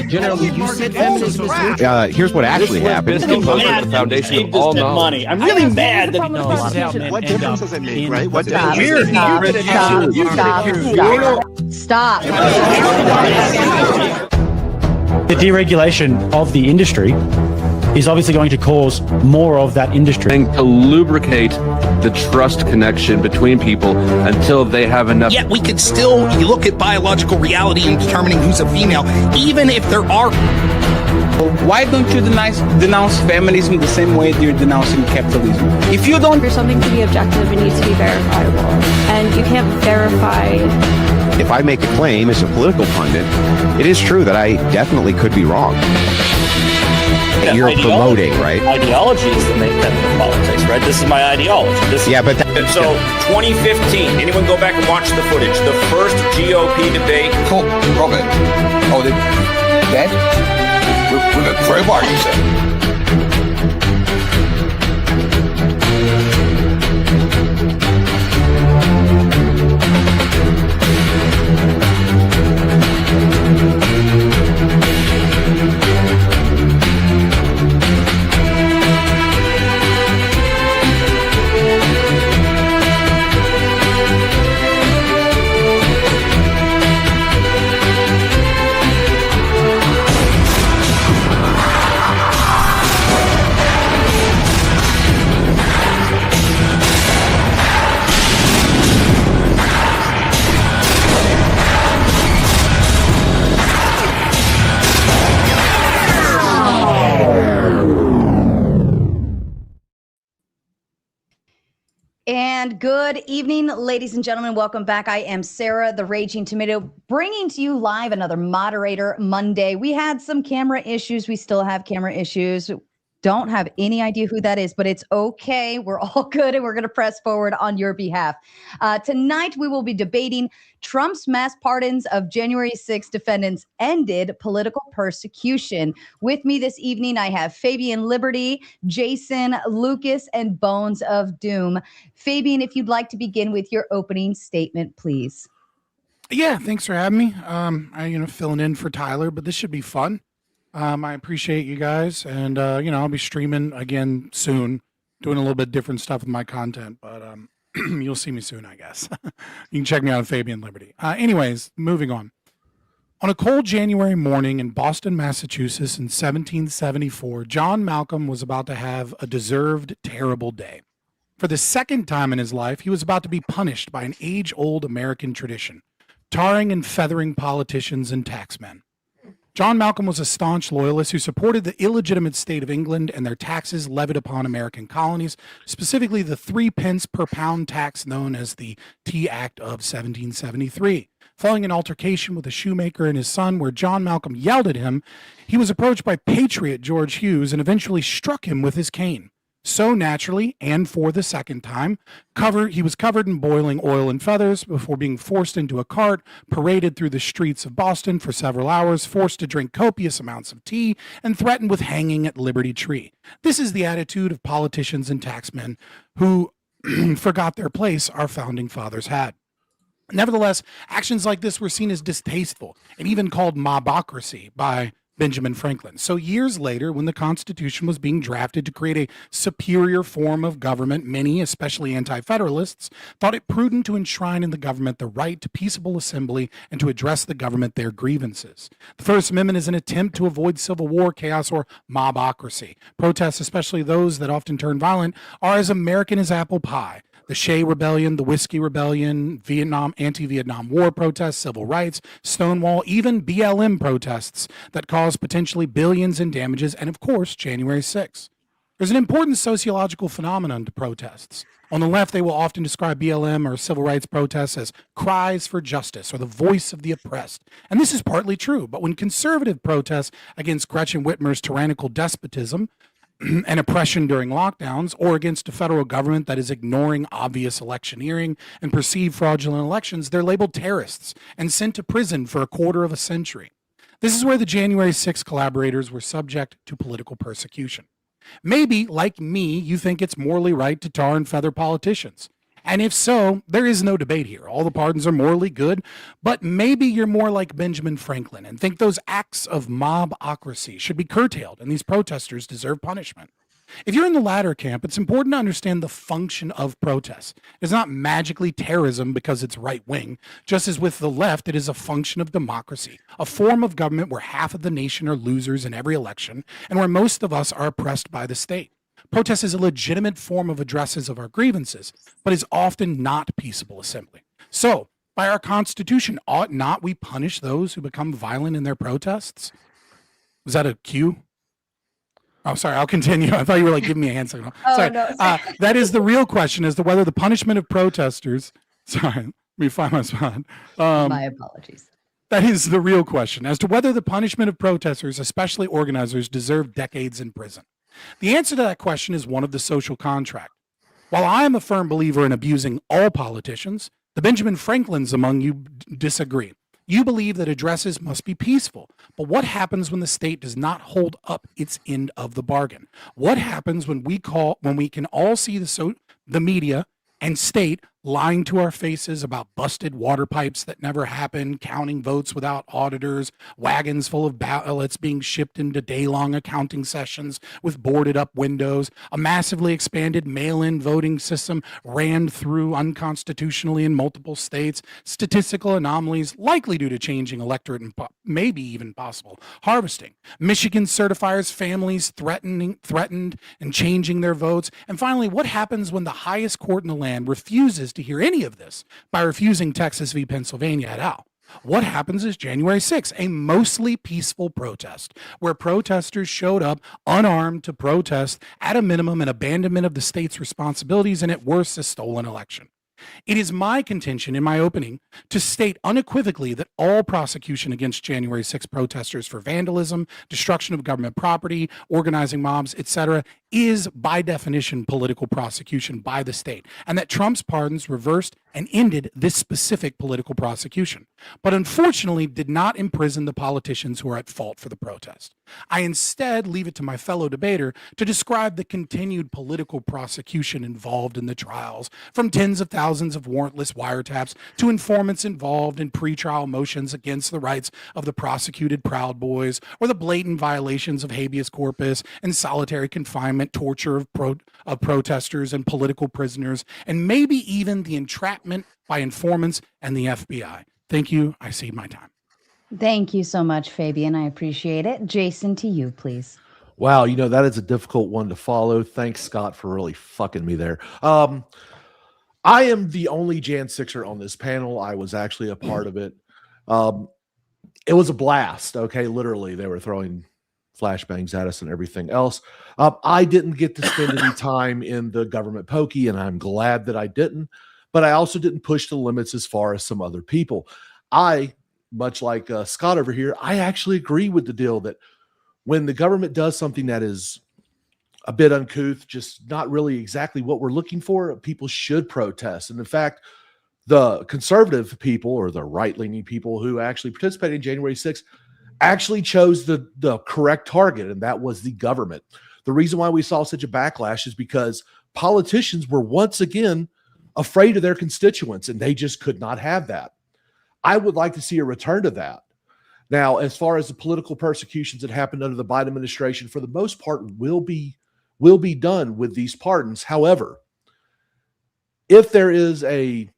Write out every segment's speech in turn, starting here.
Generally, you said feminism is neutral. Here's what actually happened. The foundation of all knowledge. I'm really mad that what difference does it make, right? What Stop. the deregulation of the industry is obviously going to cause more of that industry. To lubricate the trust connection between people until they have enough. Yet we could still look at biological reality in determining who's a female, even if there are. Why don't you denounce feminism the same way you're denouncing capitalism? If you don't... For something to be objective, it needs to be verifiable. And you can't verify... If I make a claim as a political pundit, it is true that I definitely could be wrong. Yeah, you're promoting, right? Ideologies that make that politics, right? This is my ideology. So 2015, anyone go back and watch the footage? The first GOP debate. Cool, Robert. Oh, dead? With a crowbar, you said. And good evening, ladies and gentlemen. Welcome back. I am Sarah, the Raging Tomato, bringing to you live another Moderator Monday. We had some camera issues. We still have camera issues. Don't have any idea who that is, but it's okay. We're all good, and we're going to press forward on your behalf. Tonight, we will be debating Trump's mass pardons of January 6 defendants ended political persecution. With me this evening, I have Fabian Liberty, Jason Lucas, and Bones of Doom. Fabian, if you'd like to begin with your opening statement, please. Yeah, thanks for having me. I'm filling in for Tyler, but this should be fun. I appreciate you guys, and I'll be streaming again soon, doing a little bit different stuff with my content, but you'll see me soon, I guess. You can check me out on Fabian Liberty. Anyways, moving on. On a cold January morning in Boston, Massachusetts in 1774, John Malcolm was about to have a deserved terrible day. For the second time in his life, he was about to be punished by an age-old American tradition, tarring and feathering politicians and taxmen. John Malcolm was a staunch loyalist who supported the illegitimate state of England and their taxes levied upon American colonies, specifically the 3 pence per pound tax known as the Tea Act of 1773. Following an altercation with a shoemaker and his son where John Malcolm yelled at him, he was approached by patriot George Hughes and eventually struck him with his cane. So naturally, and for the second time, he was covered in boiling oil and feathers before being forced into a cart, paraded through the streets of Boston for several hours, forced to drink copious amounts of tea, and threatened with hanging at Liberty Tree. This is the attitude of politicians and taxmen who forgot their place our founding fathers had. Nevertheless, actions like this were seen as distasteful and even called mobocracy by Benjamin Franklin. So years later, when the Constitution was being drafted to create a superior form of government, many, especially anti-federalists, thought it prudent to enshrine in the government the right to peaceable assembly and to address the government their grievances. The First Amendment is an attempt to avoid civil war, chaos, or mobocracy. Protests, especially those that often turn violent, are as American as apple pie. The Shea Rebellion, the Whiskey Rebellion, Vietnam, anti-Vietnam War protests, civil rights, Stonewall, even BLM protests that caused potentially billions in damages, and of course, January 6th. There's an important sociological phenomenon to protests. On the left, they will often describe BLM or civil rights protests as cries for justice or the voice of the oppressed. And this is partly true, but when conservative protests against Gretchen Whitmer's tyrannical despotism and oppression during lockdowns, or against a federal government that is ignoring obvious electioneering and perceived fraudulent elections, they're labeled terrorists and sent to prison for a quarter of a century. This is where the January 6 collaborators were subject to political persecution. Maybe, like me, you think it's morally right to tar and feather politicians. And if so, there is no debate here. All the pardons are morally good, but maybe you're more like Benjamin Franklin and think those acts of mobocracy should be curtailed and these protesters deserve punishment. If you're in the latter camp, it's important to understand the function of protests. It's not magically terrorism because it's right wing. Just as with the left, it is a function of democracy, a form of government where half of the nation are losers in every election and where most of us are oppressed by the state. Protest is a legitimate form of addresses of our grievances, but is often not peaceable assembly. So, by our Constitution, ought not we punish those who become violent in their protests? Was that a cue? Oh, sorry, I'll continue. I thought you were like giving me a hand signal. Sorry. No, that is the real question as to whether the punishment of protesters, sorry, let me find my spot. My apologies. That is the real question as to whether the punishment of protesters, especially organizers, deserve decades in prison. The answer to that question is one of the social contract. While I am a firm believer in abusing all politicians, the Benjamin Franklins among you disagree. You believe that addresses must be peaceful, but what happens when the state does not hold up its end of the bargain? What happens when we can all see the media and state lying to our faces about busted water pipes that never happened, counting votes without auditors, wagons full of ballots being shipped into day-long accounting sessions with boarded-up windows, a massively expanded mail-in voting system ran through unconstitutionally in multiple states, statistical anomalies likely due to changing electorate and maybe even possible harvesting, Michigan certifiers families threatened and changing their votes, and finally, what happens when the highest court in the land refuses to hear any of this by refusing Texas v. Pennsylvania et al. What happens is January 6th, a mostly peaceful protest where protesters showed up unarmed to protest at a minimum an abandonment of the state's responsibilities and at worst a stolen election. It is my contention in my opening to state unequivocally that all prosecution against January 6 protesters for vandalism, destruction of government property, organizing mobs, etc., is by definition political prosecution by the state, and that Trump's pardons reversed and ended this specific political prosecution, but unfortunately did not imprison the politicians who are at fault for the protest. I instead leave it to my fellow debater to describe the continued political prosecution involved in the trials, from tens of thousands of warrantless wiretaps to informants involved in pretrial motions against the rights of the prosecuted Proud Boys, or the blatant violations of habeas corpus and solitary confinement, torture of protesters and political prisoners, and maybe even the entrapment by informants and the FBI. Thank you. I cede my time. Thank you so much, Fabian. I appreciate it. Jason, to you, please. Wow, that is a difficult one to follow. Thanks, Scott, for really fucking me there. I am the only Jan 6er on this panel. I was actually a part of it. It was a blast, okay? Literally, they were throwing flashbangs at us and everything else. I didn't get to spend any time in the government pokey, and I'm glad that I didn't. But I also didn't push the limits as far as some other people. I, much like Scott over here, I actually agree with the deal that when the government does something that is a bit uncouth, just not really exactly what we're looking for, people should protest. And in fact, the conservative people or the right-leaning people who actually participated in January 6th actually chose the correct target, and that was the government. The reason why we saw such a backlash is because politicians were once again afraid of their constituents, and they just could not have that. I would like to see a return to that. Now, as far as the political persecutions that happened under the Biden administration, for the most part, will be done with these pardons. However, if there is a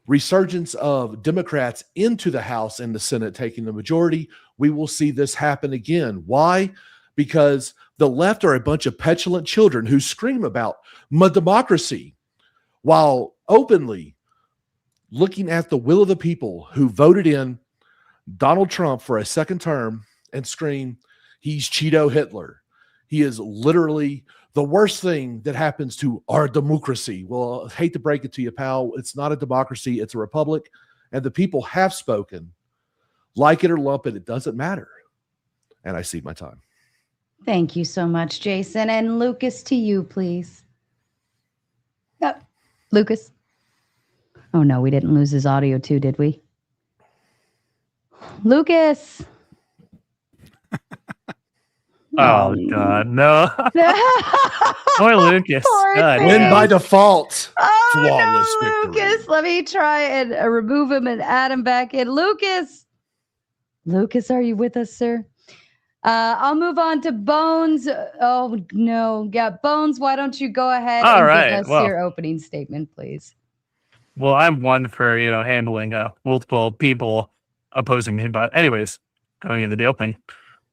resurgence of Democrats into the House and the Senate taking the majority, we will see this happen again. Why? Because the left are a bunch of petulant children who scream about democracy while openly looking at the will of the people who voted in Donald Trump for a second term and scream, he's Cheeto Hitler. He is literally the worst thing that happens to our democracy. Well, I hate to break it to you, pal. It's not a democracy. It's a republic. And the people have spoken. Like it or lump it, it doesn't matter. And I cede my time. Thank you so much, Jason. And Lucas, to you, please. Yep. Lucas. Oh, no, we didn't lose his audio too, did we? Lucas. Oh God, no. Poor Lucas. Poor God, thing. Win by default. Oh, Flawless no, victory. Lucas. Let me try and remove him and add him back in. Lucas, are you with us, sir? I'll move on to Bones. Oh, no. Yeah, Bones, why don't you go ahead All and right, give us well. your opening statement, please? Well, I'm one for, handling multiple people opposing me. But anyways, going into the opening.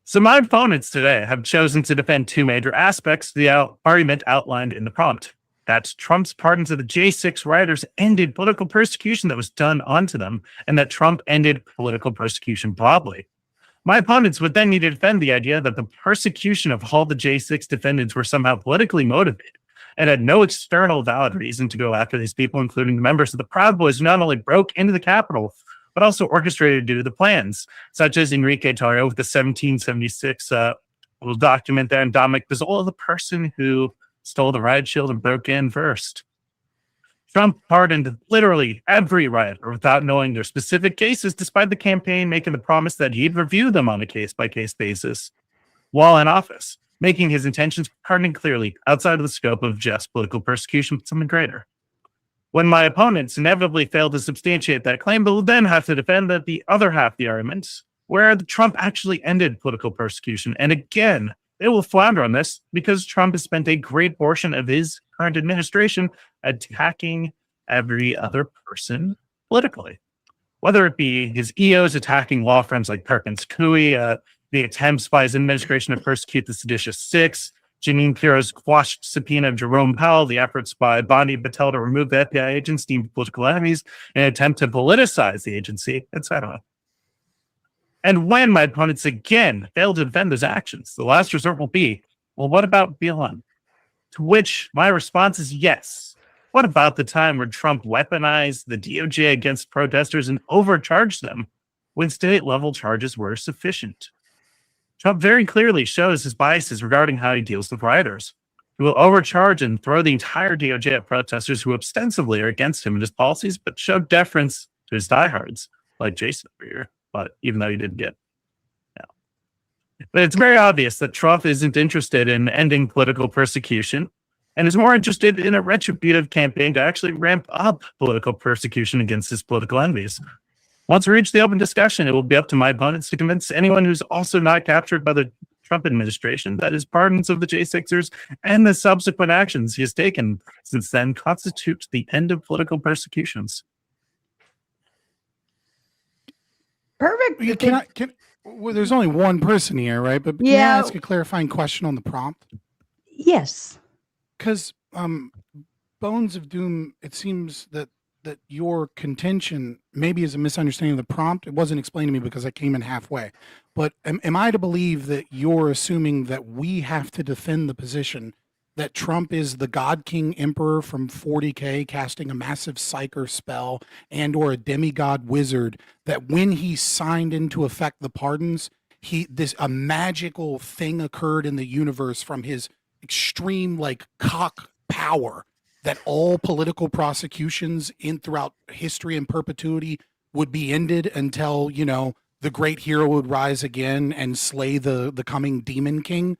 So my opponents today have chosen to defend two major aspects of the argument outlined in the prompt. That Trump's pardons of the J6 rioters ended political persecution that was done onto them, and that Trump ended political persecution broadly. My opponents would then need to defend the idea that the persecution of all the J6 defendants were somehow politically motivated and had no external valid reason to go after these people, including the members of the Proud Boys who not only broke into the Capitol, but also orchestrated due to the plans, such as Enrique Tarrio with the 1776 little document there, and Dominic Pizzola, the person who stole the riot shield and broke in first. Trump pardoned literally every rioter without knowing their specific cases, despite the campaign making the promise that he'd review them on a case-by-case basis while in office, making his intentions pardoning clearly outside of the scope of just political persecution, but something greater. When my opponents inevitably fail to substantiate that claim, they'll then have to defend that the other half of the argument, where Trump actually ended political persecution. And again, they will flounder on this because Trump has spent a great portion of his current administration attacking every other person politically. Whether it be his EOs attacking law firms like Perkins Coie, the attempts by his administration to persecute the seditious Six, Janine Pirro's quashed subpoena of Jerome Powell, the efforts by Bondi Patel to remove the FBI agents deemed political enemies, an attempt to politicize the agency, etc. And when my opponents again fail to defend those actions, the last resort will be, well, what about BLM? To which my response is yes. What about the time where Trump weaponized the DOJ against protesters and overcharged them when state-level charges were sufficient? Trump very clearly shows his biases regarding how he deals with rioters. He will overcharge and throw the entire DOJ at protesters who ostensibly are against him and his policies, but show deference to his diehards, like Jason over here. But even though he didn't get, but it's very obvious that Trump isn't interested in ending political persecution and is more interested in a retributive campaign to actually ramp up political persecution against his political enemies. Once we reach the open discussion, it will be up to my opponents to convince anyone who's also not captured by the Trump administration that his pardons of the J6ers and the subsequent actions he has taken since then constitute the end of political persecutions. Perfect. Well, there's only one person here, right? But can I ask a clarifying question on the prompt? Yes. Because Bones of Doom, it seems that your contention maybe is a misunderstanding of the prompt. It wasn't explained to me because I came in halfway. But am I to believe that you're assuming that we have to defend the position that Trump is the God King Emperor from 40K casting a massive psyker spell and or a demigod wizard, that when he signed into effect the pardons, a magical thing occurred in the universe from his extreme cock power, that all political prosecutions throughout history and perpetuity would be ended until, the great hero would rise again and slay the coming demon king?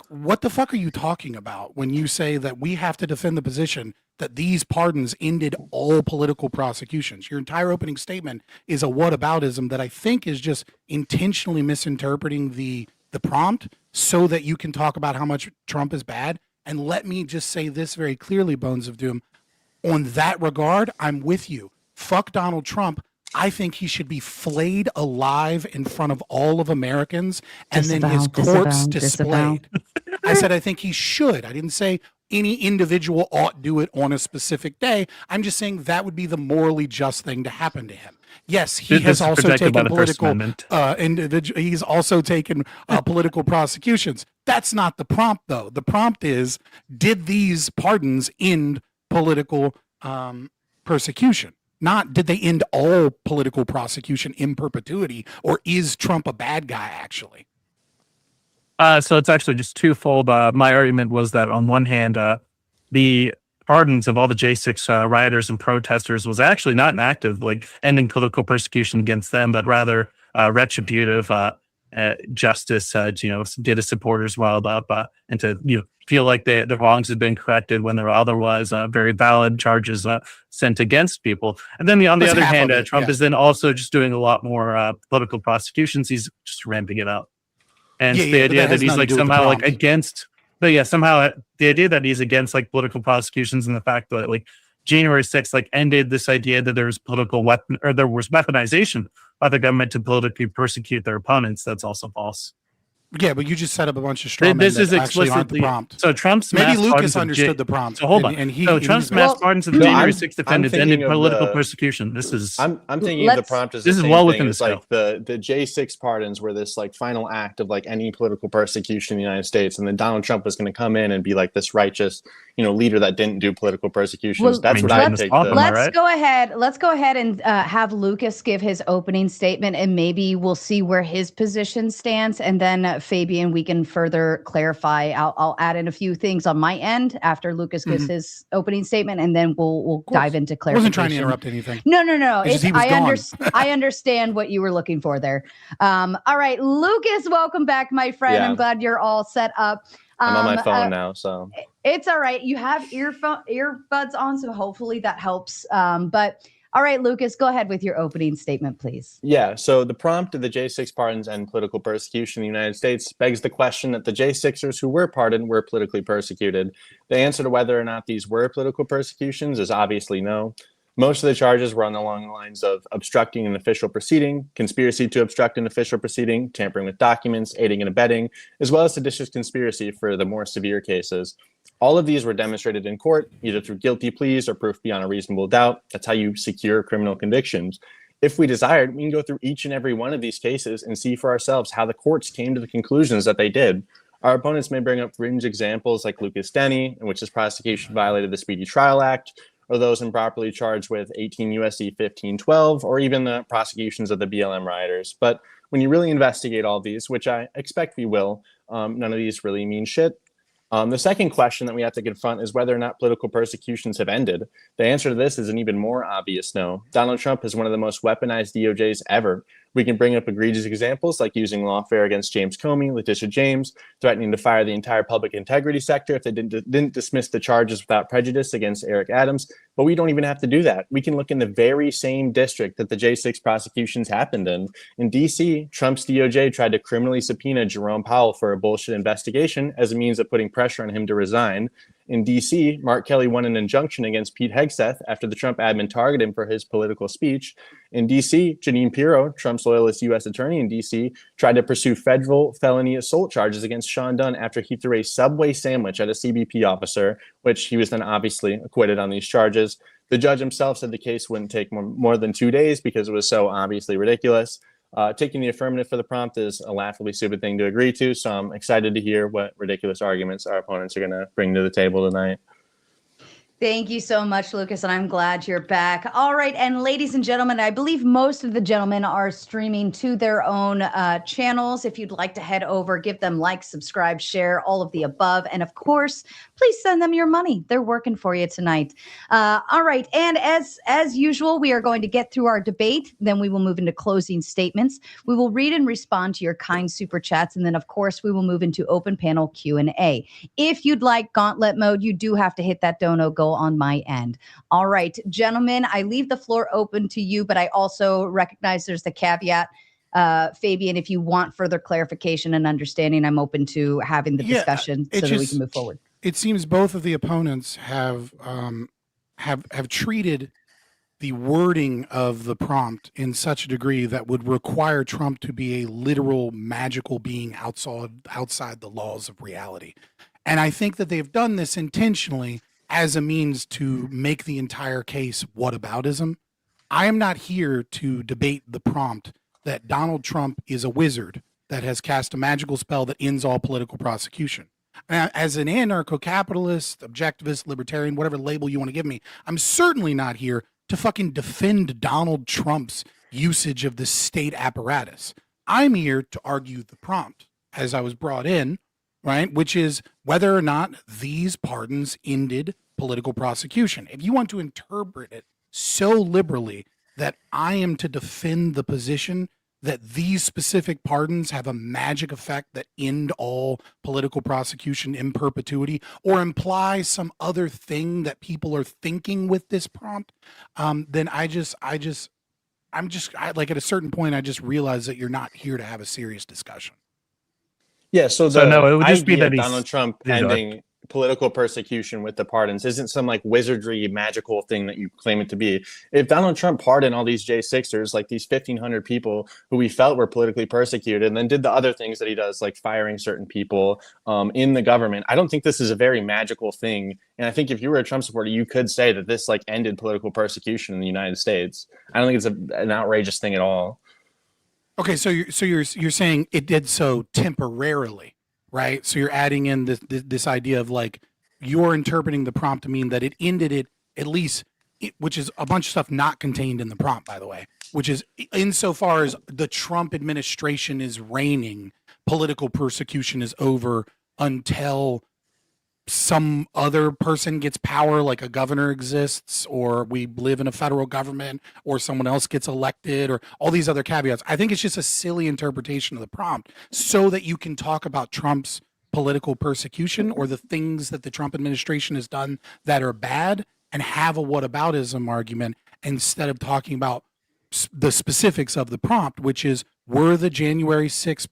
What the fuck are you talking about when you say that we have to defend the position that these pardons ended all political prosecutions? Your entire opening statement is a whataboutism that I think is just intentionally misinterpreting the prompt so that you can talk about how much Trump is bad. And let me just say this very clearly, Bones of Doom. On that regard, I'm with you. Fuck Donald Trump. I think he should be flayed alive in front of all of Americans and then his corpse displayed. I said I think he should. I didn't say any individual ought do it on a specific day. I'm just saying that would be the morally just thing to happen to him. Yes, he has also taken political he's also taken political prosecutions. That's not the prompt, though. The prompt is, did these pardons end political persecution? Not did they end all political prosecution in perpetuity, or is Trump a bad guy, actually? So it's actually just twofold. My argument was that on one hand, the pardons of all the J6 rioters and protesters was actually not an act of ending political persecution against them, but rather retributive. justice did a supporters wild up and to feel like the wrongs had been corrected when there were otherwise very valid charges sent against people. And then on the other hand, Trump is then also just doing a lot more political prosecutions. He's just ramping it up. And the idea that he's like somehow like against, but somehow the idea that he's against like political prosecutions and the fact that like January 6th like ended this idea that there was there was weaponization by the government to politically persecute their opponents. That's also false. Yeah, but you just set up a bunch of straw men This that is actually aren't the explicitly prompt. so Trump's maybe mass Lucas pardons of understood the prompt. So hold on. And he, Trump's mass pardons of the January 6th defendants ended political persecution. This is I'm thinking of the prompt as this the is same well thing within as the like the J6 pardons were this like final act of like any political persecution in the United States, and then Donald Trump was going to come in and be like this righteous leader that didn't do political persecutions. Well, That's what I take. Let's go ahead and have Lucas give his opening statement, and maybe we'll see where his position stands, and then Fabian, we can further clarify. I'll add in a few things on my end after Lucas gives his opening statement, and then we'll dive into clarification. I wasn't trying to interrupt anything. No. I understand what you were looking for there. All right, Lucas, welcome back, my friend. Yeah. I'm glad you're all set up. I'm on my phone now, so it's all right. You have earbuds on, so hopefully that helps. But all right, Lucas, go ahead with your opening statement, please. Yeah, so the prompt of the J6 pardons and political persecution in the United States begs the question that the J6ers who were pardoned were politically persecuted. The answer to whether or not these were political persecutions is obviously no. Most of the charges were along the lines of obstructing an official proceeding, conspiracy to obstruct an official proceeding, tampering with documents, aiding and abetting, as well as seditious conspiracy for the more severe cases. All of these were demonstrated in court, either through guilty pleas or proof beyond a reasonable doubt. That's how you secure criminal convictions. If we desired, we can go through each and every one of these cases and see for ourselves how the courts came to the conclusions that they did. Our opponents may bring up fringe examples like Lucas Denny, in which his prosecution violated the Speedy Trial Act, or those improperly charged with 18 U.S.C. 1512, or even the prosecutions of the BLM rioters. But when you really investigate all these, which I expect we will, none of these really mean shit. The second question that we have to confront is whether or not political persecutions have ended. The answer to this is an even more obvious no. Donald Trump is one of the most weaponized DOJs ever. We can bring up egregious examples like using lawfare against James Comey, Letitia James, threatening to fire the entire public integrity sector if they didn't dismiss the charges without prejudice against Eric Adams. But we don't even have to do that. We can look in the very same district that the J6 prosecutions happened in. In D.C., Trump's DOJ tried to criminally subpoena Jerome Powell for a bullshit investigation as a means of putting pressure on him to resign. In D.C., Mark Kelly won an injunction against Pete Hegseth after the Trump admin targeted him for his political speech. In D.C., Janine Pirro, Trump's loyalist U.S. attorney in D.C., tried to pursue federal felony assault charges against Sean Dunn after he threw a Subway sandwich at a CBP officer, which he was then obviously acquitted on these charges. The judge himself said the case wouldn't take more than 2 days because it was so obviously ridiculous. Taking the affirmative for the prompt is a laughably stupid thing to agree to, so I'm excited to hear what ridiculous arguments our opponents are going to bring to the table tonight. Thank you so much, Lucas, and I'm glad you're back. All right, and ladies and gentlemen, I believe most of the gentlemen are streaming to their own channels. If you'd like to head over, give them like, subscribe, share, all of the above. And of course, please send them your money. They're working for you tonight. All right, and as usual, we are going to get through our debate. Then we will move into closing statements. We will read and respond to your kind super chats. And then, of course, we will move into open panel Q&A. If you'd like Gauntlet Mode, you do have to hit that dono go on my end. All right, gentlemen, I leave the floor open to you, but I also recognize there's the caveat. Fabian, if you want further clarification and understanding, I'm open to having the discussion so that we can move forward. It seems both of the opponents have treated the wording of the prompt in such a degree that would require Trump to be a literal magical being outside the laws of reality. And I think that they've done this intentionally as a means to make the entire case whataboutism. I am not here to debate the prompt that Donald Trump is a wizard that has cast a magical spell that ends all political prosecution. As an anarcho-capitalist, objectivist, libertarian, whatever label you want to give me, I'm certainly not here to fucking defend Donald Trump's usage of the state apparatus. I'm here to argue the prompt as I was brought in, right? Which is whether or not these pardons ended political prosecution. If you want to interpret it so liberally that I am to defend the position that these specific pardons have a magic effect that end all political prosecution in perpetuity, or imply some other thing that people are thinking with this prompt, then I'm just like at a certain point, I just realize that you're not here to have a serious discussion. Yeah, so no, it would just be idea that of Donald Trump ending political persecution with the pardons isn't some like wizardry magical thing that you claim it to be. If Donald Trump pardoned all these J6ers, like these 1,500 people who we felt were politically persecuted, and then did the other things that he does, like firing certain people in the government, I don't think this is a very magical thing. And I think if you were a Trump supporter, you could say that this like ended political persecution in the United States. I don't think it's an outrageous thing at all. Okay, so you're saying it did so temporarily, right? So you're adding in this idea of like you're interpreting the prompt to mean that it ended it at least, which is a bunch of stuff not contained in the prompt, by the way, which is insofar as the Trump administration is reigning, political persecution is over until some other person gets power, like a governor exists, or we live in a federal government, or someone else gets elected, or all these other caveats. I think it's just a silly interpretation of the prompt so that you can talk about Trump's political persecution or the things that the Trump administration has done that are bad and have a whataboutism argument instead of talking about the specifics of the prompt, which is, were the January 6th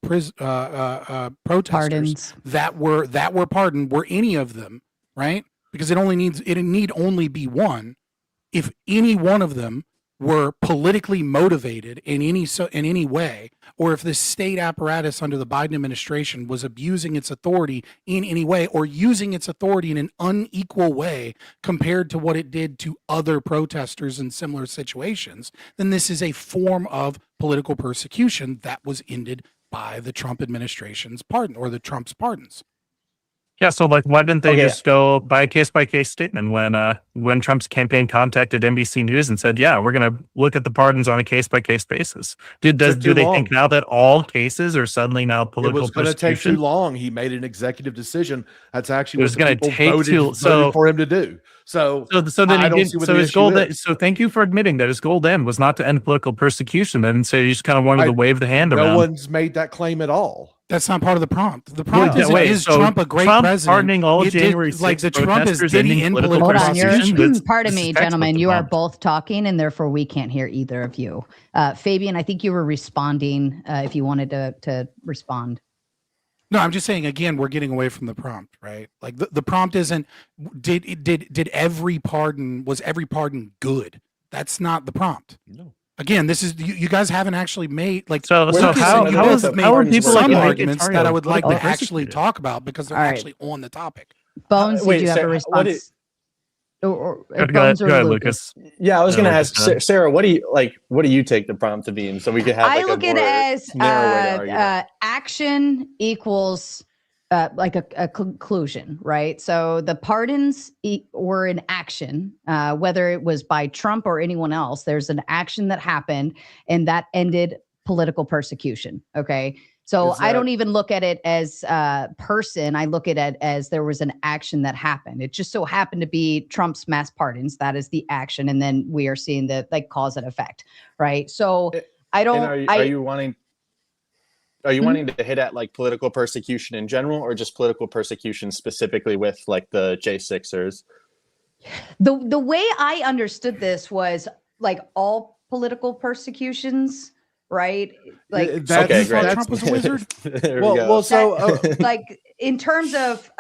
protesters that were pardoned, were any of them, right? Because it need only be one. If any one of them were politically motivated in any way, or if the state apparatus under the Biden administration was abusing its authority in any way, or using its authority in an unequal way compared to what it did to other protesters in similar situations, then this is a form of political persecution that was ended by the Trump administration's pardon, or the Trump's pardons. Yeah, so like, why didn't they just go by a case-by-case statement when Trump's campaign contacted NBC News and said, "Yeah, we're going to look at the pardons on a case-by-case basis"? Do they think now that all cases are suddenly now political? It was going to take too long. He made an executive decision. That's actually what the people voted for him to do. So then he did. So his goal. So thank you for admitting that his goal then was not to end political persecution. And so you just kind of wanted to wave the hand around. No one's made that claim at all. That's not part of the prompt. The prompt is Trump a great president? Pardoning all January 6th like the Trump is ending in political prosecution. Pardon me, gentlemen. You are both talking, and therefore we can't hear either of you. Fabian, I think you were responding. If you wanted to respond. No, I'm just saying, again, we're getting away from the prompt, right? Like the prompt isn't, did every pardon, was every pardon good? That's not the prompt. No. Again, this is, you guys haven't actually made, like, how are people some like arguments that I would like to actually talk about because they're actually on the topic. Bones, did you have a response? Go ahead, Lucas. Yeah, I was going to ask Sarah, what do you take the prompt to be? And so we could have. I look at it as action equals like a conclusion, right? So the pardons were an action, whether it was by Trump or anyone else. There's an action that happened, and that ended political persecution. Okay. So I don't even look at it as a person. I look at it as there was an action that happened. It just so happened to be Trump's mass pardons. That is the action. And then we are seeing the like cause and effect, right? So I don't. Are you wanting to hit at like political persecution in general, or just political persecution specifically with like the J6ers? The way I understood this was like all political persecutions. Right, like that's Trump was a wizard. Like in terms of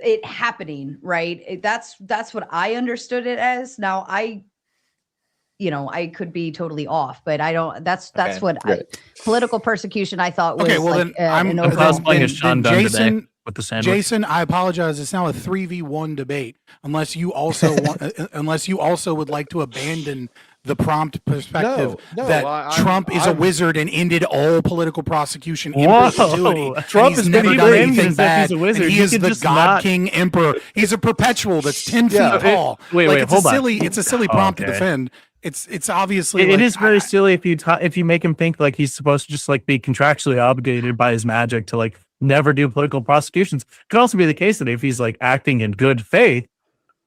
it happening, right? That's what I understood it as. Now I could be totally off, but I don't. That's what political persecution I thought was. Okay, well like, then I'm cosplaying as Sean Dunn today with the sandwich. Jason, I apologize. It's now a 3v1 debate. Unless you also would like to abandon the prompt perspective that Trump is a wizard and ended all political prosecution in perpetuity. Trump has never done anything bad. He's a wizard. He is the God King Emperor. He's a perpetual that's 10 feet tall. Hold on. It's a silly prompt to defend. It's obviously it is very silly if you make him think like he's supposed to just like be contractually obligated by his magic to like never do political prosecutions. It could also be the case that if he's like acting in good faith,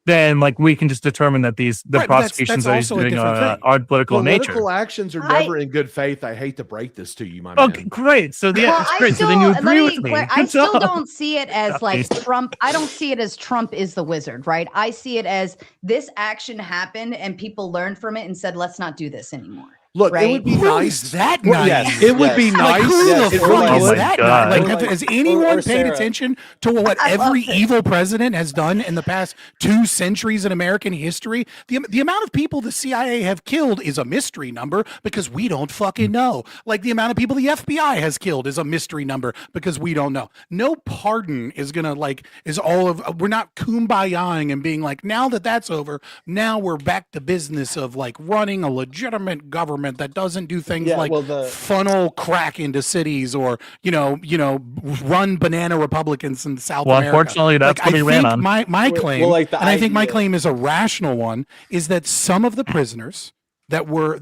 then like we can just determine that the Right, but that's prosecutions that he's also a doing different thing. are political in nature. Political actions are never in good faith. I hate to break this to you, my man. Okay, great. So Well, it's great. So then you agree with me. I Good still job. don't see it as like Trump. I don't see it as Trump is the wizard, right? I see it as this action happened and people learned from it and said, let's not do this anymore. Look, right? it would be nice. That Well, nice. It would be nice. Like, who Yes, the it fuck really is would. that? God. Like, has anyone paid Sarah. attention to what every evil president has done in the past 2 centuries in American history? The amount of people the CIA have killed is a mystery number because we don't fucking know. Like the amount of people the FBI has killed is a mystery number because we don't know. No pardon is gonna we're not kumbayaing and being like, now that that's over, now we're back to business of like running a legitimate government that doesn't do things like funnel crack into cities or run banana republicans in South America. Unfortunately, that's what he ran on. My claim, and I think my claim is a rational one, is that some of the prisoners that were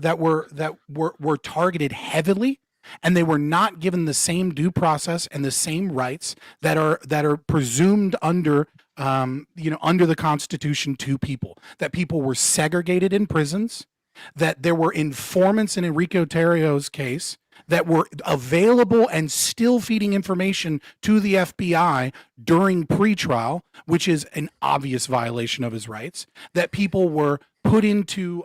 targeted heavily, and they were not given the same due process and the same rights that are presumed under under the Constitution to people. That people were segregated in prisons. That there were informants in Enrique Tarrio's case that were available and still feeding information to the FBI during pretrial, which is an obvious violation of his rights. That people were put into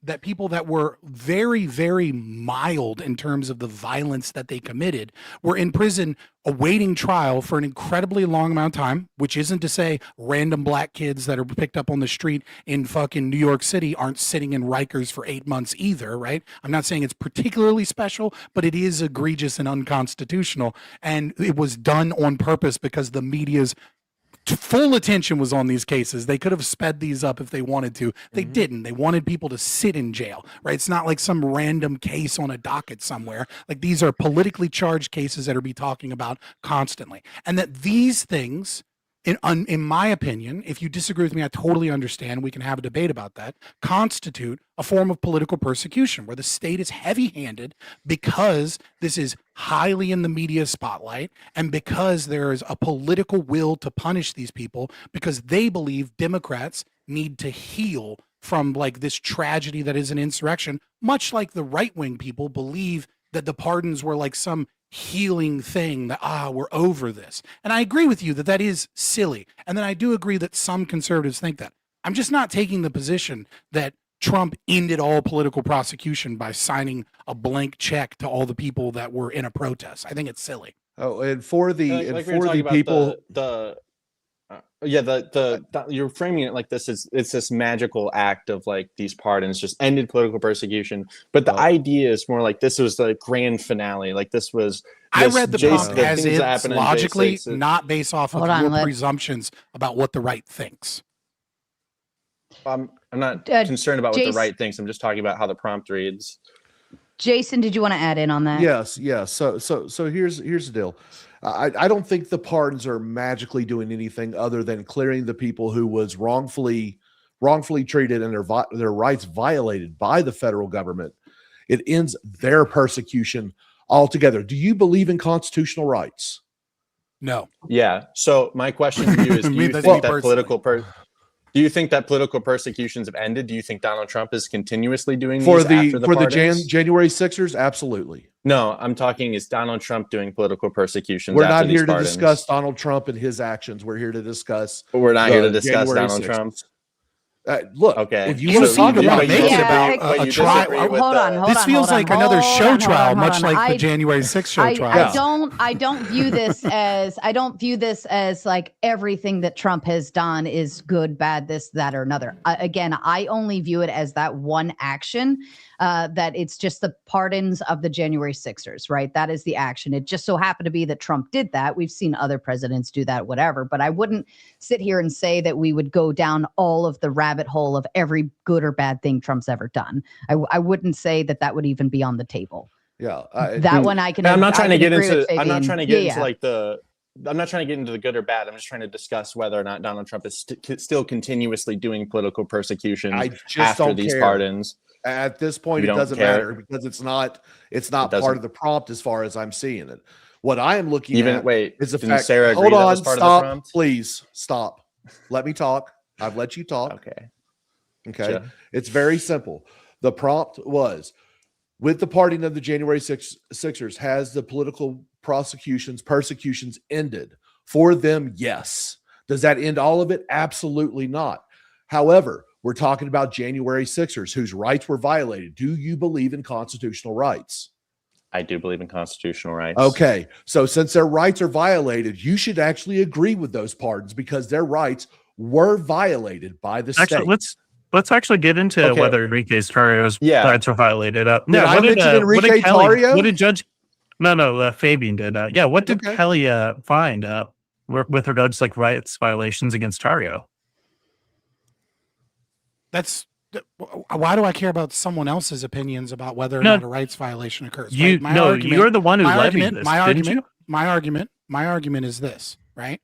that people that were very, very mild in terms of the violence that they committed were in prison awaiting trial for an incredibly long amount of time, which isn't to say random black kids that are picked up on the street in fucking New York City aren't sitting in Rikers for 8 months either, right? I'm not saying it's particularly special, but it is egregious and unconstitutional. And it was done on purpose because the media's full attention was on these cases. They could have sped these up if they wanted to. They didn't. They wanted people to sit in jail, right? It's not like some random case on a docket somewhere. Like these are politically charged cases that are be talking about constantly. And that these things, in my opinion, if you disagree with me, I totally understand. We can have a debate about that. Constitute a form of political persecution where the state is heavy-handed because this is highly in the media spotlight and because there is a political will to punish these people because they believe Democrats need to heal from like this tragedy that is an insurrection, much like the right-wing people believe that the pardons were like some healing thing that we're over this. And I agree with you that that is silly. And then I do agree that some conservatives think that. I'm just not taking the position that Trump ended all political prosecution by signing a blank check to all the people that were in a protest. I think it's silly. Oh, and for the like we were talking people, you're framing it like this is it's this magical act of like these pardons just ended political persecution, but the idea is more like this was the grand finale. Like this was. I read the prompt as it's logically not based off of your presumptions about what the right thinks. I'm not concerned about what the right thinks. I'm just talking about how the prompt reads. Jason, did you want to add in on that? Yes. So here's the deal. I don't think the pardons are magically doing anything other than clearing the people who was wrongfully treated and their rights violated by the federal government. It ends their persecution altogether. Do you believe in constitutional rights? No. Yeah. So my question to you is: Do you think that political persecutions have ended? Do you think Donald Trump is continuously doing these after the pardons? January 6ers? Absolutely. No, I'm talking is Donald Trump doing political persecutions? We're not here to discuss Donald Trump and his actions. We're here to discuss. We're not here to discuss Donald Trump. Look, okay. If you want to talk about a trial, hold on. This feels like another show trial, much like the January 6th show trial. I don't view this as like everything that Trump has done is good, bad, this, that, or another. Again, I only view it as that one action. That it's just the pardons of the January 6ers, right? That is the action. It just so happened to be that Trump did that. We've seen other presidents do that, whatever. But I wouldn't sit here and say that we would go down all of the rabbit hole of every good or bad thing Trump's ever done. I wouldn't say that that would even be on the table. Yeah, that one I can. I'm not trying to get into. I'm not trying to get into like the. I'm not trying to get into the good or bad. I'm just trying to discuss whether or not Donald Trump is still continuously doing political persecution after these pardons. At this point, it doesn't matter because it's not part of the prompt as far as I'm seeing it. What I am looking at is the fact. Sarah hold on, stop, please stop. Let me talk. I've let you talk. Okay. Okay. Sure. It's very simple. The prompt was, with the parting of the January 6ers, has the political persecutions ended? For them, yes. Does that end all of it? Absolutely not. However, we're talking about January 6ers whose rights were violated. Do you believe in constitutional rights? I do believe in constitutional rights. Okay. So since their rights are violated, you should actually agree with those pardons because their rights were violated by the state. Let's actually get into whether Enrique Tarrio's rights were violated. I mention Enrique Tarrio? What did Judge? No, Fabian did. What did Kelly find with regards to like rights violations against Tarrio? Why do I care about someone else's opinions about whether or not a rights violation occurs? You're the one who levied this. My argument is this, right?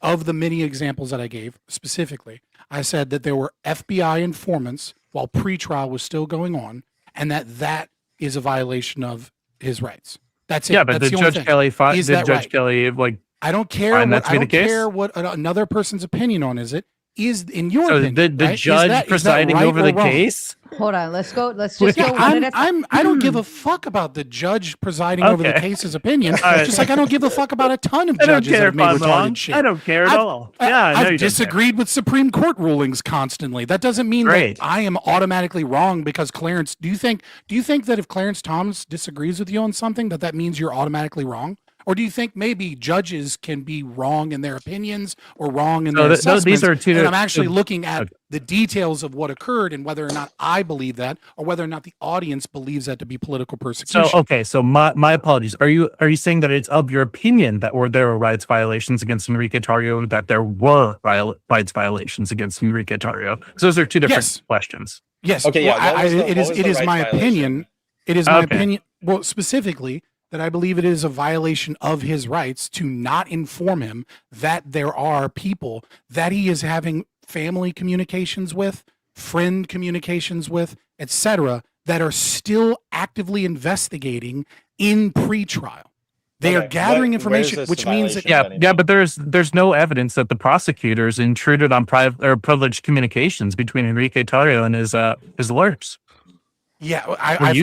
Of the many examples that I gave, specifically, I said that there were FBI informants while pretrial was still going on, and that is a violation of his rights. That's it. Yeah, but did Judge Kelly Kelly I don't care. I don't care what another person's opinion on it is in your opinion. The judge presiding over the case. Hold on, let's go. Let's just go one at a time. I don't give a fuck about the judge presiding over the case's opinion. Just like I don't give a fuck about a ton of judges that have made retarded shit. I don't care at all. I've disagreed with Supreme Court rulings constantly. That doesn't mean that I am automatically wrong because Clarence. Do you think that if Clarence Thomas disagrees with you on something, that means you're automatically wrong? Or do you think maybe judges can be wrong in their opinions or wrong in their assessments? These are two. And I'm actually looking at the details of what occurred and whether or not I believe that, or whether or not the audience believes that to be political persecution. So my apologies. Are you saying that it's of your opinion that there were rights violations against Enrique Tarrio, and that there were rights violations against Enrique Tarrio? So those are two different questions. Yes. Okay. It is my opinion. It is my opinion. Well, specifically, that I believe it is a violation of his rights to not inform him that there are people that he is having family communications with, friend communications with, etc., that are still actively investigating in pretrial. They are gathering information, which means that but there's no evidence that the prosecutors intruded on private or privileged communications between Enrique Tarrio and his lawyers. Yeah, I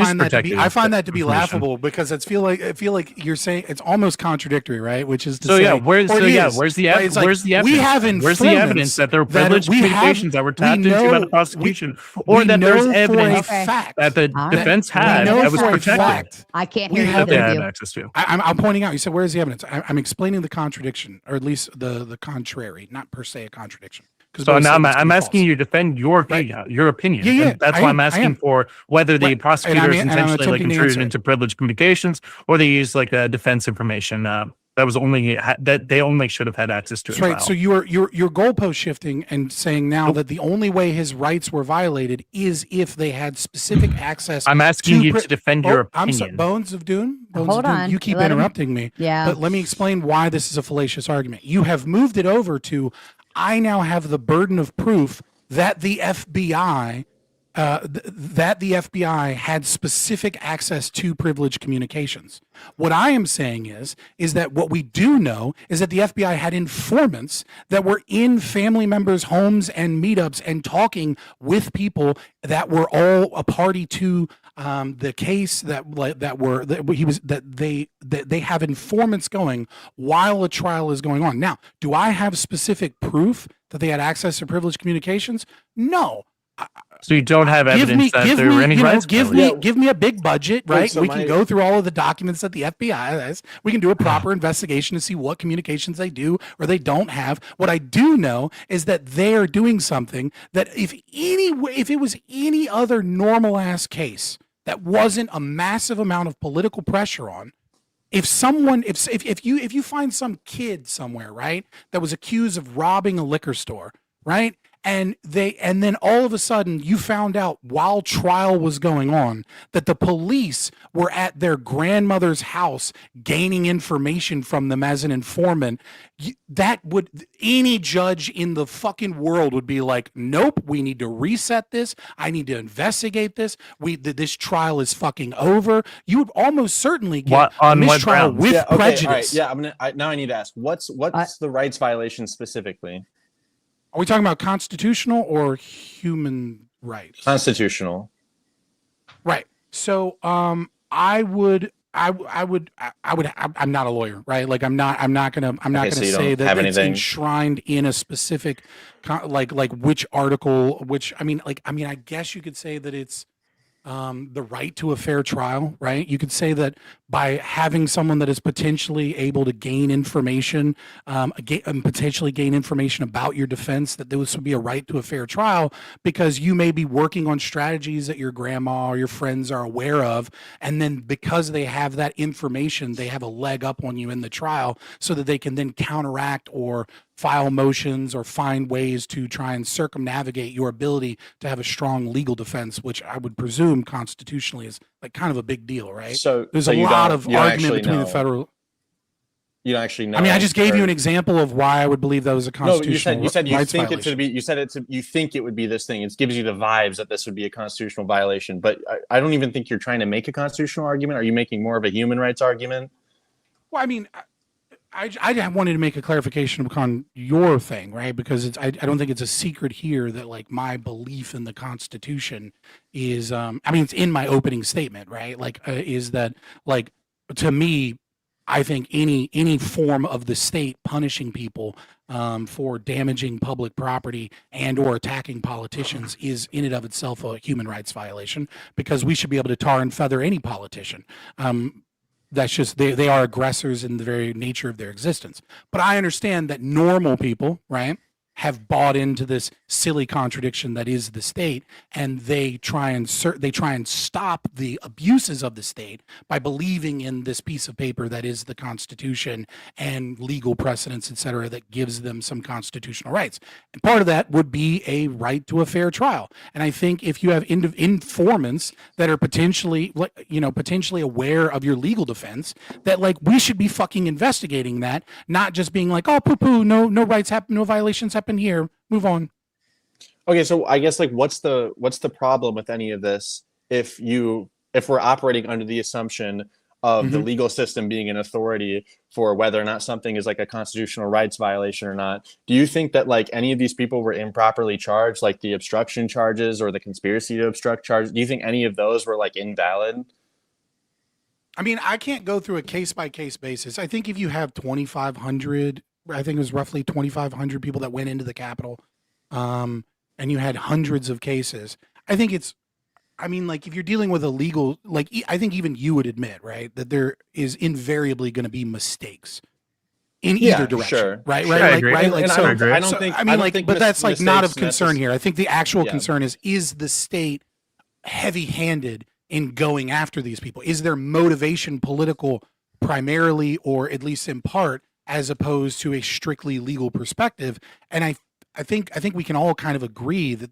find that to be laughable because I feel like you're saying it's almost contradictory, right? Which is to say, where's the evidence that there are privileged communications that were tapped into by the prosecution, or that there's evidence that the defense had that was protected? I can't hear you. Access to. I'm pointing out. You said, "Where's the evidence?" I'm explaining the contradiction, or at least the contrary, not per se a contradiction. So now I'm asking you to defend your opinion. Yeah. That's why I'm asking for whether the prosecutors intentionally intruded into privileged communications, or they used defense information that was that they only should have had access to. Right. So you're goalpost shifting and saying now that the only way his rights were violated is if they had specific access. I'm asking you to defend your opinion. I'm sorry, Bones of Dune. Hold on. You keep interrupting me. Yeah. But let me explain why this is a fallacious argument. You have moved it over to, I now have the burden of proof that the FBI had specific access to privileged communications. What I am saying is that what we do know is that the FBI had informants that were in family members' homes and meetups and talking with people that were all a party to the case they have informants going while a trial is going on. Now, do I have specific proof that they had access to privileged communications? No. So you don't have evidence that there were any rights? Give me a big budget, right? We can go through all of the documents that the FBI has. We can do a proper investigation to see what communications they do or they don't have. What I do know is that they are doing something that if it was any other normal ass case that wasn't a massive amount of political pressure on, if you find some kid somewhere, right, that was accused of robbing a liquor store, right? And then all of a sudden you found out while trial was going on that the police were at their grandmother's house gaining information from them as an informant. Any judge in the fucking world would be like, nope, we need to reset this. I need to investigate this. This trial is fucking over. You would almost certainly get a mistrial with prejudice. All right. Yeah, now I need to ask, what's the rights violation specifically? Are we talking about constitutional or human rights? Constitutional. Right. So I'm not a lawyer, right? Like I'm not gonna so you say don't that have it's anything? enshrined in a specific like which article, which I guess you could say that it's the right to a fair trial, right? You could say that by having someone that is potentially able to gain information, potentially gain information about your defense, that this would be a right to a fair trial because you may be working on strategies that your grandma or your friends are aware of. And then because they have that information, they have a leg up on you in the trial so that they can then counteract or file motions or find ways to try and circumnavigate your ability to have a strong legal defense, which I would presume constitutionally is like kind of a big deal, right? So there's so a you lot don't- of you don't argument actually between the know. federal. You don't actually know. I mean, I just gave or- you an example of why I would believe that was a No, constitutional you said you rights think violation. it to be. You said you think it would be this thing. It gives you the vibes that this would be a constitutional violation. But I don't even think you're trying to make a constitutional argument. Are you making more of a human rights argument? Well, I mean, I wanted to make a clarification upon your thing, right? Because I don't think it's a secret here that like my belief in the Constitution is, I mean, it's in my opening statement, right? Like, is that like to me, I think any form of the state punishing people for damaging public property and or attacking politicians is in and of itself a human rights violation because we should be able to tar and feather any politician. That's just they are aggressors in the very nature of their existence. But I understand that normal people, right, have bought into this silly contradiction that is the state, and they try and stop the abuses of the state by believing in this piece of paper that is the Constitution and legal precedents, et cetera, that gives them some constitutional rights. And part of that would be a right to a fair trial. And I think if you have informants that are potentially aware of your legal defense, that like we should be fucking investigating that, not just being like, oh, poo-poo, no rights happen, no violations happen here, move on. Okay, so I guess like what's the problem with any of this if we're operating under the assumption of the legal system being an authority for whether or not something is like a constitutional rights violation or not? Do you think that like any of these people were improperly charged, like the obstruction charges or the conspiracy to obstruct charges? Do you think any of those were like invalid? I mean, I can't go through a case-by-case basis. I think if you have 2,500, I think it was roughly 2,500 people that went into the Capitol, and you had hundreds of cases, I think it's, I mean, like if you're dealing with a legal, like I think even you would admit, right, that there is invariably going to be mistakes in either direction, sure, right? Sure. Right, I like, agree. right, And- like and so. I don't think. I mean, like, but that's like not of mistakes concern here. I think the actual Yeah. concern is the state heavy-handed in going after these people? Is their motivation political primarily, or at least in part, as opposed to a strictly legal perspective? And I think we can all kind of agree that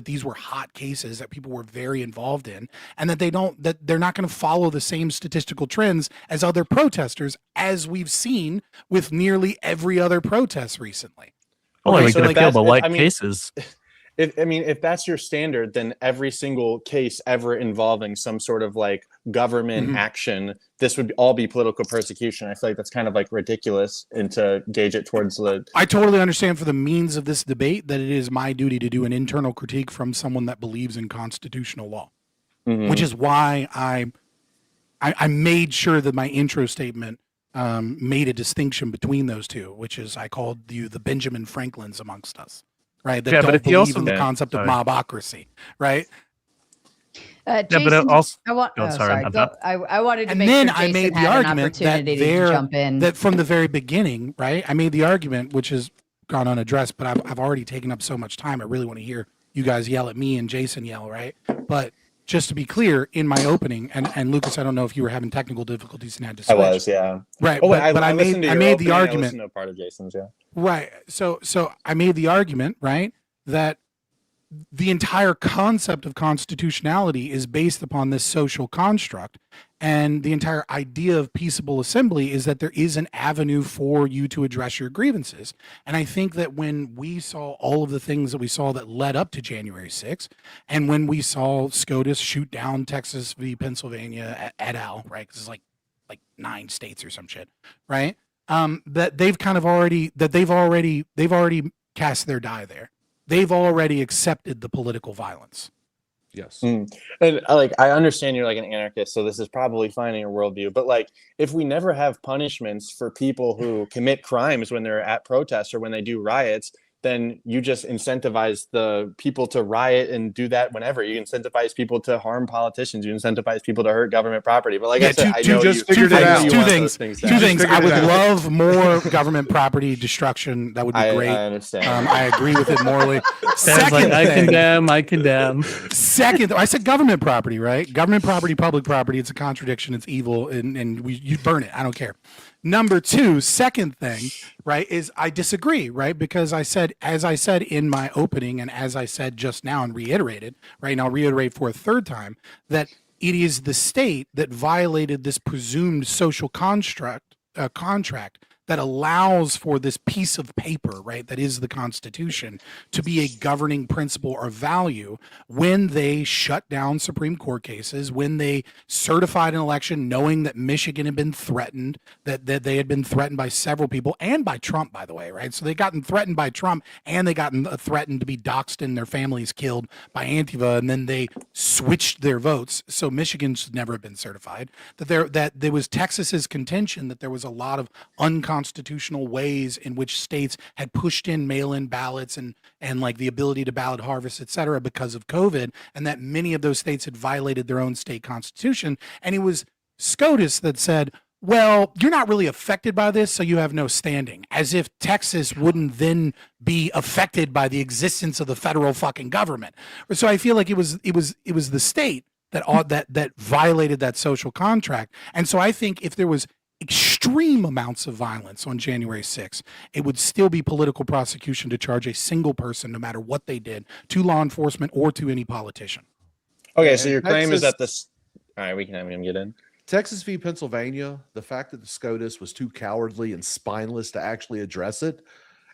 these were hot cases that people were very involved in, and that they're not going to follow the same statistical trends as other protesters, as we've seen with nearly every other protest recently. Only we so could if have killed the that's- light I mean- cases. If that's your standard, then every single case ever involving some sort of like government action, this would all be political persecution. I feel like that's kind of like ridiculous, and to gauge it towards the. I totally understand for the means of this debate that it is my duty to do an internal critique from someone that believes in constitutional law, which is why I made sure that my intro statement made a distinction between those two, which is I called you the Benjamin Franklins amongst us. Right, that Yeah, but don't if you believe also- in the concept of mobocracy, right? Jason, but it also- I want. Oh, Oh, sorry, sorry. I'm Go, I wanted to And make then sure I Jason made the had an argument that opportunity to jump in. that from the very beginning, right? I made the argument, which has gone unaddressed, but I've already taken up so much time. I really want to hear you guys yell at me and Jason yell, right? But just to be clear, in my opening, and Lucas, I don't know if you were having technical difficulties and had to switch. I was, yeah. Right, Oh, but I listened to made your the opening, I argument. listened to part of Jason's, yeah. Right. So I made the argument, right, that the entire concept of constitutionality is based upon this social construct, and the entire idea of peaceable assembly is that there is an avenue for you to address your grievances. And I think that when we saw all of the things that we saw that led up to January 6th, and when we saw SCOTUS shoot down Texas v. Pennsylvania et al., right, because it's like 9 states or some shit, right? That they've kind of already cast their die there. They've already accepted the political violence. Yes. And like, I understand you're like an anarchist, so this is probably fine in your worldview. But like, if we never have punishments for people who commit crimes when they're at protests or when they do riots, then you just incentivize the people to riot and do that whenever. You incentivize people to harm politicians. You incentivize people to hurt government property. But like I said, I know two things. I would love more government property destruction. That would be great. I understand. I agree with it morally. Second, I condemn. Second, I said government property, right? Government property, public property. It's a contradiction. It's evil, and you burn it. I don't care. Number two, second thing, right, is I disagree, right? Because as I said in my opening, and as I said just now and reiterated, right, and I'll reiterate for a third time, that it is the state that violated this presumed social contract that allows for this piece of paper, right, that is the Constitution, to be a governing principle or value when they shut down Supreme Court cases, when they certified an election knowing that Michigan had been threatened, that they had been threatened by several people, and by Trump, by the way, right? So they gotten threatened by Trump, and they gotten threatened to be doxxed and their families killed by Antifa, and then they switched their votes. So Michigan should never have been certified. That there was Texas's contention that there was a lot of unconstitutional ways in which states had pushed in mail-in ballots and like the ability to ballot harvest, et cetera, because of COVID, and that many of those states had violated their own state constitution. And it was SCOTUS that said, well, you're not really affected by this, so you have no standing, as if Texas wouldn't then be affected by the existence of the federal fucking government. So I feel like it was the state that violated that social contract. And so I think if there was extreme amounts of violence on January 6th, it would still be political prosecution to charge a single person, no matter what they did, to law enforcement or to any politician. Okay, so your claim is that this... All right, we can have him get in. Texas v. Pennsylvania, the fact that the SCOTUS was too cowardly and spineless to actually address it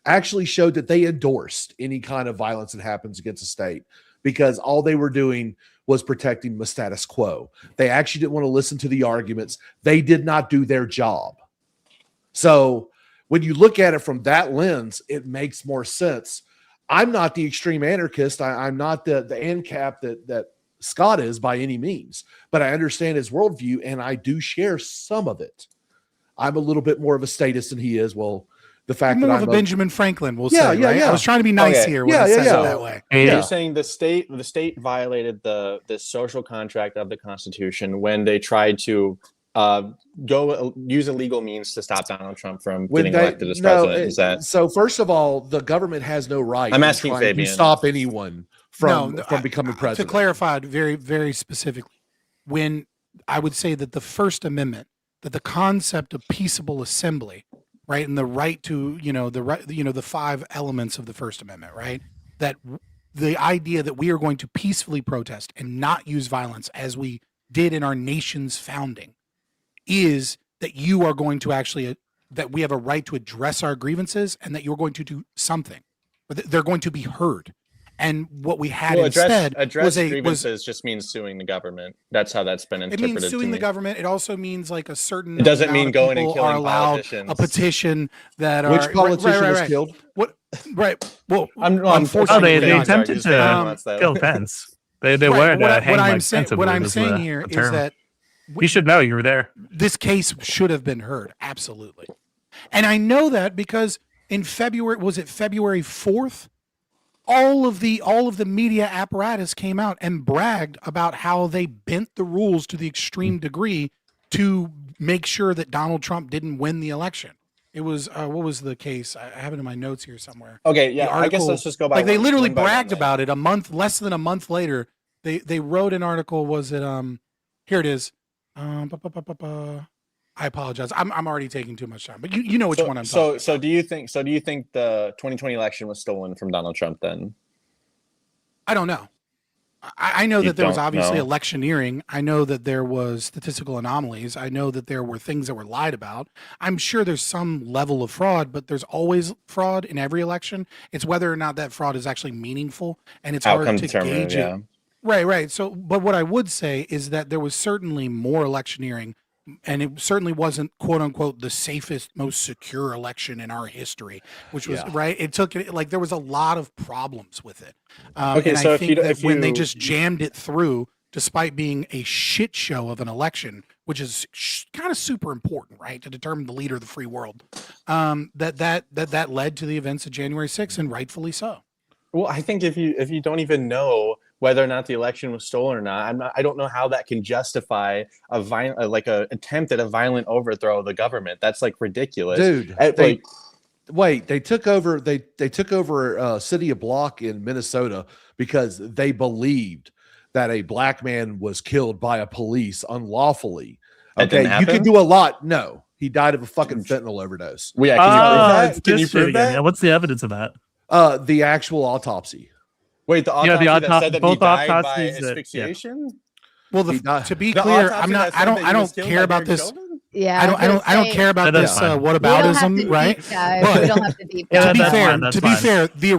actually showed that they endorsed any kind of violence that happens against a state, because all they were doing was protecting the status quo. They actually didn't want to listen to the arguments. They did not do their job. So when you look at it from that lens, it makes more sense. I'm not the extreme anarchist. I'm not the ANCAP that Scott is by any means, but I understand his worldview, and I do share some of it. I'm a little bit more of a statist than he is. Well, the fact that I'm a Benjamin Franklin, we'll yeah, say, yeah, right? yeah. I was trying to be nice here when I said it that way. You're saying the state violated the social contract of the Constitution when they tried to go use illegal means to stop Donald Trump from getting elected as president. Is that so? First of all, the government has no right. I'm asking to Fabian. Stop anyone from becoming president. To clarify very, very specifically, when I would say that the First Amendment, that the concept of peaceable assembly, right, and the right to, the 5 elements of the First Amendment, right, that the idea that we are going to peacefully protest and not use violence as we did in our nation's founding, is that you are going to actually, that we have a right to address our grievances, and that you're going to do something, they're going to be heard. And what we had instead address grievances just means suing the government. That's how that's been interpreted. It means suing the government. It also means like a certain. It doesn't mean going and killing politicians. A petition that which politician was killed? What? Right. Well, unfortunately, they attempted to kill Pence. They were to hang Mike Pence. What I'm saying here is that you should know you were there. This case should have been heard, absolutely, and I know that because in February, was it February 4th? All of the media apparatus came out and bragged about how they bent the rules to the extreme degree to make sure that Donald Trump didn't win the election. It was what was the case? I have it in my notes here somewhere. Okay, yeah, I guess let's just go by. Like they literally bragged about it less than a month later. They wrote an article. Was it here it is. I apologize. I'm already taking too much time, but you know which one I'm talking about. So do you think the 2020 election was stolen from Donald Trump then? I don't know. I know that there was obviously electioneering. I know that there was statistical anomalies. I know that there were things that were lied about. I'm sure there's some level of fraud, but there's always fraud in every election. It's whether or not that fraud is actually meaningful, and it's hard to gauge it. Right. So, but what I would say is that there was certainly more electioneering and it certainly wasn't quote unquote the safest, most secure election in our history, which was right. It took it like there was a lot of problems with it. Okay, and so I if think you- that if when they you- just jammed it through, despite being a shit show of an election, which is kind of super important, right, to determine the leader of the free world, that led to the events of January 6th, and rightfully so. Well, I think if you don't even know whether or not the election was stolen or not, I don't know how that can justify a violent, like a attempt at a violent overthrow of the government. That's like ridiculous, Dude. They took over. They took over City of Block in Minnesota because they believed that a black man was killed by a police unlawfully. That didn't Okay, you can happen? do a lot. No, he died of a fucking fentanyl overdose. Well, yeah, can you prove that? it's Can this you shit prove again. that? Yeah, what's the evidence of that? The actual autopsy. Wait, the autopsy that said that he both died by autopsies that- asphyxiation? Well, to be clear, I'm not. I don't care about this. Yeah, I don't care about That's this. fine. Whataboutism, right? We don't have to deep Yeah, To be that's fair, fine, that's to be fine. fair, the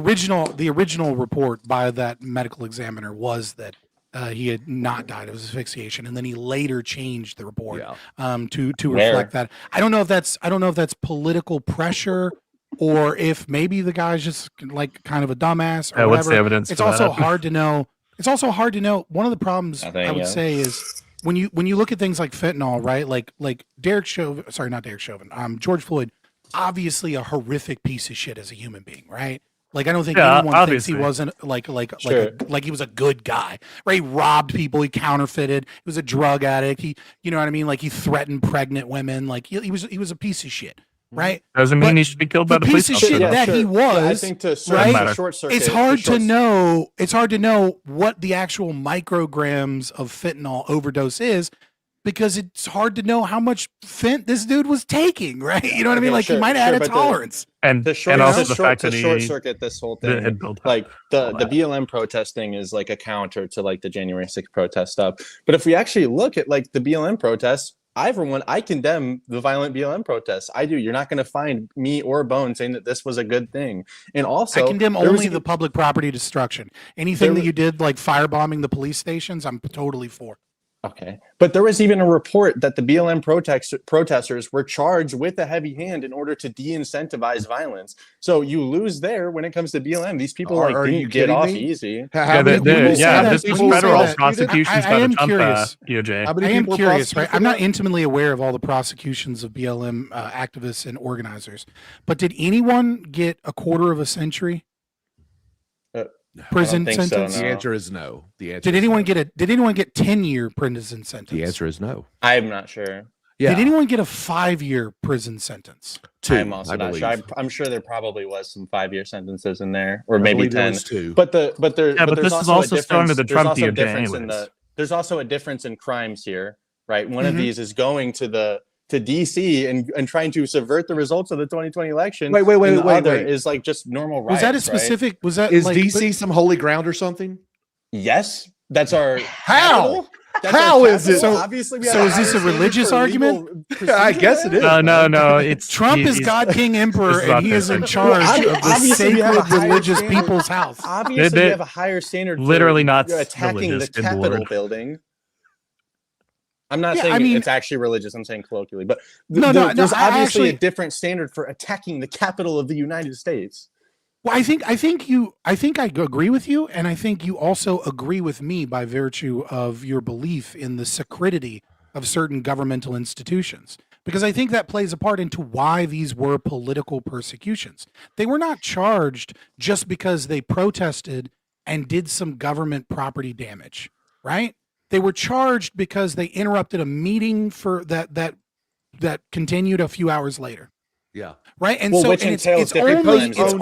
original report by that medical examiner was that he had not died of asphyxiation, and then he later changed the report to Where? reflect that. I don't know if that's political pressure, or if maybe the guy's just like kind of a dumbass or Yeah, whatever. what's the evidence It's for that? also hard to know. It's also hard to know. One of the problems Nothing, I would yeah. say is when you look at things like fentanyl, right? Like Derek Chauvin, sorry, not Derek Chauvin, George Floyd, obviously a horrific piece of shit as a human being, right? Like I don't think Yeah, anyone obviously. thinks he wasn't like Sure. like he was a good guy, right? He robbed people, he counterfeited, he was a drug addict, he, you know what I mean? Like he threatened pregnant women, like he was a piece of shit, right? Doesn't mean But he should be killed by the the police piece of shit officer. that he was, Yeah, I think to right? short circuit, It's hard to know. It's hard to know what the actual micrograms of fentanyl overdose is, because it's hard to know how much fent this dude was taking, right? You know what I mean? Okay, Like sure, he might have sure, had a but the- tolerance. And also the fact that short he circuit this whole the thing, head build like the that. BLM protesting is like a counter to like the January 6th protest stuff. But if we actually look at like the BLM protests, I condemn the violent BLM protests. I do. You're not going to find me or Bone saying that this was a good thing. And also, I condemn there was only the public property destruction. Anything that you did, like firebombing the police stations, I'm totally for. Okay. But there was even a report that the BLM protesters were charged with a heavy hand in order to de-incentivize violence. So you lose there when it comes to BLM. These people Are you didn't get kidding off me? easy. This was federal prosecutions I by the am Trump curious. DOJ. I am curious, right? I'm not intimately aware of all the prosecutions of BLM activists and organizers, but did anyone get a quarter of a century prison think so, sentence? no. The answer is no. The answer Did is anyone no. get a? Did anyone get 10-year prison sentence? The answer is no. I'm not sure. Yeah, Did anyone get a 5-year prison sentence? two. I'm also I not believe. sure. I'm sure there probably was some 5-year sentences in there, or I maybe believe there 10. was two. But Yeah, but there's this is also a also strong to the difference- Trump there's also a DOJ difference in anyways. there's also a difference in crimes here, right? One of Mhm. these is going to DC and trying to subvert the results of the 2020 election. Wait, and the other wait. is like just normal Was riots. that a right? specific? Was that Is like, DC some holy ground or something? Yes, that's our How? capital. That's How our is it? capital. So- Obviously, we so have is this higher a religious standard for argument? legal I procedure guess it there. is. No. It's Trump is he's- God King Emperor, this is and he not is in fair. charge Well, of the obviously we have a sacred higher religious standard. people's house. Obviously, They- we have a higher standard. For literally not attacking the religious in the Capitol word. building. I'm not Yeah, saying I mean- it's actually religious. I'm saying colloquially, but No, there's I obviously actually- a different standard for attacking the capital of the United States. Well, I think I agree with you, and I think you also agree with me by virtue of your belief in the sacredity of certain governmental institutions. Because I think that plays a part into why these were political persecutions. They were not charged just because they protested and did some government property damage, right? They were charged because they interrupted a meeting for that continued a few hours later. Yeah. Right, and Well, so which and it's entails different crimes. it's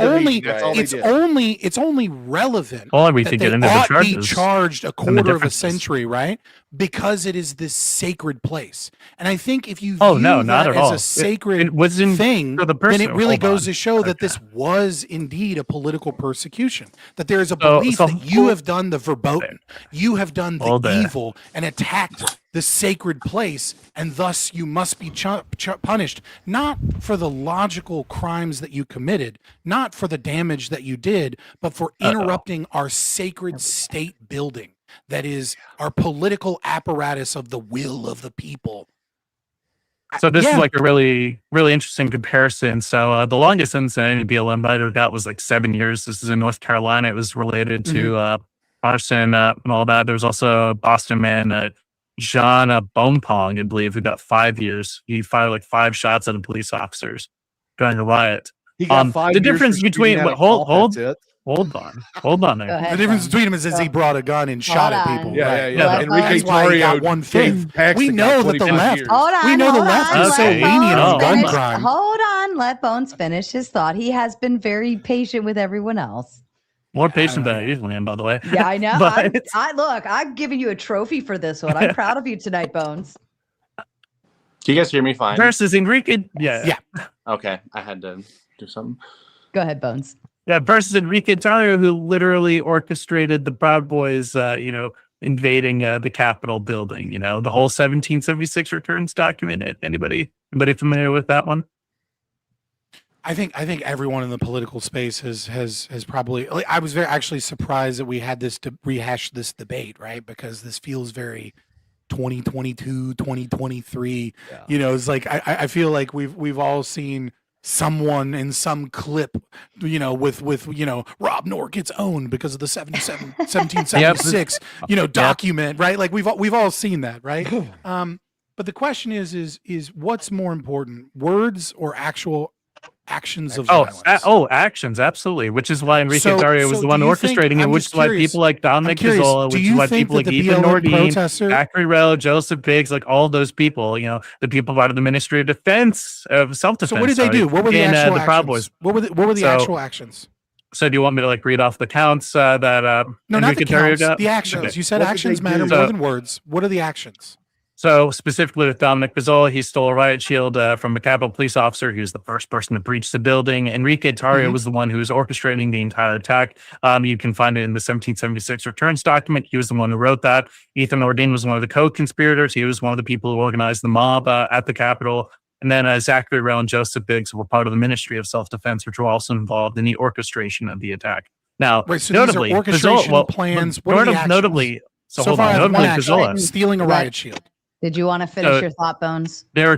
only relevant. Well, we that can they get into the ought be charges charged a and the quarter of a differences. century, right? Because it is this sacred place, and I think if you Oh, view no, that not at as all. a sacred It wasn't thing, for the then person. it really Hold goes on. to show that Okay. this was indeed a political persecution. That there is a So- belief so that you hold- have done the verboten, you have done the Hold there. evil, and attacked the sacred place, and thus you must be punished, not for the logical crimes that you committed, not for the damage that you did, but for interrupting our sacred state building that is our political apparatus of the will of the people. So this is Yeah. like a really, really interesting comparison. So the longest sentence that any BLM fighter got was like 7 years. This is in North Carolina. It was related to arson and all that. There's also a Boston man, John Bonepong, I believe, who got 5 years. He fired like 5 shots at the police officers during the riot. He got 5 the years difference for between shooting at a hold cop, that's it. hold on there. Go ahead, The difference Tom. between him is he brought a gun and shot at on. people. Yeah. Let Enrique That's why he got Tarrio 1/5. gave We Paxton know got that the 25 left. years. Hold on. We know the hold left on, is so let lenient on Bones gun finish. crime. Hold on. Let Bones finish his thought. He has been very patient with everyone else. More patient than I usually am, by the way. Yeah, I know. But- I look, I'm giving you a trophy for this one. I'm proud of you tonight, Bones. Can you guys hear me fine? Versus Enrique. Yeah. Okay, I had to do something. Go ahead, Bones. Yeah, versus Enrique Tarrio, who literally orchestrated the Proud Boys, invading the Capitol building. The whole 1776 returns document. Anybody familiar with that one? I think everyone in the political space has probably. Like, I was very actually surprised that we had this to rehash this debate, right? Because this feels very 2022, 2023. Yeah. It's like I feel like we've all seen someone in some clip, with Rob Noor gets owned because of the 1776, document, right? Like we've all seen that, right? But the question is what's more important, words or actual actions of violence? Actions, absolutely. Which is why Enrique So- Tarrio was so the one do you think- orchestrating it, I'm which just is why curious. people like Dominic I'm curious, Pizzola, do which you is why think people that like the Ethan BLM Nordine, protester- Zachary Rowe, Joseph Biggs, like all those people, the people part of the Ministry of Defense, of self-defense. So what did they do? What were the actual the Proud actions? Boys. What were the So- actual actions? So do you want me to read off the counts that No, not Enrique the Tarrio counts, got? the actions. Okay. You said What did actions they matter do? more So- than words. What are the actions? So specifically with Dominic Pizzola, he stole a riot shield from a Capitol police officer. He was the first person to breach the building. Enrique Tarrio was the one who was orchestrating the entire attack. You can find it in the 1776 returns document. He was the one who wrote that. Ethan Nordine was one of the co-conspirators. He was one of the people who organized the mob at the Capitol. And then Zachary Rowe and Joseph Biggs were part of the Ministry of Self-Defense, which were also involved in the orchestration of the attack. Now, Right, so notably, these are orchestration Pizzola- plans. What are the actions? notably, so hold far, I on, have notably one action, Pizzola. stealing a riot shield. Did you want to finish So- your thought, Bones? They were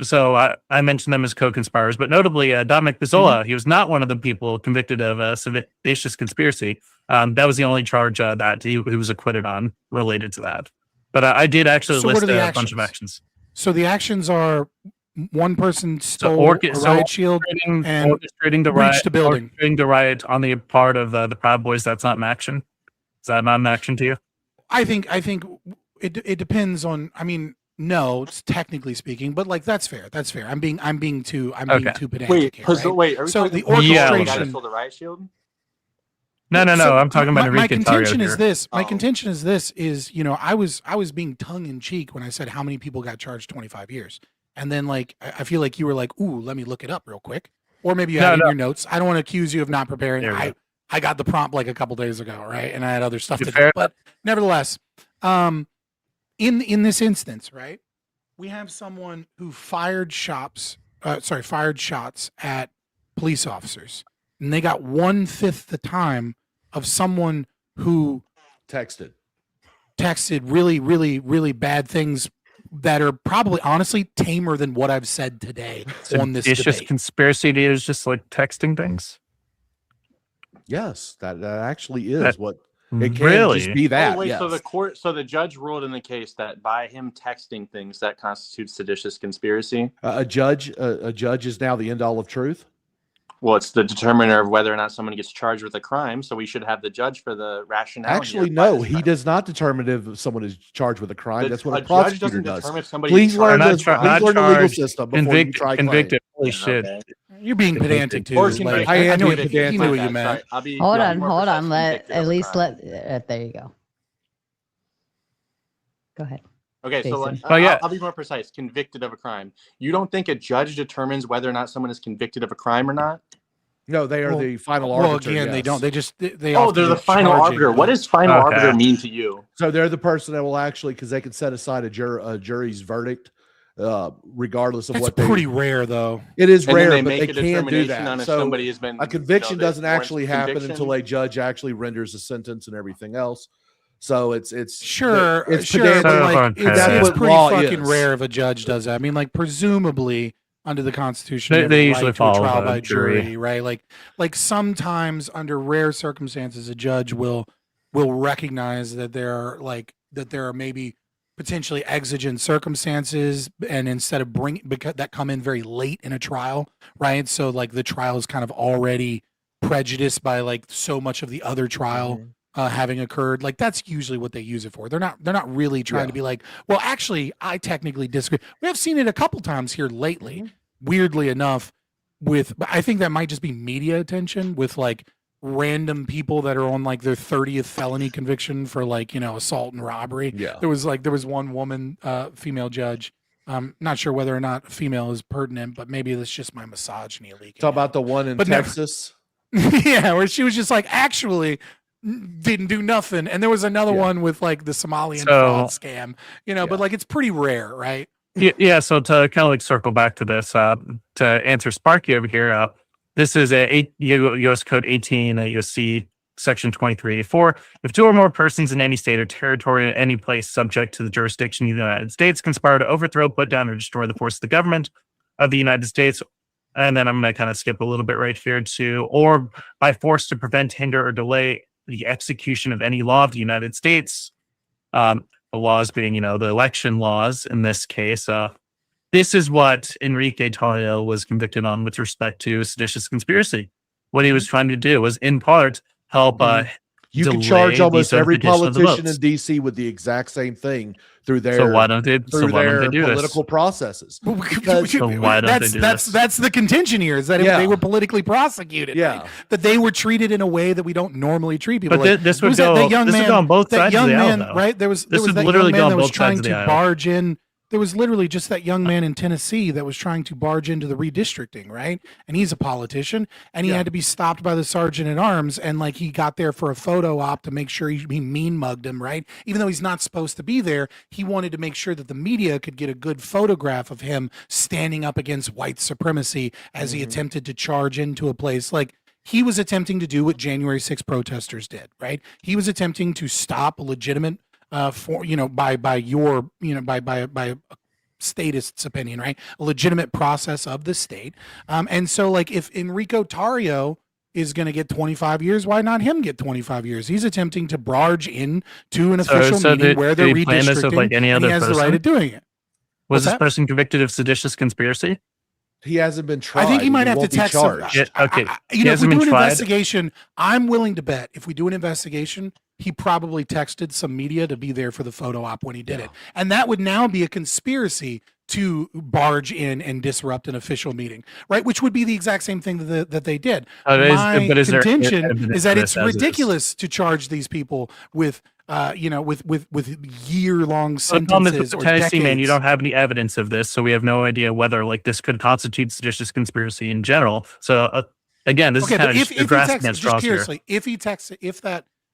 so I mentioned them as co-conspirators, but notably Dominic Pizzola, he was not one of the people convicted of seditious conspiracy. That was the only charge that he was acquitted on related to that. But I did actually So what list are the a bunch of actions? actions. So the actions are one person So, stole a riot shield and orchestrating the breached riot, the building. orchestrating the riot on the part of the Proud Boys. That's not an action. Is that not an action to you? I think it depends on. I mean, no, it's technically speaking, but like that's fair. That's fair. I'm being too pedantic Wait, here. Right? wait. Are we So talking the about the guy that orchestration. stole the riot shield? No. So I'm talking about my Enrique contention Tarrio is here. this. My Oh. contention is this. Is I was being tongue in cheek when I said how many people got charged 25 years, and then like I feel like you were like, ooh, let me look it up real quick, or maybe you had it in your notes. I don't want to accuse you of not preparing. There we go. I got the prompt like a couple days ago, right, and I had other stuff to do. Fair But nevertheless, in this instance, right, we have someone who fired shots at police officers, and they got 1/5 the time of someone who Texted really, really, really bad things that are probably honestly tamer than what I've said today on this It's just debate. conspiracy leaders just like texting things. Yes, that actually is That- what it can Really? just be that. Oh, wait, yes. so the judge ruled in the case that by him texting things that constitutes seditious conspiracy. A judge is now the end all of truth. Well, it's the determiner of whether or not someone gets charged with a crime. So we should have the judge for the rationale. Actually, here. no, he does not determine if someone is charged with a crime. That's what a judge prosecutor doesn't does. determine if somebody Please is learn charged. the Not legal charged, system before you try convicted. Holy Okay. shit. Okay. You're being pedantic too. Or Like, convicted. I am know being what pedantic. you knew what you Sorry, meant. I'll be Hold more on. precise, Let convicted at of a least crime. there you go. Go ahead. Okay, so Jason. I'll be more precise. Convicted of a crime. You don't think a judge determines whether or not someone is convicted of a crime or not? No, they are Well- the final Well, arbiter. again, they yes. don't. They just they. Oh, often they're the do final charging, arbiter. but- What does final Okay. arbiter mean to you? So they're the person that will actually, because they can set aside a jury's verdict, regardless of That's what they. pretty rare, though. It is And then rare, they but make they a can do determination on that. if So somebody has been a conviction that doesn't warrants actually happen conviction. until a judge actually renders a sentence and everything else. So it's sure, it's sure, pedantic. but like it's pretty law fucking is. rare if a judge does that. I mean, like presumably under the Constitution, you have They a usually right to a follow trial the by jury. jury, right? Like sometimes under rare circumstances, a judge will recognize that there are maybe potentially exigent circumstances, and instead of because that come in very late in a trial, right? So like the trial is kind of already prejudiced by like so much of the other trial having occurred. Like that's usually what they use it for. They're not really trying to be like, well, actually, I technically disagree. We have seen it a couple times here lately, weirdly enough. But I think that might just be media attention with like random people that are on like their 30th felony conviction for like, assault and robbery. Yeah. There was one woman, female judge. Not sure whether or not female is pertinent, but maybe that's just my misogyny leaking. Talk about the one in Texas. Yeah, where she was just like, actually didn't do nothing. And there was another one with like the Somalian fraud scam, but like it's pretty rare, right? Yeah. So to kind of like circle back to this, to answer Sparky over here, this is a U.S. Code 18, USC Section 23(4). If two or more persons in any state or territory at any place subject to the jurisdiction of the United States conspire to overthrow, put down, or destroy the force of the government of the United States, and then I'm going to kind of skip a little bit right here to, or by force to prevent, hinder, or delay the execution of any law of the United States, the laws being, the election laws in this case. This is what Enrique Tarrio was convicted on with respect to seditious conspiracy. What he was trying to do was, in part, help. You can charge almost every politician in DC with the exact same thing through their political processes. Because that's the contention here, is that they were politically prosecuted. Yeah, right? That they were treated in a way that we don't normally treat people. But this would go on both sides of the aisle, right? There was that young man that was trying to barge in. There was literally just that young man in Tennessee that was trying to barge into the redistricting, right? And he's a politician, and he had to be stopped by the sergeant at arms, and like he got there for a photo op to make sure he mean mugged him, right? Even though he's not supposed to be there, he wanted to make sure that the media could get a good photograph of him standing up against white supremacy as he attempted to charge into a place. Like he was attempting to do what January 6 protesters did, right? He was attempting to stop a legitimate by statist's opinion, right? A legitimate process of the state. And so like if Enrico Tarrio is going to get 25 years, why not him get 25 years? He's attempting to barge in to an official meeting where they're redistricting, like any other and he has the right of doing it. Was this person convicted of seditious conspiracy? He hasn't been tried. I think he might have to text him. Okay. If we do an investigation, I'm willing to bet if we do an investigation, he probably texted some media to be there for the photo op when he did it. And that would now be a conspiracy to barge in and disrupt an official meeting, right? Which would be the exact same thing that they did. My contention is that it's ridiculous to charge these people with year-long sentences or Tennessee, decades. man, you don't have any evidence of this, so we have no idea whether like this could constitute seditious conspiracy in general. So again, this is kind of just grasping at straws here. If he texts,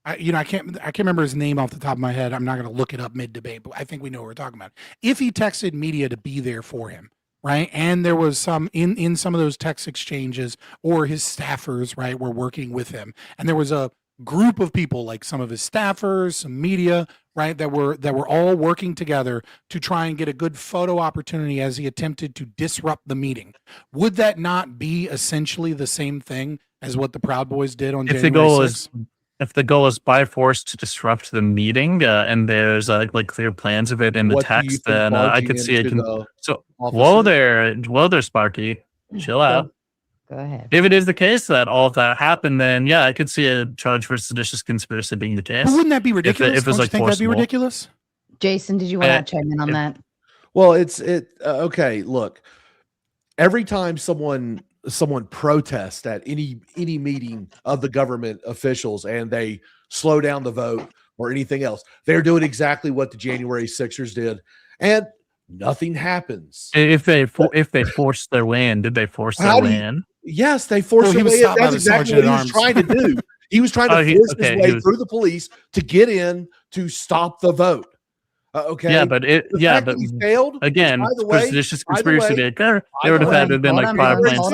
I can't remember his name off the top of my head. I'm not going to look it up mid-debate, but I think we know what we're talking about. If he texted media to be there for him, right, and there was some in some of those text exchanges, or his staffers, right, were working with him, and there was a group of people, like some of his staffers, some media, right, that were all working together to try and get a good photo opportunity as he attempted to disrupt the meeting. Would that not be essentially the same thing as what the Proud Boys did on January 6th? If the goal is by force to disrupt the meeting, and there's like clear plans of it in the text, then I could see it. Whoa there, Sparky, chill out. Go ahead. If it is the case that all of that happened, then yeah, I could see a charge for seditious conspiracy being the case. But wouldn't that be ridiculous? If it was like think that'd be ridiculous? Jason, did you want to chime in on that? Well, okay. Look, every time someone protests at any meeting of the government officials and they slow down the vote or anything else, they're doing exactly what the January 6ers did, and nothing happens. If they forced their land, did they force their land? Yes, they forced their land. That's exactly what he was trying to do. He was trying to force his way through the police to get in to stop the vote. Okay. Yeah, but he failed again. For seditious conspiracy to occur, they would have had to have been like 5 plans. Hold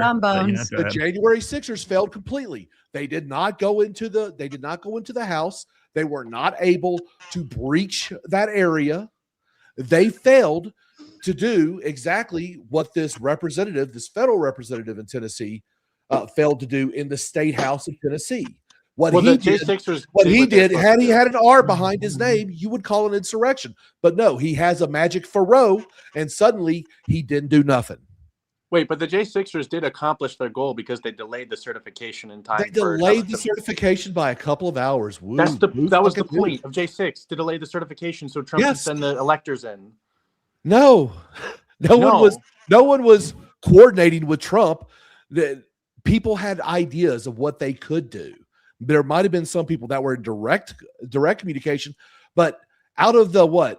on, Bones. The January 6ers failed completely. They did not go into the house. They were not able to breach that area. They failed to do exactly what this federal representative in Tennessee, failed to do in the state house of Tennessee. What he did, had he had an R behind his name, you would call it insurrection. But no, he has a magic Pharaoh, and suddenly he didn't do nothing. Wait, but the J6ers did accomplish their goal because they delayed the certification in time. They delayed the certification by a couple of hours. Woo, that was the point of J6, to delay the certification so Trump could send the electors in. No one was coordinating with Trump. People had ideas of what they could do. There might have been some people that were in direct communication, but out of the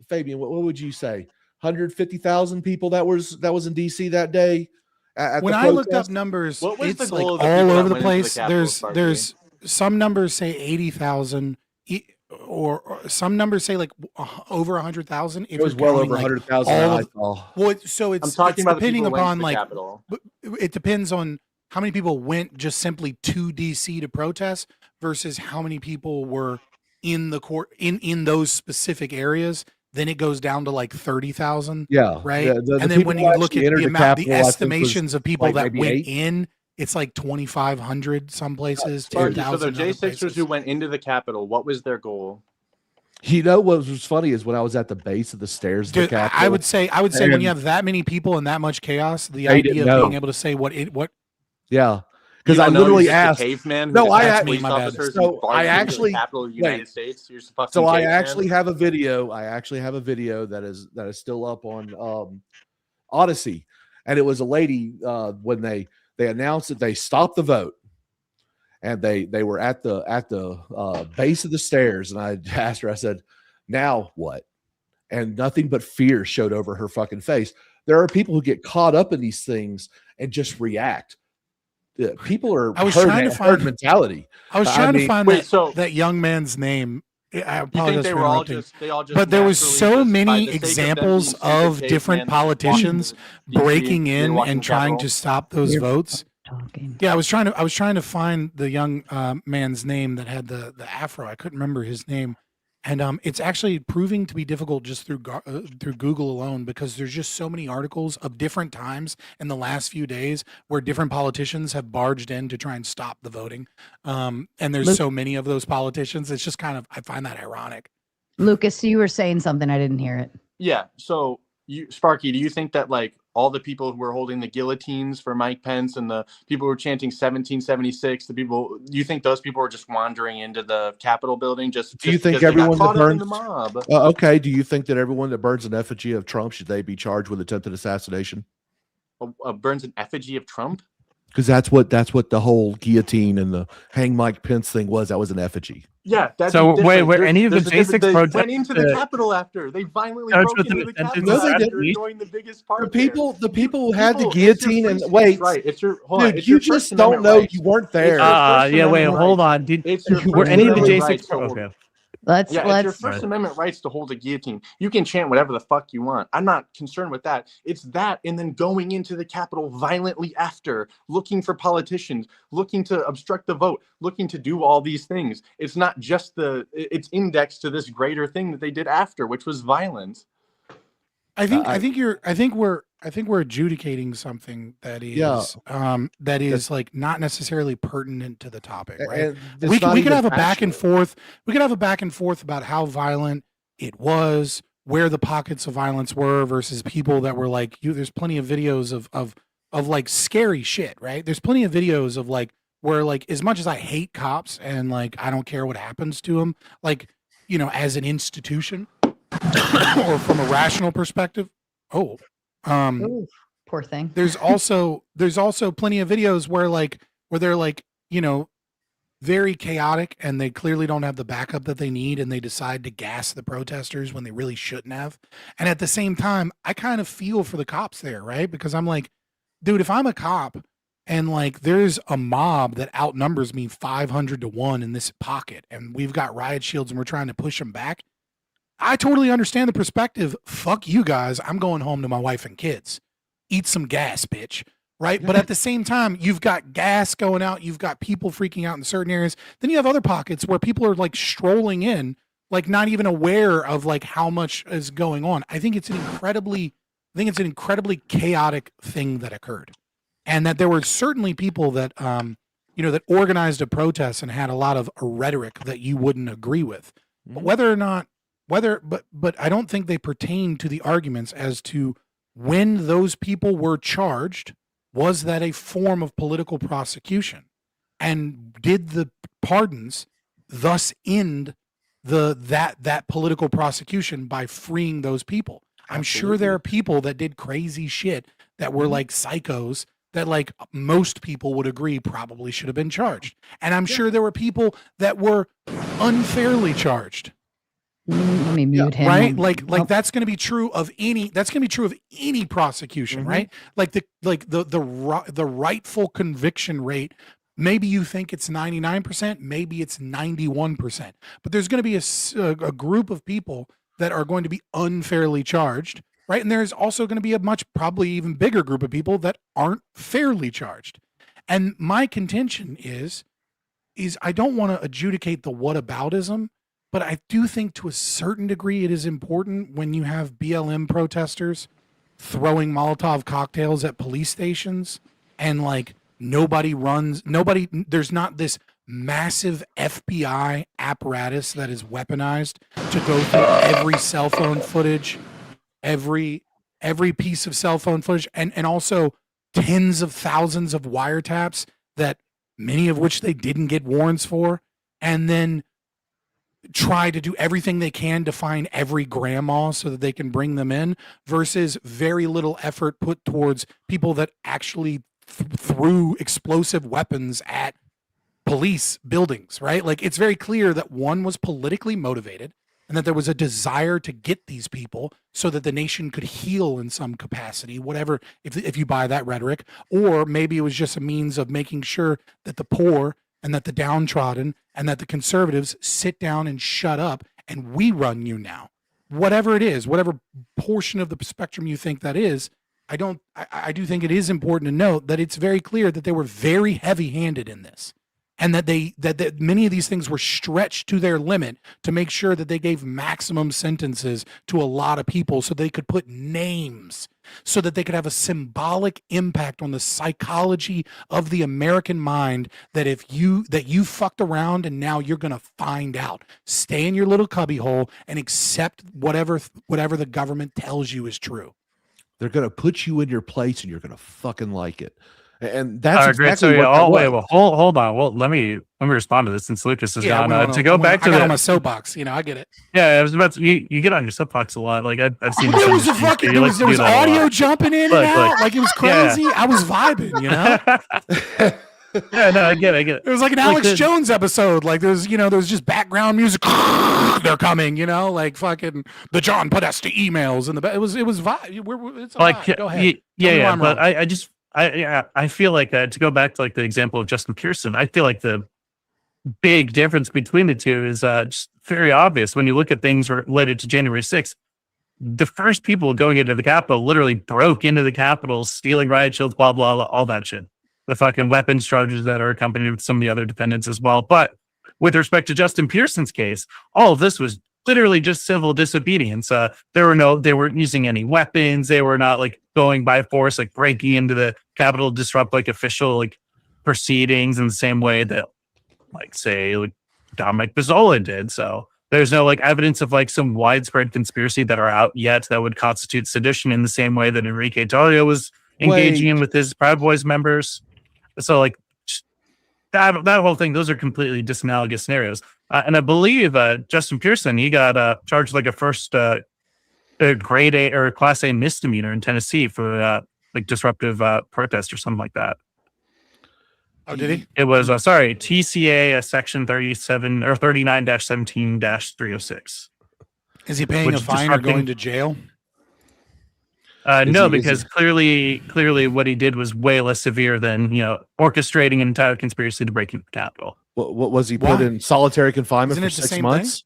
Fabian, what would you say? 150,000 people that was in DC that day. When I looked up numbers, it's like all over the place. There's some numbers say 80,000, or some numbers say like over 100,000. It was well over 100,000. So it's depending upon like it depends on how many people went just simply to DC to protest versus how many people were in the court in those specific areas. Then it goes down to like 30,000. Yeah. Right. And then when you look at the estimations of people that went in, it's like 2,500 some places. 10,000. So the J6ers who went into the Capitol, what was their goal? You know what was funny is when I was at the base of the stairs. Dude, I would say when you have that many people and that much chaos, the idea of being able to say what. Yeah. Because I literally asked. Caveman. No, I have a video. I actually have a video that is still up on Odyssey, and it was a lady when they announced that they stopped the vote, and they were at the base of the stairs, and I asked her. I said, "Now what?" And nothing but fear showed over her fucking face. There are people who get caught up in these things and just react. People are herd mentality. I was trying to find that young man's name. I apologize for interrupting. But there was so many examples of different politicians breaking in and trying to stop those votes. Yeah, I was trying to find the young man's name that had the afro. I couldn't remember his name. And it's actually proving to be difficult just through Google alone, because there's just so many articles of different times in the last few days where different politicians have barged in to try and stop the voting. And there's so many of those politicians. It's just kind of, I find that ironic. Lucas, you were saying something. I didn't hear it. Yeah. So Sparky, do you think that like all the people who were holding the guillotines for Mike Pence and the people who were chanting 1776, you think those people were just wandering into the Capitol building? Do you think everyone that burns the mob? Okay. Do you think that everyone that burns an effigy of Trump, should they be charged with attempted assassination? Burns an effigy of Trump? Because that's what the whole guillotine and the hang Mike Pence thing was. That was an effigy. Yeah. That's so wait, were any of the J6 protests went into the Capitol after they violently broke into the Capitol? No, they didn't. During the biggest part. The people who had the guillotine and wait, right? It's your dude. You just don't know. You weren't there. Yeah. Wait. Hold on. Were any of the J6? Okay. It's your First Amendment rights to hold a guillotine. You can chant whatever the fuck you want. I'm not concerned with that. It's that, and then going into the Capitol violently after, looking for politicians, looking to obstruct the vote, looking to do all these things. It's not just it's indexed to this greater thing that they did after, which was violence. I think we're adjudicating something that is like not necessarily pertinent to the topic, right? We could have a back and forth. We could have a back and forth about how violent it was, where the pockets of violence were versus people that were like there's plenty of videos of like scary shit, right? There's plenty of videos of like where like as much as I hate cops and like I don't care what happens to them, like as an institution or from a rational perspective. Ooh, poor thing. There's also plenty of videos where they're like, very chaotic and they clearly don't have the backup that they need and they decide to gas the protesters when they really shouldn't have. And at the same time, I kind of feel for the cops there, right? Because I'm like, dude, if I'm a cop and like there's a mob that outnumbers me 500 to 1 in this pocket and we've got riot shields and we're trying to push them back, I totally understand the perspective. Fuck you guys. I'm going home to my wife and kids. Eat some gas, bitch. right? But at the same time, you've got gas going out, you've got people freaking out in certain areas. Then you have other pockets where people are like strolling in, like not even aware of like how much is going on. I think it's an incredibly chaotic thing that occurred. And that there were certainly people that that organized a protest and had a lot of rhetoric that you wouldn't agree with. But but I don't think they pertain to the arguments as to when those people were charged. Was that a form of political prosecution? And did the pardons thus end that political prosecution by freeing those people? I'm sure there are people that did crazy shit that were like psychos that like most people would agree probably should have been charged. And I'm sure there were people that were unfairly charged. Let me mute him. Right? Like that's going to be true of any prosecution, right? Like the rightful conviction rate, maybe you think it's 99%, maybe it's 91%. But there's going to be a group of people that are going to be unfairly charged, right? And there's also going to be a probably even bigger group of people that aren't fairly charged. And my contention is I don't want to adjudicate the whataboutism, but I do think to a certain degree it is important when you have BLM protesters throwing Molotov cocktails at police stations and like there's not this massive FBI apparatus that is weaponized to go through every cell phone footage, every piece of cell phone footage, and also tens of thousands of wiretaps that many of which they didn't get warrants for, and then try to do everything they can to find every grandma so that they can bring them in, versus very little effort put towards people that actually threw explosive weapons at police buildings, right? Like it's very clear that one was politically motivated and that there was a desire to get these people so that the nation could heal in some capacity, whatever, if you buy that rhetoric. Or maybe it was just a means of making sure that the poor and that the downtrodden and that the conservatives sit down and shut up and we run you now. Whatever it is, whatever portion of the spectrum you think that is, I do think it is important to note that it's very clear that they were very heavy-handed in this. And that many of these things were stretched to their limit to make sure that they gave maximum sentences to a lot of people so they could put names, so that they could have a symbolic impact on the psychology of the American mind that you fucked around and now you're going to find out. Stay in your little cubbyhole and accept whatever the government tells you is true. They're going to put you in your place and you're going to fucking like it. And that's great. exactly Well, hold on. Well, let me respond to this since Lucas has gone. To go back to on my soapbox, I get it. Yeah, I was about to. You get on your soapbox a lot. Like I've seen. There was there was audio jumping in and out. Like it was crazy. Yeah. I was vibing. Yeah, no, I get it. It was like an Alex Jones episode. Like there's just background music. They're coming. Like fucking the John Podesta emails and it was vibe. It's a vibe. Go ahead. Yeah. But I feel like to go back to like the example of Justin Pearson, I feel like the big difference between the two is just very obvious when you look at things related to January 6th. The first people going into the Capitol literally broke into the Capitol, stealing riot shields, blah, blah, blah, all that shit. The fucking weapons charges that are accompanied with some of the other defendants as well. But with respect to Justin Pearson's case, all of this was literally just civil disobedience. They weren't using any weapons. They were not like going by force, like breaking into the Capitol to disrupt like official like proceedings in the same way that like say like Dominic Bizzola did. So there's no like evidence of like some widespread conspiracy that are out yet that would constitute sedition in the same way that Enrique Tarrio was engaging in with his Proud Boys members. So like that whole thing, those are completely disanalogous scenarios. And I believe Justin Pearson, he got charged like a first grade A or class A misdemeanor in Tennessee for like disruptive protest or something like that. Oh, did he? It was TCA section 37 or 39-17-306. Is he paying a fine or going to jail? No, because clearly what he did was way less severe than orchestrating an entire conspiracy to break into the Capitol. What was he put in solitary confinement for 6 months?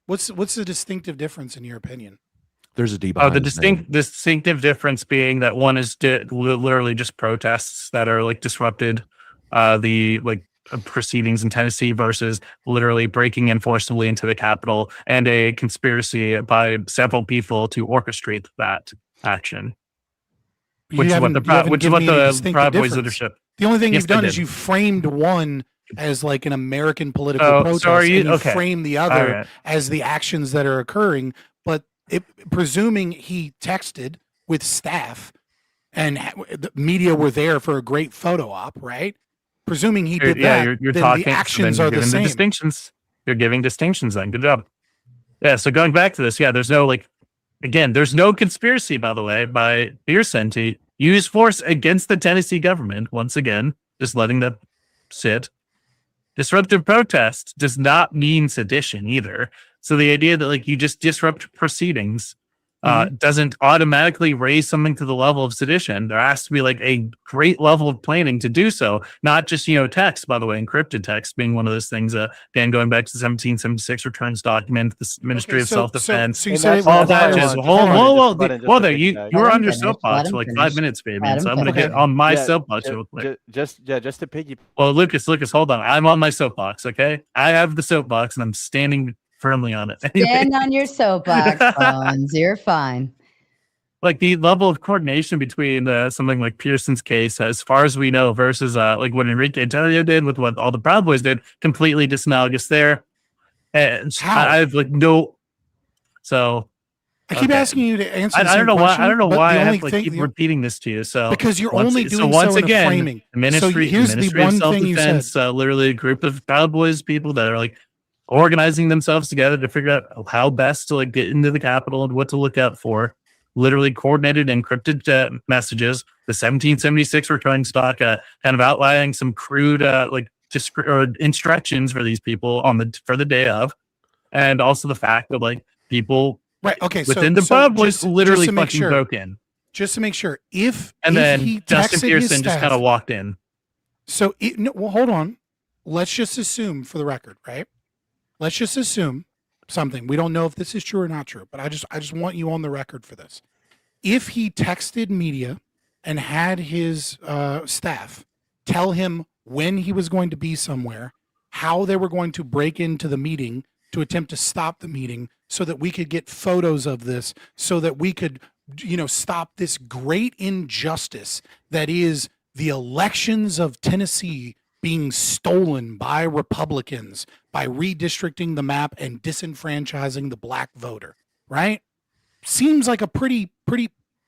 What's the distinctive difference in your opinion? There's a D Oh, behind the his name. distinctive difference being that one is literally just protests that are like disrupted the proceedings in Tennessee versus literally breaking in forcibly into the Capitol and a conspiracy by several people to orchestrate that action. Which is what the Proud Boys leadership. The only thing Yes, you've done they is did. you framed one as like an American political Oh, protest, so are you- and you okay. frame the All other right. as the actions that are occurring. But presuming he texted with staff and the media were there for a great photo op, right? Presuming he did that, you're then talking. the actions are the giving same. distinctions. You're giving distinctions. Then good job. Yeah. So going back to this, there's no there's no conspiracy, by the way, by Pearson to use force against the Tennessee government. Once again, just letting them sit. Disruptive protest does not mean sedition either. So the idea that you just disrupt proceedings doesn't automatically raise something to the level of sedition. There has to be a great level of planning to do so, not just text. By the way, encrypted text being one of those things. Again, going back to the 1776 returns document, the Ministry of Self-Defense, So you said all that is whoa there. You were on your finish. soapbox Let for him 5 finish. minutes, baby. Let And so him I'm going to finish. get on my soapbox real quick. Just to piggy. Well, Lucas, hold on. I'm on my soapbox, okay? I have the soapbox and I'm standing firmly on it. Stand on your soapbox, Bones. You're fine. The level of coordination between something like Pearson's case, as far as we know, versus what Enrique Antonio did with what all the Proud Boys did, completely disanalogous there. And I have no. So I keep asking you to answer. I don't know why. I don't know why I have to thing, keep repeating this to you. So because you're only doing once so in again, a framing. the Ministry of Self-Defense, literally a group of Proud Boys people that are organizing themselves together to figure out how best to get into the Capitol and what to look out for. Literally coordinated encrypted messages. The 1776 returning stock, kind of outlining some crude instructions for these people for the day of, and also the fact that people within the Proud Boys literally fucking broke in. Just to make sure, then he Justin texted Pearson his just staff, kind of walked in. So hold on. Let's just assume for the record, right? Let's just assume something. We don't know if this is true or not true, but I just want you on the record for this. If he texted media and had his staff tell him when he was going to be somewhere, how they were going to break into the meeting to attempt to stop the meeting so that we could get photos of this, so that we could, stop this great injustice that is the elections of Tennessee being stolen by Republicans by redistricting the map and disenfranchising the black voter, right? Seems like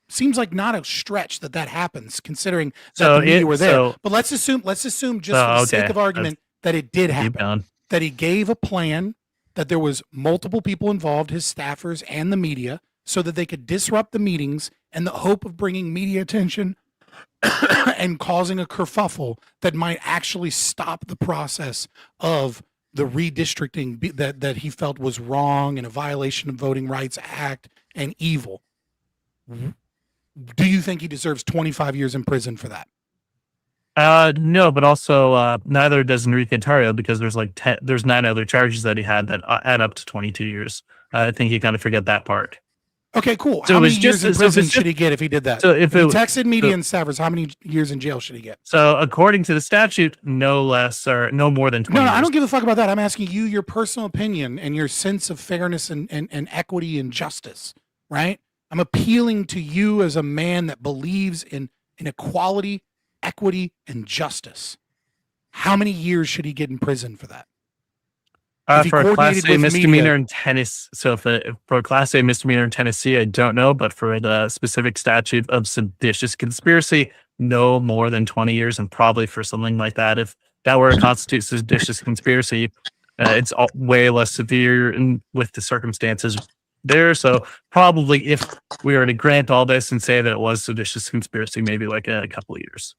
seems like not a stretch that happens, considering that the media were there. But let's assume just for the sake of argument that it did happen, that he gave a plan, that there was multiple people involved, his staffers and the media, so that they could disrupt the meetings in the hope of bringing media attention and causing a kerfuffle that might actually stop the process of the redistricting that he felt was wrong and a violation of Voting Rights Act and evil. Do you think he deserves 25 years in prison for that? No, but also neither does Enrique Tarrio, because there's 9 other charges that he had that add up to 22 years. I think you kind of forget that part. Okay, cool. So how many years in prison should he get if he did that? So if he texted media and staffers, how many years in jail should he get? So according to the statute, no less or no more than 20 No, years. I don't give a fuck about that. I'm asking you your personal opinion and your sense of fairness and equity and justice, right? I'm appealing to you as a man that believes in equality, equity, and justice. How many years should he get in prison for that? For a Class A misdemeanor in Tennessee, for a Class A misdemeanor in Tennessee, I don't know, but for the specific statute of seditious conspiracy, no more than 20 years, and probably for something like that, if that were a constitute seditious conspiracy, it's way less severe with the circumstances there. So probably if we were to grant all this and say that it was seditious conspiracy, maybe a couple of years.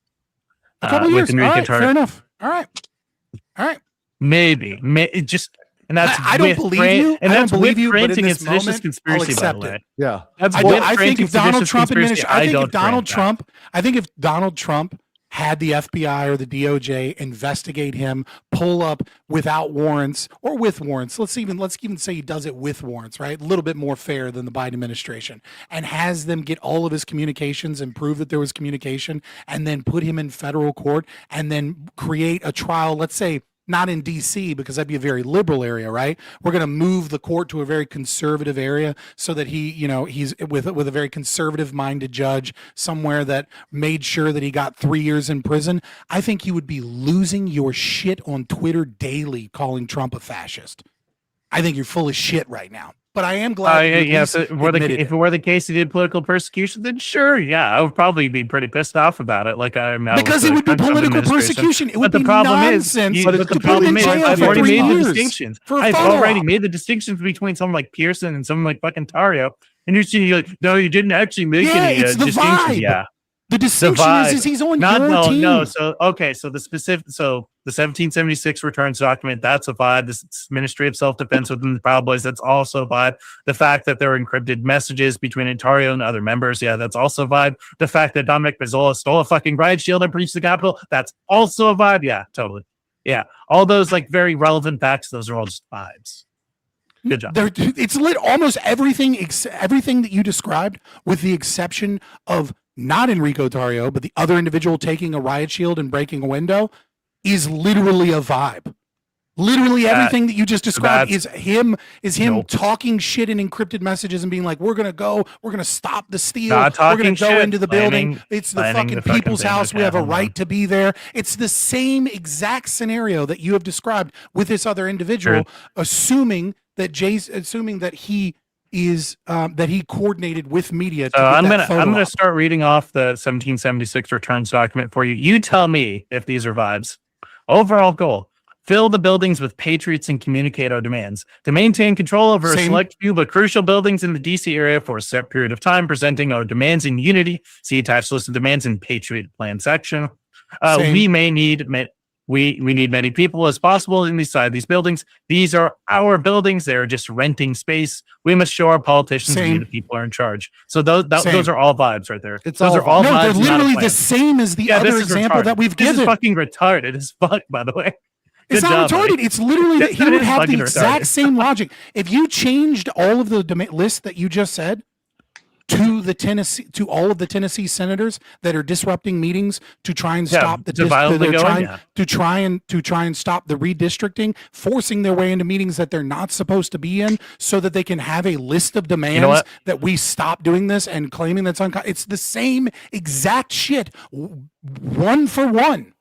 A couple of years. All right, fair enough. All right. Maybe just, and that's I don't believe you. And that's with granting a a seditious conspiracy. By the way, yeah, that's I think if Donald Trump I think if Donald Trump had the FBI or the DOJ investigate him, pull up without warrants or with warrants. Let's even say he does it with warrants, right? A little bit more fair than the Biden administration, and has them get all of his communications and prove that there was communication, and then put him in federal court and then create a trial. Let's say not in DC, because that'd be a very liberal area, right? We're going to move the court to a very conservative area so that he's with a very conservative minded judge somewhere that made sure that he got 3 years in prison. I think you would be losing your shit on Twitter daily calling Trump a fascist. I think you're full of shit right now. But I am glad. If it were the case he did political persecution, then sure, yeah, I would probably be pretty pissed off about it. Like because it would be political persecution. It would be nonsense. But the problem is, I've already made the distinctions. I've already made the distinctions between someone like Pearson and someone like fucking Tario. And you're like, no, you didn't actually make any distinctions. Vibe. Yeah. The distinction is he's on your team. No. So the 1776 returns document, that's a vibe. This Ministry of Self-Defense within the Proud Boys, that's also a vibe. The fact that there were encrypted messages between Ontario and other members, yeah, that's also a vibe. The fact that Dominic Pizzola stole a fucking riot shield and breached the Capitol, that's also a vibe. Yeah, totally. Yeah, all those like very relevant facts, those are all just vibes. Good job. It's almost everything that you described, with the exception of not Enrico Tario, but the other individual taking a riot shield and breaking a window, is literally a vibe. Literally everything that you just described is him talking shit in encrypted messages and being like, we're gonna stop the steal, we're gonna go into the building. It's the fucking people's house. We have a right to be there. It's the same exact scenario that you have described with this other individual, assuming that he is that he coordinated with media. I'm gonna start reading off the 1776 returns document for you. You tell me if these are vibes. Overall goal: fill the buildings with patriots and communicate our demands. To maintain control over a select few but crucial buildings in the DC area for a set period of time, presenting our demands in unity. See attached list of demands in Patriot Plan section. We need many people as possible inside these buildings. These are our buildings. They're just renting space. We must show our politicians the people are in charge. So those are all vibes right there. Those are all vibes. They're literally the same as the other example that we've given. This is fucking retarded as fuck, by the way. It's not retarded. Buddy. It's literally that he would have the exact same logic. If you changed all of the lists that you just said to all of the Tennessee senators that are disrupting meetings to try and stop to try and stop the redistricting, forcing their way into meetings that they're not supposed to be in, so that they can have a list of demands that we stop doing this and claiming that's it's the same exact shit, one for one.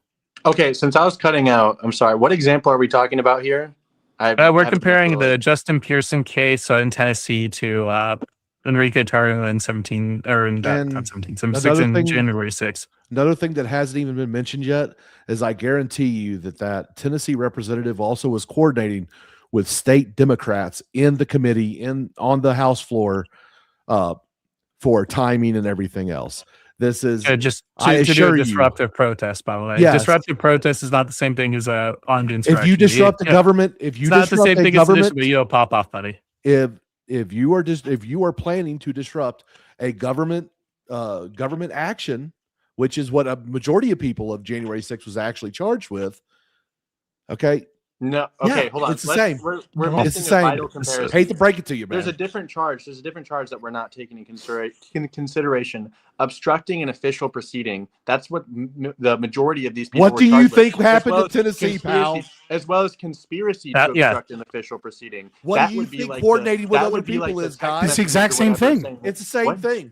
Okay, since I was cutting out, I'm sorry. What example are we talking about here? We're comparing the Justin Pearson case in Tennessee to Enrique Tario in 1776 and January 6th. Another thing that hasn't even been mentioned yet is I guarantee you that Tennessee representative also was coordinating with state Democrats in the committee on the House floor for timing and everything else. This is just to do a disruptive protest, by the way. Yes. Disruptive protest is not the same thing as armed insurrection. If you disrupt the government, it's not the same thing as but you'll pop off, buddy. If you are planning to disrupt a government action, which is what a majority of people of January 6th was actually charged with, okay. No, okay, yeah, hold on. It's the same. We're it's the same. Vital comparison. Hate to break it to you, man. There's a different charge that we're not taking in consideration. Obstructing an official proceeding. That's what the majority of these people. What do you think happened to Tennessee, pal? As well as conspiracy to obstruct an official proceeding. What do you think coordinating with other people is, guys? It's the exact same thing. It's the same thing.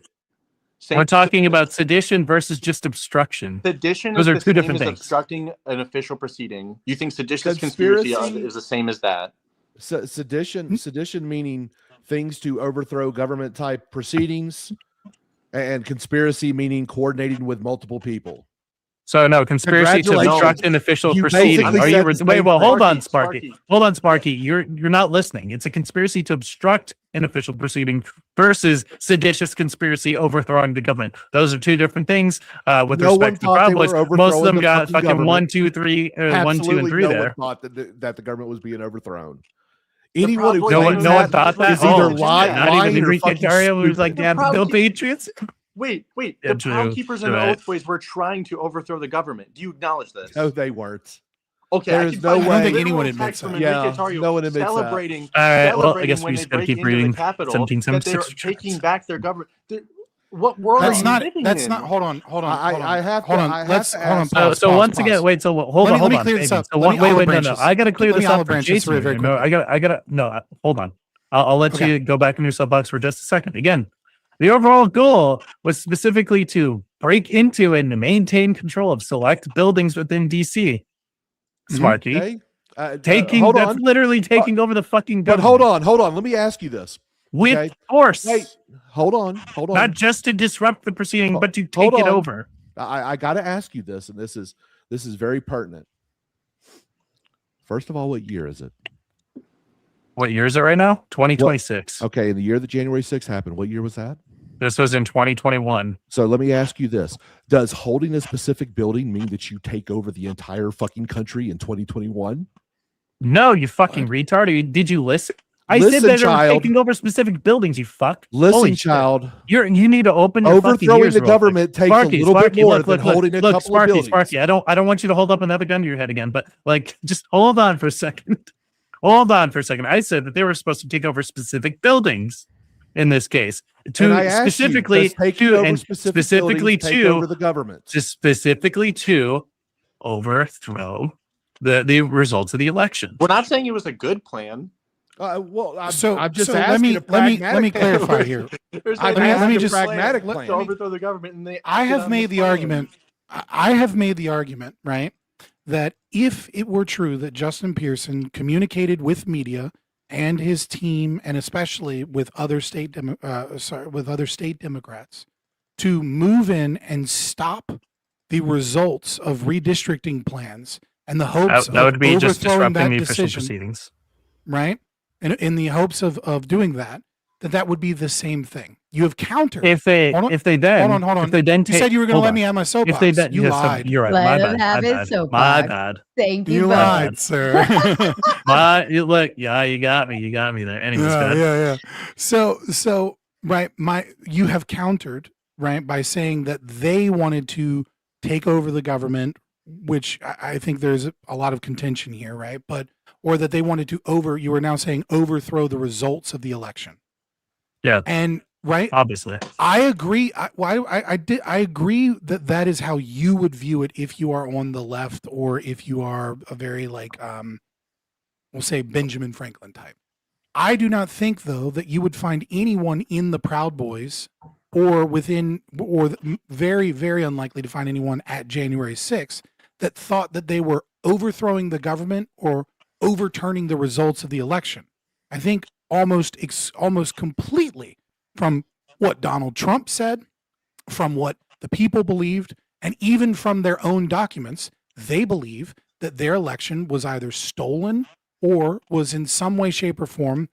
We're talking about sedition versus just obstruction. Sedition Those are two different things. Obstructing an official proceeding. You think sedition is conspiracy is the same as that? Sedition meaning things to overthrow government type proceedings, and conspiracy meaning coordinating with multiple people. So no, conspiracy to obstruct an official proceeding. Are you hold on, Sparky. Hold on, Sparky. You're not listening. It's a conspiracy to obstruct an official proceeding versus seditious conspiracy overthrowing the government. Those are two different things. With respect to Proud Boys, most of them got fucking 1, 2, 3, 1, 2, and 3 there. Thought that the government was being overthrown. Anyone who no one thought that is either lying or fucking was like, "Yeah, Bill Patriots." Wait. Yeah, The Proud Keepers and the right. Oath Boys were trying to overthrow the government. Do you acknowledge this? No, they weren't. Okay, There I is can no find way. a I don't think literal anyone text admits from that. Enrique Yeah, Tarrio no one admits that. celebrating. All right. Well, I celebrating guess when we they just gotta break keep into reading. the Capitol, 1776 that they're taking back their government. What world That's are you not. living That's in? not. Hold on. I have hold to- on. I have Let's to hold on. ask- Pause, So pause, once pause. again, wait. So hold Let on, me hold on. clear this Fabian. up. So Let me wait, olive no. branches. I gotta clear Let me this up olive for branches Jason. very No, quickly. I gotta. No, hold on. I'll let Okay. you go back in your soapbox for just a second. Again, the overall goal was specifically to break into and maintain control of select buildings within DC. Smarky. Okay. Taking hold that's on. literally taking over the fucking But government. hold on. Let me ask you this. With Okay? force. Wait, hold on. Not just to disrupt the proceeding, but to Hold take it on. over. I got to ask you this, and this is very pertinent. First of all, what year is it? What year is it right now? 2026. Okay, in the year that January 6th happened, what year was that? This was in 2021. So let me ask you this. Does holding a specific building mean that you take over the entire fucking country in 2021? No, you fucking retard. Did you listen? I Listen, said that they were child. taking over specific buildings, you fuck. Listen, Holy shit. child. You need to open your fucking Overthrowing ears the real quick. government takes Sparky, a little Sparky, bit more look, than holding a couple Sparky, of buildings. Sparky, I don't want you to hold up another gun to your head again, but like just hold on for a second. Hold on for a second. I said that they were supposed to take over specific buildings in this case. And I asked you, does taking over specific buildings take over the government? Specifically to overthrow the results of the election. We're not saying it was a good plan. Well, I'm just so asking let me clarify here. Let me just pragmatic to plan. overthrow the government. And I have made the argument. I have made the argument, right, that if it were true that Justin Pearson communicated with media and his team, and especially with other state Democrats, to move in and stop the results of redistricting plans and the hopes That would be just overthrowing disrupting the that official decision, proceedings. right? And in the hopes of doing that, that would be the same thing. You have countered. If they Hold on. if they then hold on. if they then You said you were going to hold let on. me have my soapbox. If they then You yes, lied. you're right. Let My him bad. have My his bad. soapbox. My bad. Thank you, You both. lied, sir. You look, yeah, you got me there. Anyways, go ahead. yeah. So right, you have countered, right, by saying that they wanted to take over the government, which I think there's a lot of contention here, right? Or that they wanted to you are now saying overthrow the results of the election. Yeah. And right, obviously. I agree. I agree that is how you would view it if you are on the left, or if you are a very we'll say Benjamin Franklin type. I do not think, though, that you would find anyone in the Proud Boys or very, very unlikely to find anyone at January 6th that thought that they were overthrowing the government or overturning the results of the election. I think almost completely, from what Donald Trump said, from what the people believed, and even from their own documents, they believe that their election was either stolen or was in some way, shape, or form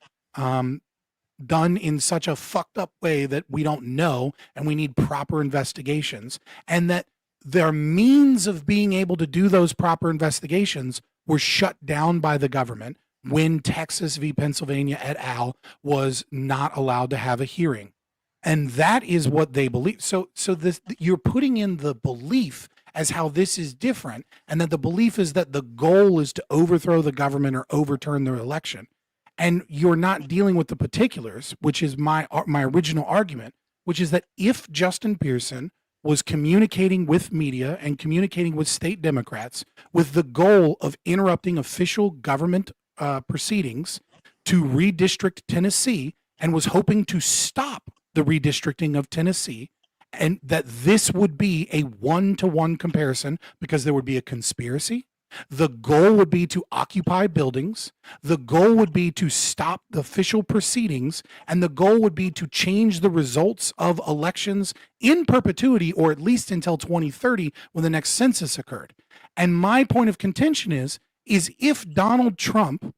done in such a fucked up way that we don't know, and we need proper investigations, and that their means of being able to do those proper investigations were shut down by the government when Texas v. Pennsylvania et al. Was not allowed to have a hearing. And that is what they believe. So you're putting in the belief as how this is different, and that the belief is that the goal is to overthrow the government or overturn the election. And you're not dealing with the particulars, which is my original argument, which is that if Justin Pearson was communicating with media and communicating with state Democrats with the goal of interrupting official government proceedings to redistrict Tennessee, and was hoping to stop the redistricting of Tennessee, and that this would be a one-to-one comparison because there would be a conspiracy. The goal would be to occupy buildings. The goal would be to stop the official proceedings. And the goal would be to change the results of elections in perpetuity, or at least until 2030 when the next census occurred. And my point of contention is if Donald Trump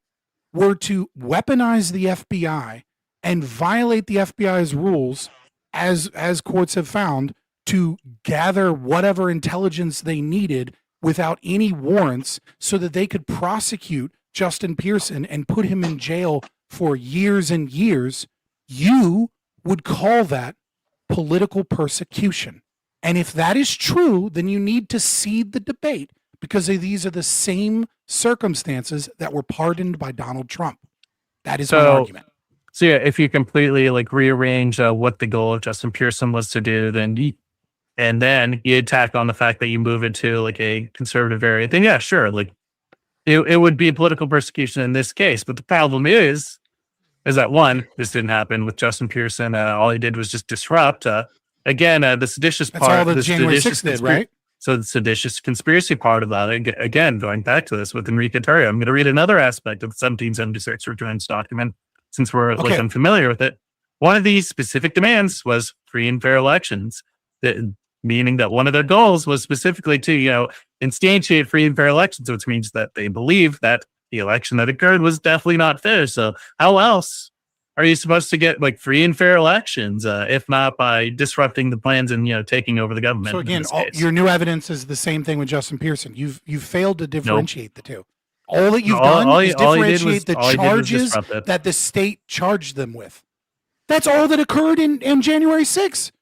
were to weaponize the FBI and violate the FBI's rules, as courts have found, to gather whatever intelligence they needed without any warrants so that they could prosecute Justin Pearson and put him in jail for years and years, you would call that political persecution. And if that is true, then you need to cede the debate because these are the same circumstances that were pardoned by Donald Trump. That is my argument. So yeah, if you completely like rearrange what the goal of Justin Pearson was to do, then you attack on the fact that you move it to like a conservative area, then yeah, sure, like it would be political persecution in this case. But the problem is that one, this didn't happen with Justin Pearson. All he did was just disrupt. Again, the seditious That's part. all that January 6th did, right? So the seditious conspiracy part of that, again, going back to this with Enrique Tarrio, I'm going to read another aspect of the 1776 returns document, since we're like unfamiliar with it. One of these specific demands was free and fair elections, meaning that one of their goals was specifically to, instantiate free and fair elections, which means that they believe that the election that occurred was definitely not fair. So how else are you supposed to get like free and fair elections, if not by disrupting the plans and taking over the government? So again, your new evidence is the same thing with Justin Pearson. You've failed to differentiate the two. All that you've done is differentiate the charges that the state charged them with. That's all that occurred in January 6th.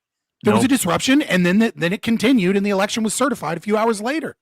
There was a disruption, and then it continued, and the election was certified a few hours later.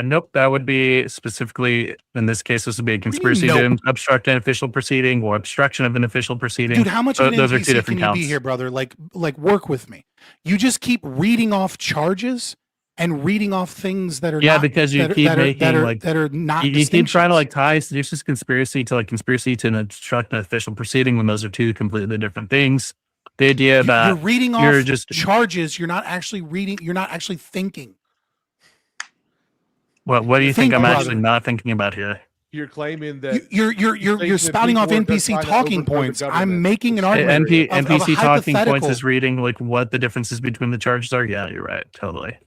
Nope, that would be specifically, in this case, this would be a conspiracy to obstruct an official proceeding or obstruction of an official proceeding. Dude, how much of an those are two NPC different can you counts. be here, brother? Like work with me. You just keep reading off charges and reading off things that are because you keep making that are not. You keep trying to like tie seditious conspiracy to conspiracy to obstruct an official proceeding when those are two completely different things. The idea that you're reading off charges, you're not actually reading. You're not actually thinking. What do you think I'm actually not thinking about here? You're claiming that you're spouting off NPC talking points. I'm making an argument. NPC talking points is reading like what the differences between the charges are. Yeah, you're right. Totally.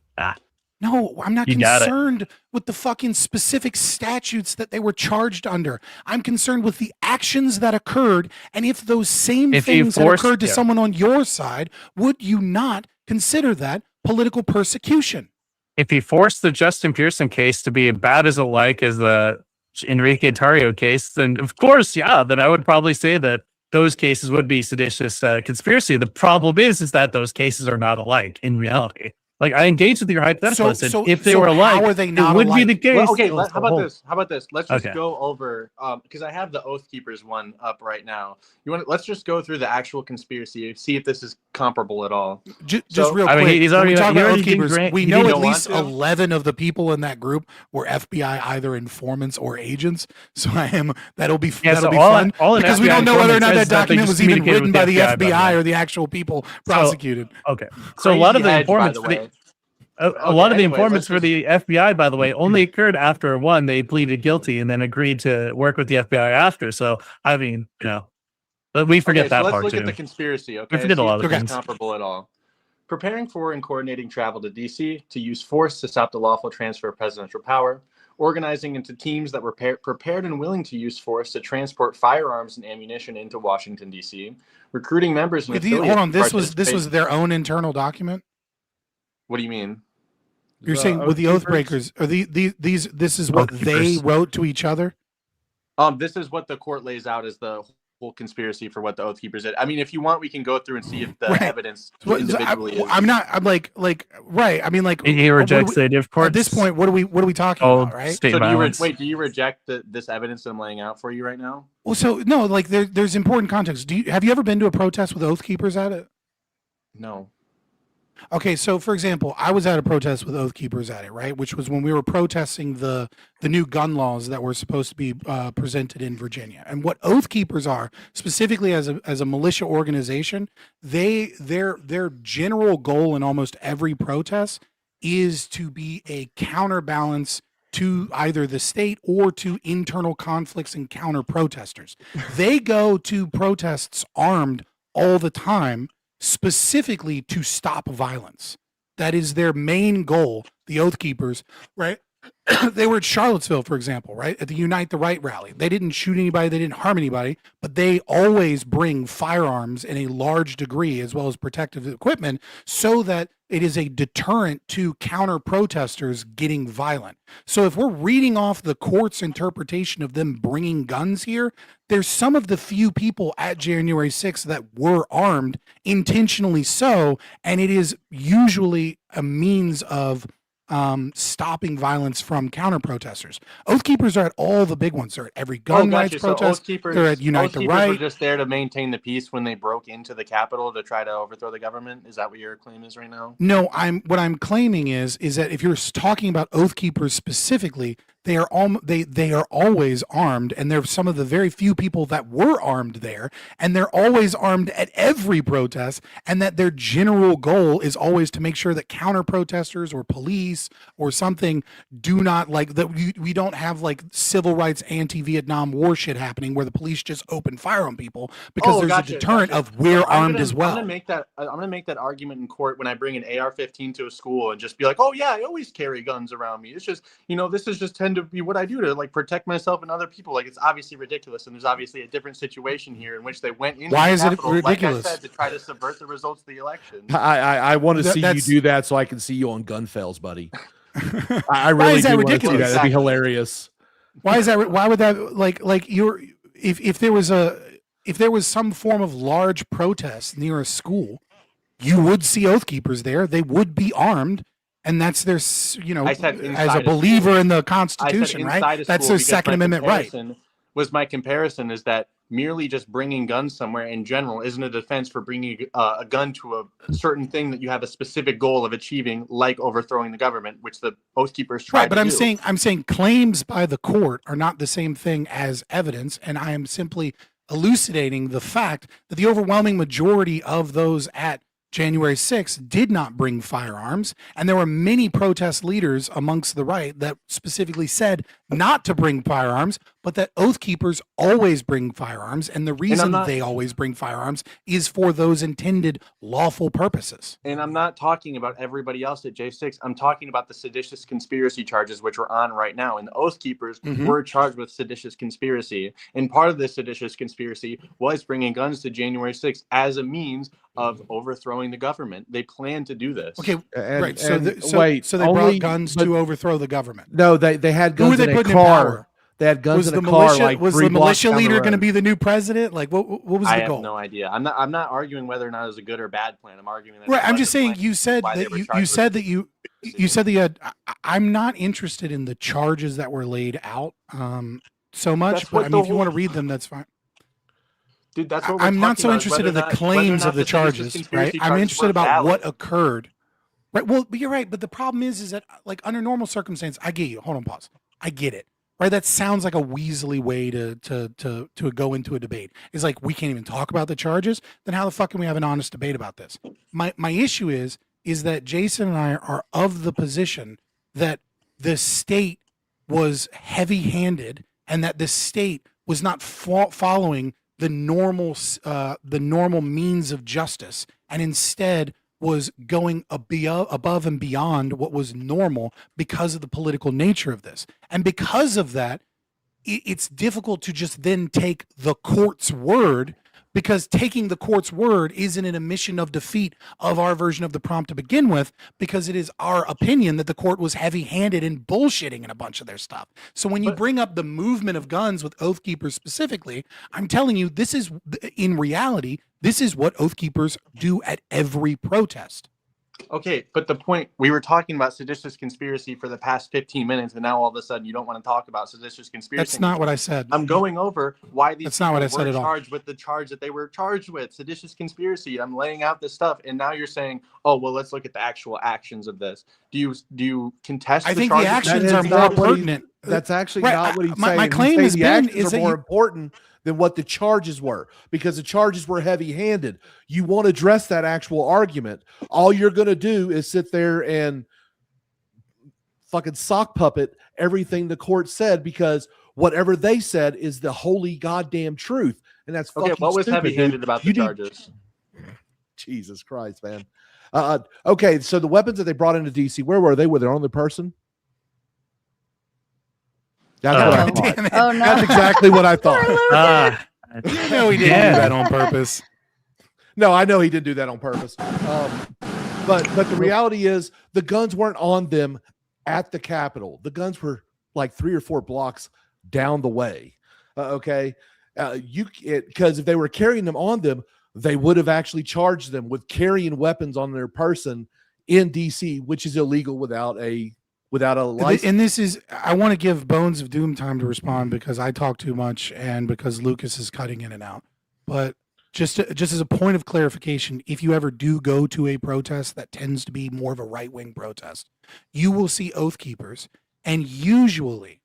No, I'm not concerned with the fucking specific statutes that they were charged under. I'm concerned with the actions that occurred, and if those same things that occurred to someone on your side, would you not consider that political persecution? If he forced the Justin Pearson case to be about as alike as the Enrique Tarrio case, then of course, then I would probably say that those cases would be seditious conspiracy. The problem is that those cases are not alike in reality. Like I engaged with your hypotheticals, and if they were alike, how are they not it would alike? be the case. Well, okay, how about this? How about this? Let's just go over because I have the Oath Keepers one up right now. Let's just go through the actual conspiracy, see if this is comparable at all. Just real quick. He's already talking about Oath getting Keepers. We know at least 11 of the people in that group were FBI either informants or agents. So that'll be fun because we don't know whether or not that document was even written by the FBI or the actual people prosecuted. So a lot of the informants. A lot of the informants for the FBI, by the way, only occurred after one, they pleaded guilty and then agreed to work with the FBI after. So, I mean, but we forget that part too. Let's look at the conspiracy. Okay, we forget a lot of things. Comparable at all. Preparing for and coordinating travel to DC to use force to stop the lawful transfer of presidential power. Organizing into teams that were prepared and willing to use force to transport firearms and ammunition into Washington, D.C. Recruiting members. Hold on, this was their own internal document. What do you mean? You're saying with the Oath Breakers, are this is what they wrote to each other? This is what the court lays out as the whole conspiracy for what the Oath Keepers did. I mean, if you want, we can go through and see if the evidence individually is. I'm like right. I mean, like he rejects it. Of course. At this point, what are we talking about, right? So do you reject this evidence I'm laying out for you right now? Well, so no, like there's important context. Have you ever been to a protest with Oath Keepers at it? No. Okay, so for example, I was at a protest with Oath Keepers at it, right? Which was when we were protesting the new gun laws that were supposed to be presented in Virginia. And what Oath Keepers are, specifically as a militia organization, their general goal in almost every protest is to be a counterbalance to either the state or to internal conflicts and counter protesters. They go to protests armed all the time, specifically to stop violence. That is their main goal, the Oath Keepers, right? they were at Charlottesville, for example, right? At the Unite the Right rally. They didn't shoot anybody, they didn't harm anybody, but they always bring firearms in a large degree as well as protective equipment so that it is a deterrent to counter protesters getting violent. So if we're reading off the court's interpretation of them bringing guns here, there's some of the few people at January 6th that were armed, intentionally so, and it is usually a means of stopping violence from counter protesters. Oath keepers are at all the big ones. They're at every gun rights protest. They're at Unite the Right. Were just there to maintain the peace when they broke into the Capitol to try to overthrow the government. Is that what your claim is right now? No, what I'm claiming is that if you're talking about oath keepers specifically, they are always armed, and they're some of the very few people that were armed there, and they're always armed at every protest, and that their general goal is always to make sure that counter protesters or police or something do not like that. We don't have like civil rights anti-Vietnam War shit happening where the police just open fire on people, because there's a deterrent of we're armed as well. I'm gonna make that argument in court when I bring an AR-15 to a school and just be like, oh yeah, I always carry guns around me. It's just, this is just tend to be what I do to like protect myself and other people. Like, it's obviously ridiculous, and there's obviously a different situation here in which they went into Why the is it Capitol, ridiculous? like I said, to try to subvert the results of the election. I want to see you do that so I can see you on gun fails, buddy. I really do want to see that. That'd be hilarious. Why is that? Why would that if there was some form of large protest near a school, you would see oath keepers there. They would be armed, and that's their as a believer in the Constitution, right? That's their Second Amendment right. My comparison is that merely just bringing guns somewhere in general isn't a defense for bringing a gun to a certain thing that you have a specific goal of achieving, like overthrowing the government, which the oath keepers tried to do. I'm saying claims by the court are not the same thing as evidence, and I am simply elucidating the fact that the overwhelming majority of those at January 6th did not bring firearms, and there were many protest leaders amongst the right that specifically said not to bring firearms, but that oath keepers always bring firearms, and the reason they always bring firearms is for those intended lawful purposes. And I'm not talking about everybody else at J6. I'm talking about the seditious conspiracy charges, which are on right now, and the oath keepers were charged with seditious conspiracy, and part of this seditious conspiracy was bringing guns to January 6th as a means of overthrowing the government. They planned to do this. Okay, right. So they brought guns to overthrow the government. No, they had guns in a car. They had guns in a car. Was the militia leader going to be the new president? Like, what was the goal? I have no idea. I'm not arguing whether or not it was a good or bad plan. I'm arguing that. Right. I'm just saying. You said that I'm not interested in the charges that were laid out so much. But I mean, if you want to read them, that's fine. Dude, that's what I'm not so interested in the claims of the charges, right? I'm interested about what occurred. Right. Well, you're right. But the problem is that like under normal circumstances, I get you. Hold on, pause. I get it. Right. That sounds like a weaselly way to go into a debate. It's like, we can't even talk about the charges. Then how the fuck can we have an honest debate about this? My issue is that Jason and I are of the position that the state was heavy-handed, and that the state was not following the normal means of justice, and instead was going above and beyond what was normal because of the political nature of this. And because of that, it's difficult to just then take the court's word, because taking the court's word isn't an admission of defeat of our version of the prompt to begin with, because it is our opinion that the court was heavy-handed and bullshitting in a bunch of their stuff. So when you bring up the movement of guns with oath keepers specifically, I'm telling you, this is, in reality, this is what oath keepers do at every protest. Okay, but the point, we were talking about seditious conspiracy for the past 15 minutes, and now all of a sudden you don't want to talk about seditious conspiracy. That's not what I said. I'm going over why these That's not what I said were at all. charged with the charge that they were charged with, seditious conspiracy. I'm laying out this stuff, and now you're saying, oh, well, let's look at the actual actions of this. Do you contest I the think charges? the actions are more pertinent. That's actually not what he's saying. My claim has been is more important than what the charges were, because the charges were heavy-handed. You won't address that actual argument. All you're going to do is sit there and fucking sock puppet everything the court said, because whatever they said is the holy goddamn truth. And that's fucking what was stupid, heavy-handed dude. about the charges? Jesus Christ, man. Okay, so the weapons that they brought into DC, where were they? Were they on the person? That's what I thought. Damn it. Oh, no. That's exactly what I thought. You know he didn't do that on purpose. No, I know he didn't do that on purpose. But the reality is the guns weren't on them at the Capitol. The guns were like 3 or 4 blocks down the way. Okay. Because if they were carrying them on them, they would have actually charged them with carrying weapons on their person in DC, which is illegal without a license. And this is, I want to give Bones of Doom time to respond because I talk too much and because Lucas is cutting in and out. But just as a point of clarification, if you ever do go to a protest that tends to be more of a right-wing protest, you will see Oath Keepers, and usually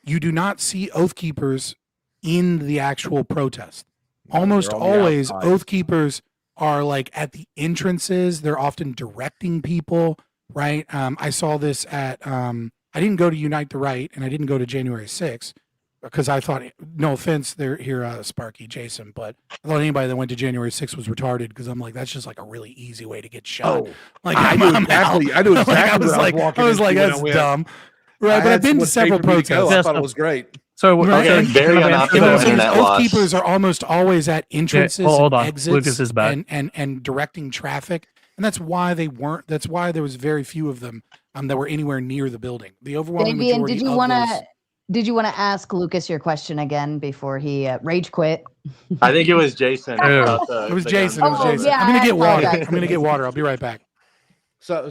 you do not see Oath Keepers in the actual protest. Almost always Oath Keepers are like at the entrances. They're often directing people, right? I saw this at, I didn't go to Unite the Right and I didn't go to January 6th because I thought, no offense there here, Sparky, Jason, but I thought anybody that went to January 6th was retarded because I'm like, that's just like a really easy way to get shot. Oh, like I knew exactly. I knew exactly. I was like, that's dumb. Right, but I've been to several protests. I thought it was great. So Okay, very unoptimal internet Oath loss. Keepers are almost always at entrances, hold on. exits, Lucas is back. and directing traffic, and that's why they weren't. That's why there was very few of them that were anywhere near the building. The overwhelming Fabian, majority. did you want to ask Lucas your question again before he rage quit? I think it was Jason. About It was the Jason. gun. It was Jason. yeah, I'm gonna I get water. apologize. I'm gonna get water. I'll be right back. So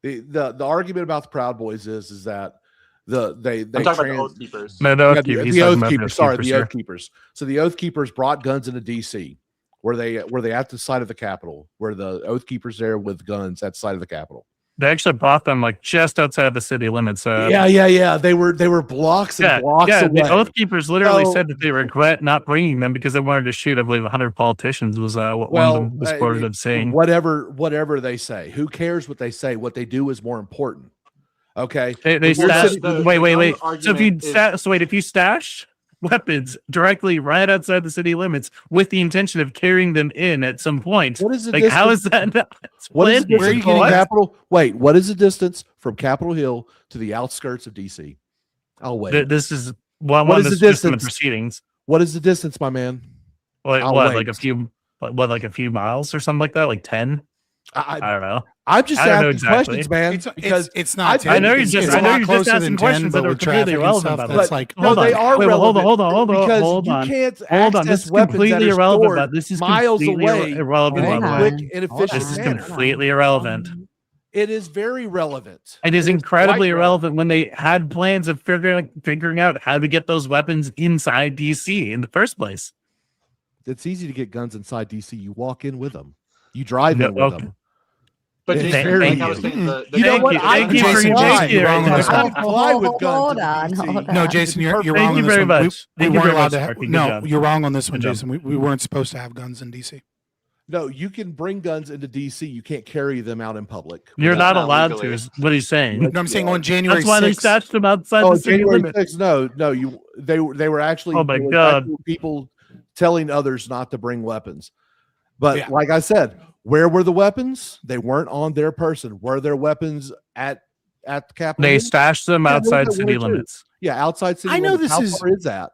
the argument about the Proud Boys is that they I'm talking about the Oath Keepers. No, the Oath Keepers. He's the talking Oath about Keepers. Sorry, the here. Oath Keepers. So the Oath Keepers brought guns into DC. Were they at the side of the Capitol? Were the Oath Keepers there with guns at the side of the Capitol? They actually bought them like just outside the city limits. Yeah. They were blocks and blocks away. The Oath Keepers literally So- said that they regret not bringing them because they wanted to shoot, I believe, 100 politicians was what one of them was quoted of saying. Whatever they say. Who cares what they say? What they do is more important. Okay. They stash. Wait. So if you stash weapons directly right outside the city limits with the intention of carrying them in at some point, What is the like how is that? Not What is the planned? distance from Capitol? Wait, what is the distance from Capitol Hill to the outskirts of DC? I'll wait. This is one What of is the the system of distance? proceedings. What is the distance, my man? What, I'll what wait. like a few miles or something like that, like 10? I don't know. I'm just I don't know asking exactly. questions, man. Because it's not. I know you're it's just a lot asking closer than 10, questions that but are with completely traffic and irrelevant. stuff, But that's like they are relevant. Hold on. Because you can't Hold on. This access is weapons completely that are irrelevant. stored But this is miles completely away irrelevant. in a by the way. quick and efficient This is manner. completely irrelevant. It is very relevant. It is incredibly quite irrelevant when they had plans of figuring out how to get those weapons inside DC in the first place. It's easy to get guns inside DC. You walk in with them. You drive in with them. But It's Jason, very like I was easy. saying, the You know what? Thank you for Jason, your Jason, thank you're you. wrong on this I one. don't fly with guns. Hold in on, DC. hold on. No, Jason, you're Thank wrong you on this very one. much. We Thank you weren't very allowed much, to have. Sparky. Good No, job. you're wrong on this one, Good job. Jason. We weren't supposed to have guns in DC. No, you can bring guns into DC. You can't carry them out in public. You're without- not allowed to, is what he's saying. No, I'm saying on January That's why they 6th. stashed them outside Oh, the city January limit. 6th. No. They were actually. Oh my there were God. actual people telling others not to bring weapons. But Yeah. like I said, where were the weapons? They weren't on their person. Were there weapons at the Capitol? They Hill? stashed them Yeah, there outside was city one or two. limits. Yeah, outside city. I know limits. this How is- far is that?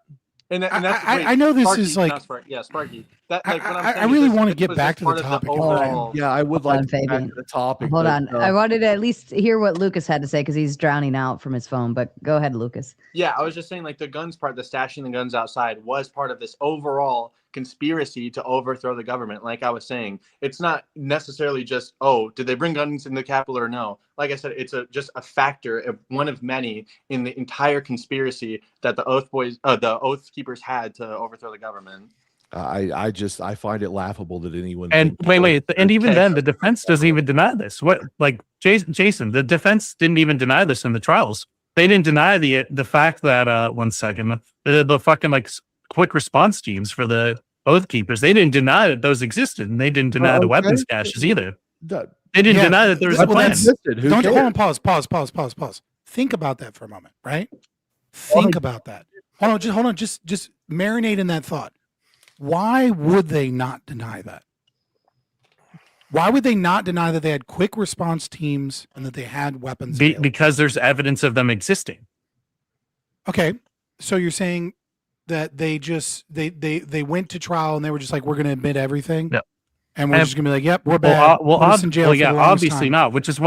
And that's I know this Sparky, is like. not Sparky. Yeah, Sparky. That, I- like, what I'm I saying is really this- wanna this get was back just to the part of topic. overall- Yeah, I would Hold on, like to get back Fabian. to the topic. Hold but, on. I wanted to at least hear what Lucas had to say because he's drowning out from his phone. But go ahead, Lucas. Yeah, I was just saying, like, the guns part, the stashing the guns outside was part of this overall conspiracy to overthrow the government. Like I was saying, it's not necessarily just, oh, did they bring guns in the Capitol or no? Like I said, it's just a factor, one of many in the entire conspiracy that the Oath Keepers had to overthrow the government. I find it laughable that anyone. And wait, and even then, the defense doesn't even deny this. What, like Jason, the defense didn't even deny this in the trials. They didn't deny the fact that 1 second, the fucking like quick response teams for the Oath Keepers. They didn't deny that those existed, and they didn't deny the weapons caches either. They didn't deny that there was a plan. Hold on, pause. Think about that for a moment, right? Think about that. Hold on. Just marinate in that thought. Why would they not deny that? Why would they not deny that they had quick response teams and that they had weapons? Because there's evidence of them existing. Okay, so you're saying that they just they went to trial and they were just like, we're going to admit everything, and we're just going to be like, yep, we're bad. Put us in jail for the longest obviously time. not. Which is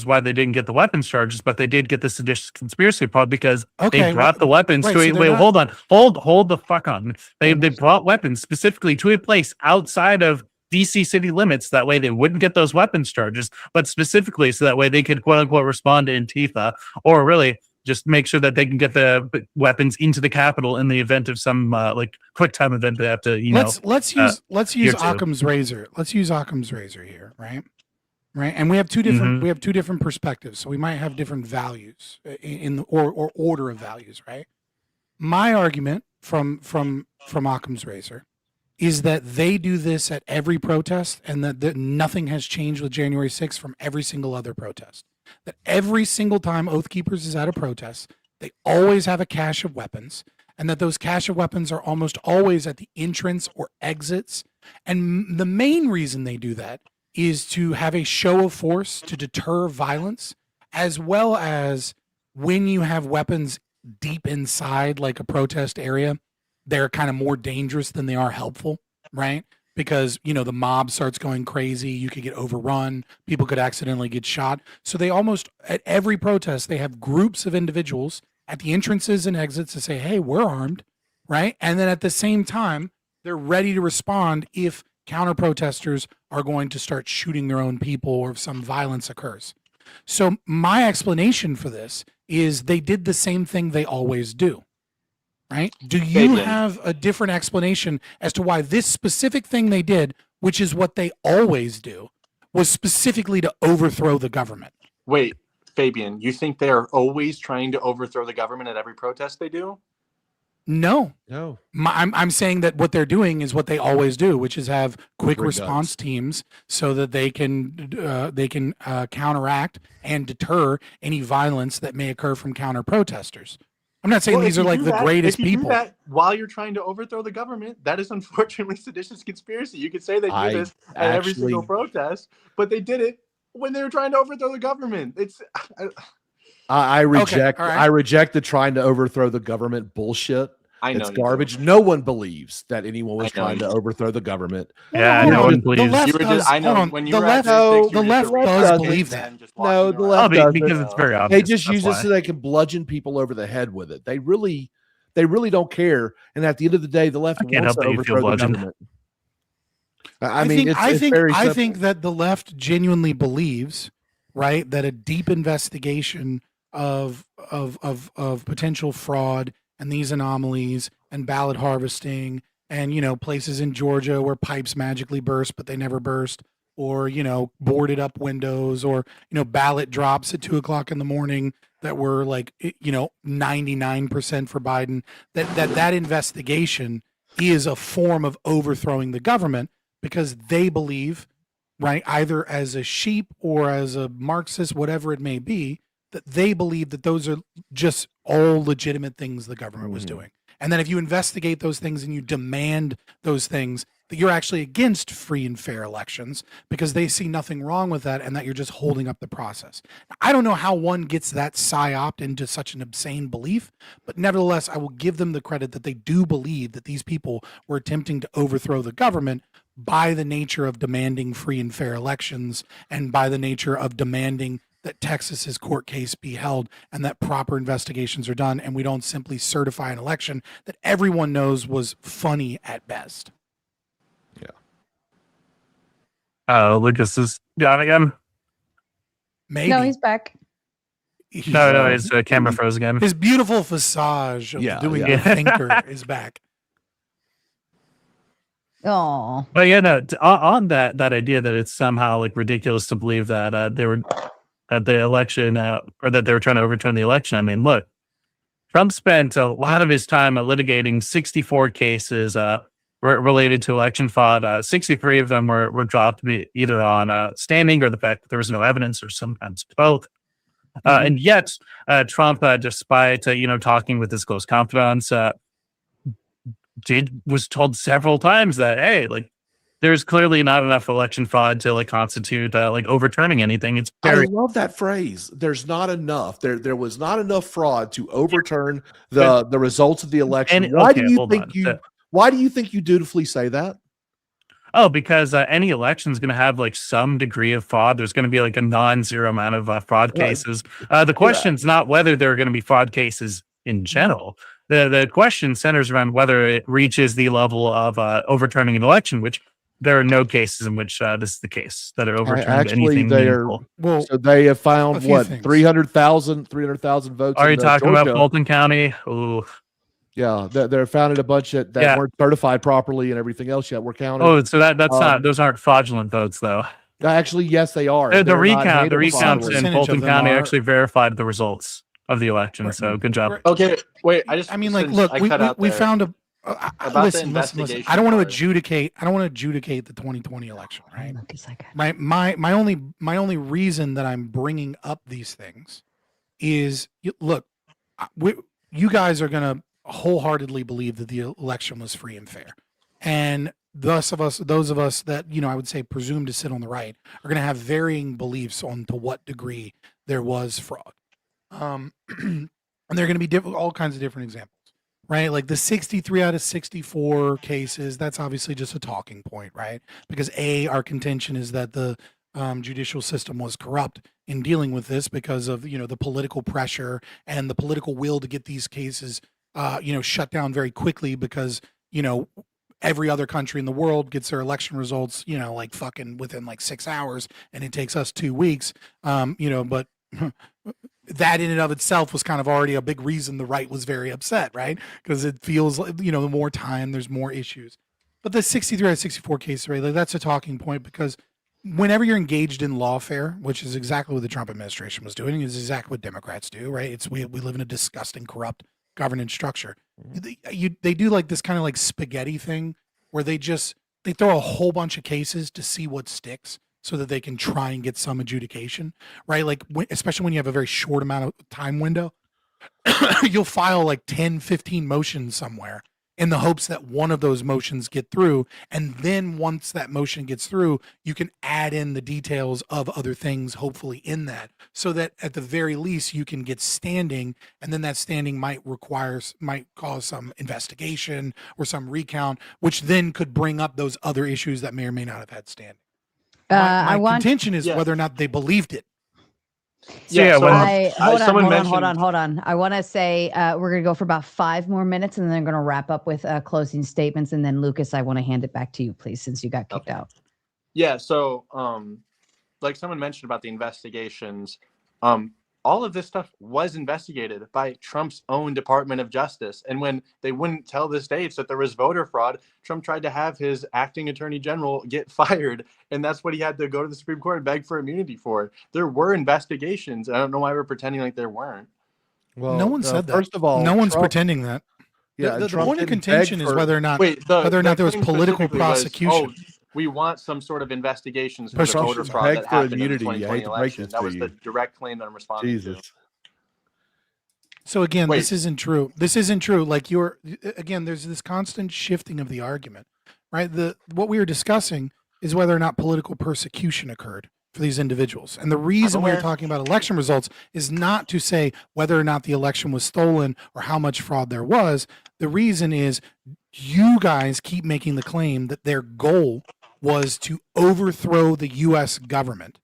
why they didn't get the weapons charges, but they did get the seditious conspiracy part because they brought the weapons to. Wait, hold on, hold the fuck on. They brought weapons specifically to a place outside of DC city limits. That way they wouldn't get those weapons charges, but specifically so that way they could quote unquote respond to Antifa, or really just make sure that they can get the weapons into the Capitol in the event of some like quick time event they have to, let's use Occam's razor. Let's use Occam's razor here, right? And we have two different perspectives, so we might have different values in the or order of values, right? My argument from Occam's razor is that they do this at every protest, and that nothing has changed with January 6th from every single other protest. That every single time Oath Keepers is at a protest, they always have a cache of weapons, and that those cache of weapons are almost always at the entrance or exits. And the main reason they do that is to have a show of force to deter violence, as well as when you have weapons deep inside like a protest area, they're kind of more dangerous than they are helpful, right? Because, the mob starts going crazy, you could get overrun, people could accidentally get shot. So they almost, at every protest, they have groups of individuals at the entrances and exits to say, hey, we're armed, right? And then at the same time, they're ready to respond if counter-protesters are going to start shooting their own people or if some violence occurs. So my explanation for this is they did the same thing they always do. Right? Do you have a different explanation as to why this specific thing they did, which is what they always do, was specifically to overthrow the government? Wait, Fabian, you think they are always trying to overthrow the government at every protest they do? No. I'm saying that what they're doing is what they always do, which is have quick response teams so that they can counteract and deter any violence that may occur from counter protesters. I'm not saying these are like the greatest people. Do that while you're trying to overthrow the government, that is unfortunately seditious conspiracy. You could say they do this at every single protest, but they did it when they were trying to overthrow the government. I reject the trying to overthrow the government bullshit. I know it's garbage. No one believes that anyone was trying to overthrow the government. Yeah, no one believes. The left does believe that. No, the left doesn't. Because it's very obvious. They just use it so they can bludgeon people over the head with it. They really don't care. And at the end of the day, the left wants to overthrow the government. I think that the left genuinely believes, right, that a deep investigation of potential fraud and these anomalies and ballot harvesting and, places in Georgia where pipes magically burst, but they never burst, or, boarded up windows, or, ballot drops at 2:00 in the morning that were like, 99% for Biden, that investigation is a form of overthrowing the government because they believe, right, either as a sheep or as a Marxist, whatever it may be, that they believe that those are just all legitimate things the government was doing. And then if you investigate those things and you demand those things, that you're actually against free and fair elections because they see nothing wrong with that and that you're just holding up the process. I don't know how one gets that psyoped into such an obscene belief, but nevertheless, I will give them the credit that they do believe that these people were attempting to overthrow the government by the nature of demanding free and fair elections and by the nature of demanding that Texas's court case be held and that proper investigations are done and we don't simply certify an election that everyone knows was funny at best. Oh, Lucas is gone again. Maybe. No, he's back. No, his camera froze again. His beautiful facade of doing the thinker is back. Oh. But on that idea that it's somehow like ridiculous to believe that they were at the election or that they were trying to overturn the election. I mean, look, Trump spent a lot of his time litigating 64 cases related to election fraud. 63 of them were dropped either on standing or the fact that there was no evidence, or sometimes both. And yet, Trump, despite talking with his close confidants, was told several times that, hey, like, there's clearly not enough election fraud to like constitute like overturning anything. It's very I love that phrase. There's not enough. There was not enough fraud to overturn the results of the election. Why do you think you dutifully say that? Oh, because any election is going to have like some degree of fraud. There's going to be like a non-zero amount of fraud cases. The question's not whether there are going to be fraud cases in general. The question centers around whether it reaches the level of overturning an election, which there are no cases in which this is the case that are overturned anything meaningful. So they have found what 300,000 votes. Are you talking about Fulton County? Ooh. Yeah, they're founded a bunch that weren't certified properly and everything else yet. We're counted. Oh, so that's not, those aren't fraudulent votes though. Actually, yes, they are. The recounts in Fulton County actually verified the results of the election. So good job. Okay, wait. I mean, like, look, we found a. Listen. I don't want to adjudicate. I don't want to adjudicate the 2020 election, right? My only reason that I'm bringing up these things is, look, you guys are gonna wholeheartedly believe that the election was free and fair, and those of us that I would say presume to sit on the right are going to have varying beliefs on to what degree there was fraud, and there are going to be all kinds of different examples, right? Like the 63 out of 64 cases, that's obviously just a talking point, right? Because our contention is that the judicial system was corrupt in dealing with this because of the political pressure and the political will to get these cases shut down very quickly, because every other country in the world gets their election results like fucking within like 6 hours, and it takes us 2 weeks. But that in and of itself was kind of already a big reason the right was very upset, right? Because it feels like the more time, there's more issues. But the 63 out of 64 case, right, like that's a talking point, because whenever you're engaged in lawfare, which is exactly what the Trump administration was doing, is exactly what Democrats do, right? We live in a disgusting, corrupt governance structure. They do like this kind of like spaghetti thing where they throw a whole bunch of cases to see what sticks so that they can try and get some adjudication, right? Like especially when you have a very short amount of time window, you'll file like 10, 15 motions somewhere in the hopes that one of those motions get through. And then once that motion gets through, you can add in the details of other things, hopefully in that, so that at the very least you can get standing. And then that standing might cause some investigation or some recount, which then could bring up those other issues that may or may not have had standing. My contention is whether or not they believed it. Hold on. I want to say we're going to go for about 5 more minutes, and then I'm going to wrap up with closing statements. And then Lucas, I want to hand it back to you, please, since you got kicked out. Yeah. So, like someone mentioned about the investigations, all of this stuff was investigated by Trump's own Department of Justice. And when they wouldn't tell the states that there was voter fraud, Trump tried to have his acting attorney general get fired. And that's what he had to go to the Supreme Court and beg for immunity for. There were investigations. I don't know why we're pretending like there weren't. Well, no one said that. First of all, no one's pretending that. Yeah, the point of contention is whether or not there was political prosecution. We want some sort of investigations for the voter fraud that happened in the 2020 election. That was the direct claim that I'm responding to. So again, this isn't true. This isn't true. Like there's this constant shifting of the argument, right? What we were discussing is whether or not political persecution occurred for these individuals. And the reason we're talking about election results is not to say whether or not the election was stolen or how much fraud there was. The reason is you guys keep making the claim that their goal was to overthrow the U.S. government.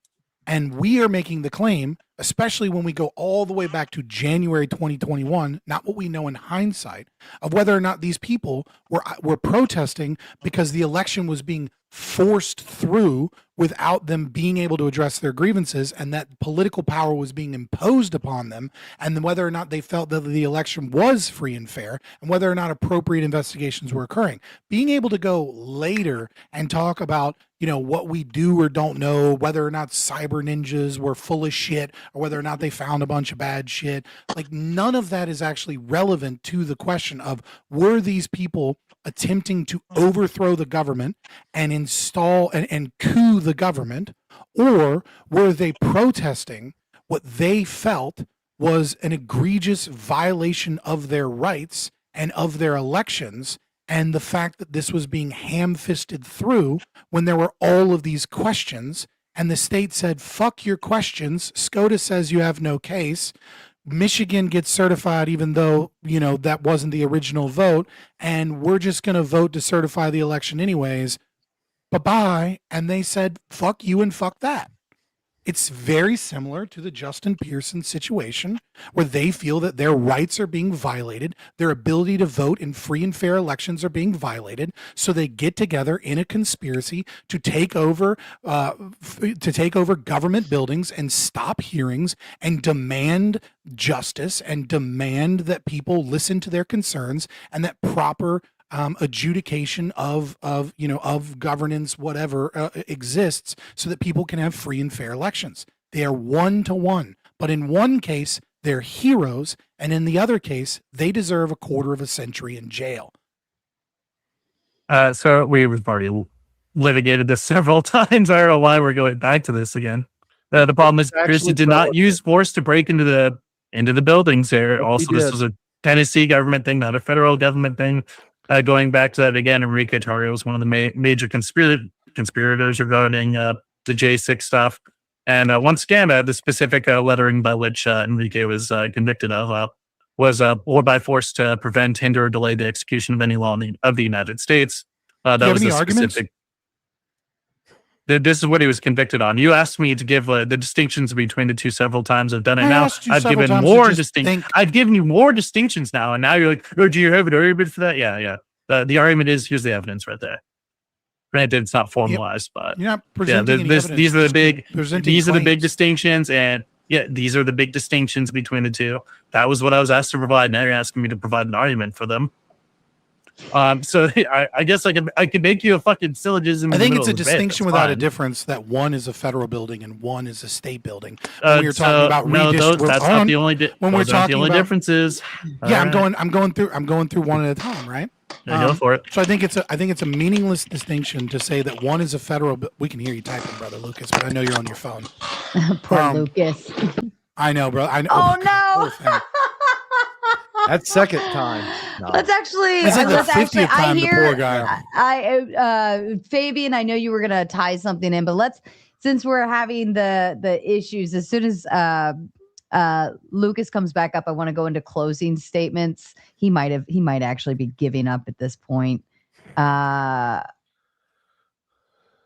And we are making the claim, especially when we go all the way back to January 2021, not what we know in hindsight, of whether or not these people were protesting because the election was being forced through without them being able to address their grievances, and that political power was being imposed upon them, and then whether or not they felt that the election was free and fair, and whether or not appropriate investigations were occurring. Being able to go later and talk about what we do or don't know, whether or not cyber ninjas were full of shit, or whether or not they found a bunch of bad shit, like none of that is actually relevant to the question of, were these people attempting to overthrow the government and install and coup the government, or were they protesting what they felt was an egregious violation of their rights and of their elections, and the fact that this was being ham-fisted through when there were all of these questions, and the state said, fuck your questions. SCOTUS says you have no case. Michigan gets certified even though, that wasn't the original vote, and we're just going to vote to certify the election anyways. Bye-bye. And they said, fuck you and fuck that. It's very similar to the Justin Pearson situation, where they feel that their rights are being violated, their ability to vote in free and fair elections are being violated. So they get together in a conspiracy to take over government buildings and stop hearings and demand justice and demand that people listen to their concerns and that proper adjudication of governance, whatever exists, so that people can have free and fair elections. They are 1-to-1, but in one case they're heroes, and in the other case they deserve a quarter of a century in jail. So we've already litigated this several times. I don't know why we're going back to this again. The problem is Pearson did not use force to break into the buildings there. Also, this was a Tennessee government thing, not a federal government thing. Going back to that again, Enrique Tarrio was one of the major conspirators regarding the J6 stuff. And once again, the specific lettering by which Enrique was convicted of was or by force to prevent, hinder, or delay the execution of any law of the United States. That was the specific. This is what he was convicted on. You asked me to give the distinctions between the two several times. I've done it now. I've given more distinctions. I've given you more distinctions now, and now you're like, "Oh, do you have an argument for that?" Yeah. The argument is here's the evidence right there. Granted, it's not formalized, but you're not presenting these are the big claims. distinctions, and these are the big distinctions between the two. That was what I was asked to provide. Now you're asking me to provide an argument for them. So I guess I could make you a fucking syllogism. I think it's a distinction without a difference that one is a federal building and one is a state building. When we're talking about that's not the only differences. Yeah, I'm going through one at a time, right? Go for it. So I think it's a meaningless distinction to say that one is a federal. We can hear you typing, brother Lucas, but I know you're on your phone. Poor Lucas. I know, bro. I know. Oh no. That's second time. No. Let's actually. It's like the 50th time the poor guy. Fabian, I know you were gonna tie something in, but since we're having the issues, as soon as Lucas comes back up, I want to go into closing statements. He might actually be giving up at this point.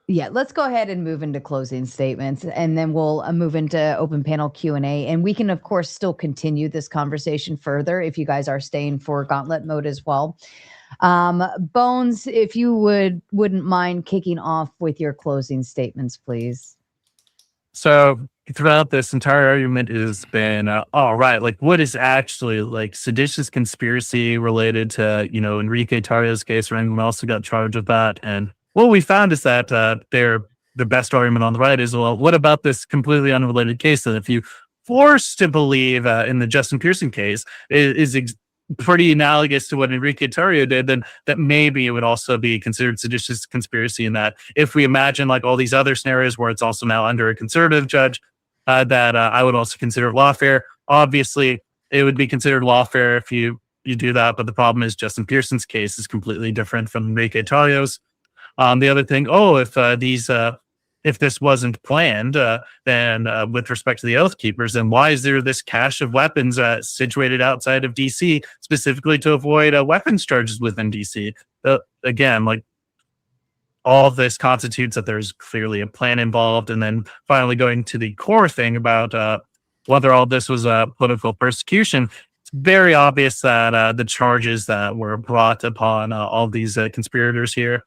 Yeah, let's go ahead and move into closing statements, and then we'll move into open panel Q&A. And we can, of course, still continue this conversation further if you guys are staying for Gauntlet mode as well. Bones, if you wouldn't mind kicking off with your closing statements, please. So throughout this entire argument has been, all right, like what is actually like seditious conspiracy related to, Enrique Tarrio's case, or anyone else who got charged with that? And what we found is that the best argument on the right is, well, what about this completely unrelated case that if you force to believe in the Justin Pearson case is pretty analogous to what Enrique Tarrio did, then that maybe it would also be considered seditious conspiracy in that if we imagine like all these other scenarios where it's also now under a conservative judge, that I would also consider lawfare. Obviously, it would be considered lawfare if you do that, but the problem is Justin Pearson's case is completely different from Enrique Tarrio's. The other thing, if this wasn't planned, then with respect to the Oath Keepers, then why is there this cache of weapons situated outside of DC specifically to avoid weapons charges within DC? Again, like all of this constitutes that there's clearly a plan involved. And then finally going to the core thing about whether all this was political persecution, it's very obvious that the charges that were brought upon all these conspirators here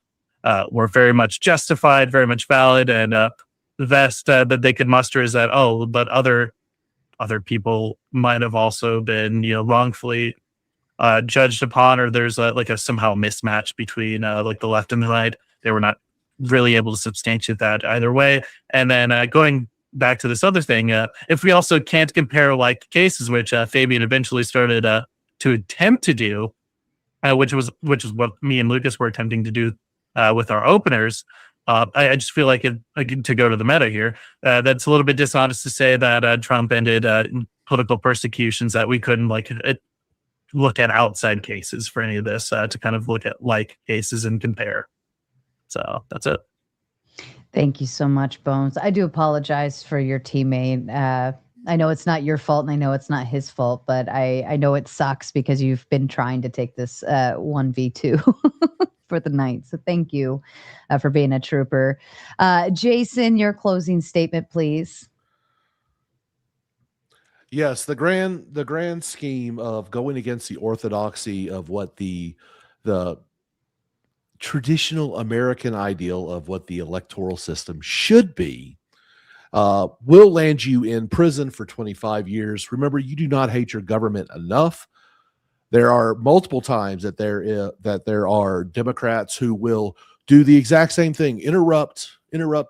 were very much justified, very much valid, and the best that they could muster is that but other people might have also been wrongfully judged upon, or there's like a somehow mismatch between like the left and the right. They were not really able to substantiate that either way. And then going back to this other thing, if we also can't compare like cases, which Fabian eventually started to attempt to do, which is what me and Lucas were attempting to do with our openers, I just feel like to go to the meta here, that's a little bit dishonest to say that Trump ended political persecutions, that we couldn't look at outside cases for any of this to kind of look at like cases and compare. So that's it. Thank you so much, Bones. I do apologize for your teammate. I know it's not your fault and I know it's not his fault, but I know it sucks because you've been trying to take this 1v2 for the night. So thank you for being a trooper. Jason, your closing statement, please. Yes, the grand scheme of going against the orthodoxy of what the traditional American ideal of what the electoral system should be will land you in prison for 25 years. Remember, you do not hate your government enough. There are multiple times that there are Democrats who will do the exact same thing, interrupt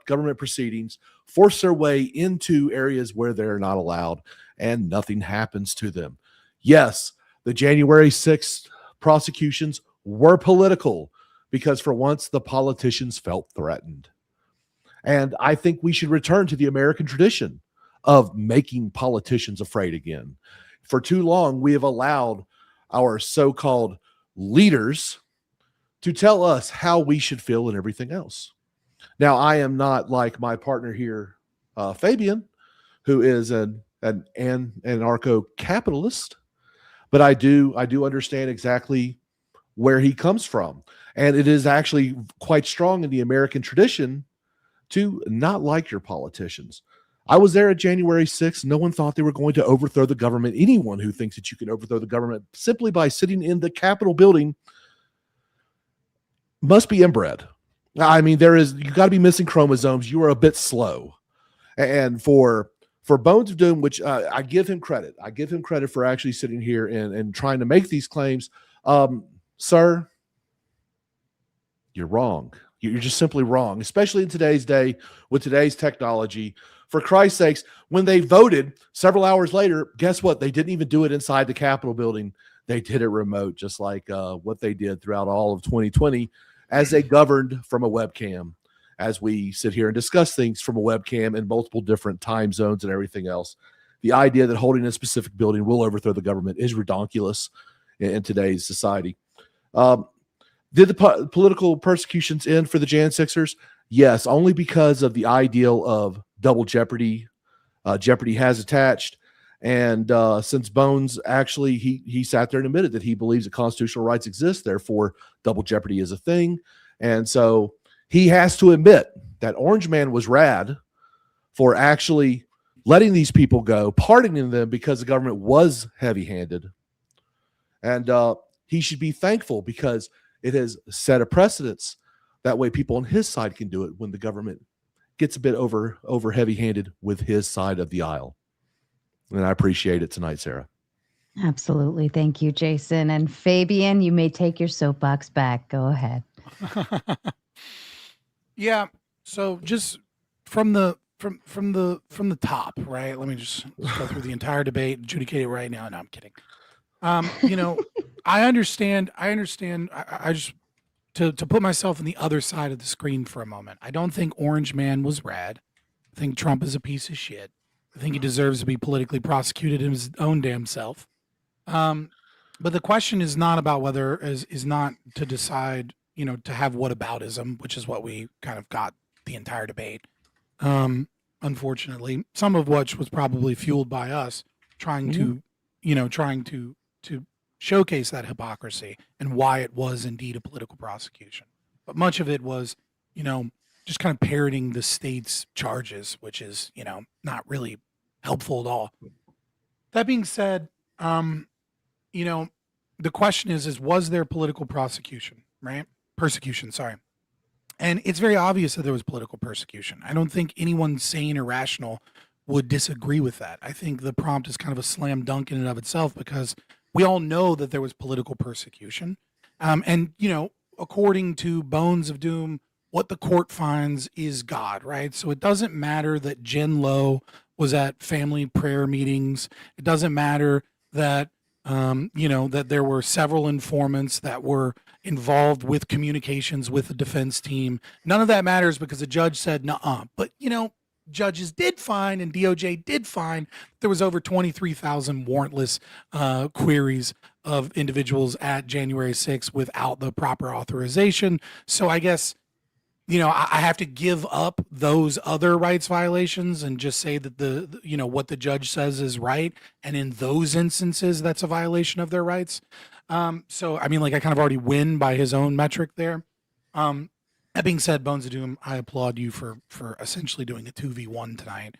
government proceedings, force their way into areas where they're not allowed, and nothing happens to them. Yes, the January 6th prosecutions were political because for once the politicians felt threatened. And I think we should return to the American tradition of making politicians afraid again. For too long, we have allowed our so-called leaders to tell us how we should feel and everything else. Now, I am not like my partner here, Fabian, who is an anarcho-capitalist, but I do understand exactly where he comes from. And it is actually quite strong in the American tradition to not like your politicians. I was there at January 6th. No one thought they were going to overthrow the government. Anyone who thinks that you can overthrow the government simply by sitting in the Capitol building must be inbred. I mean, you got to be missing chromosomes. You are a bit slow. And for Bones of Doom, which I give him credit. I give him credit for actually sitting here and trying to make these claims. Sir, you're wrong. You're just simply wrong, especially in today's day with today's technology. For Christ's sakes, when they voted several hours later, guess what? They didn't even do it inside the Capitol building. They did it remote, just like what they did throughout all of 2020 as they governed from a webcam, as we sit here and discuss things from a webcam in multiple different time zones and everything else. The idea that holding a specific building will overthrow the government is ridiculous in today's society. Did the political persecutions end for the Jan Sixers? Yes, only because of the ideal of double jeopardy. Jeopardy has attached. And since Bones actually, he sat there and admitted that he believes that constitutional rights exist, therefore double jeopardy is a thing. And so he has to admit that Orange Man was rad for actually letting these people go, pardoning them because the government was heavy-handed. And he should be thankful because it has set a precedence. That way people on his side can do it when the government gets a bit over heavy-handed with his side of the aisle. And I appreciate it tonight, Sarah. Absolutely. Thank you, Jason. And Fabian, you may take your soapbox back. Go ahead. Yeah. So just from the top, right? Let me just go through the entire debate, adjudicate it right now. No, I'm kidding. I understand. I just to put myself on the other side of the screen for a moment. I don't think Orange Man was rad. I think Trump is a piece of shit. I think he deserves to be politically prosecuted in his own damn self. But the question is not about whether is not to decide, to have whataboutism, which is what we kind of got the entire debate. Unfortunately, some of which was probably fueled by us trying to showcase that hypocrisy and why it was indeed a political prosecution. But much of it was, just kind of parroting the state's charges, which is, not really helpful at all. That being said, the question is was there political prosecution, right? Persecution, sorry. And it's very obvious that there was political persecution. I don't think anyone sane or rational would disagree with that. I think the prompt is kind of a slam dunk in and of itself because we all know that there was political persecution. And, according to Bones of Doom, what the court finds is God, right? So it doesn't matter that Jen Lowe was at family prayer meetings. It doesn't matter that, that there were several informants that were involved with communications with the defense team. None of that matters because the judge said, nuh-uh. But, judges did find and DOJ did find there was over 23,000 warrantless queries of individuals at January 6th without the proper authorization. So I guess, I have to give up those other rights violations and just say that what the judge says is right. And in those instances, that's a violation of their rights. So, I kind of already win by his own metric there. That being said, Bones of Doom, I applaud you for essentially doing a 2v1 tonight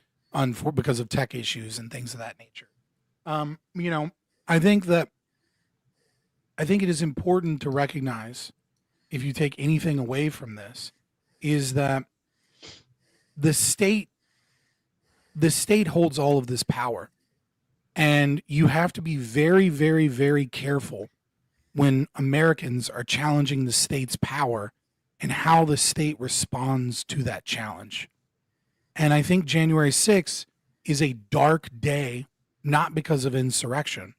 because of tech issues and things of that nature. I think it is important to recognize, if you take anything away from this, is that the state holds all of this power, and you have to be very, very, very careful when Americans are challenging the state's power and how the state responds to that challenge. And I think January 6th is a dark day, not because of insurrection,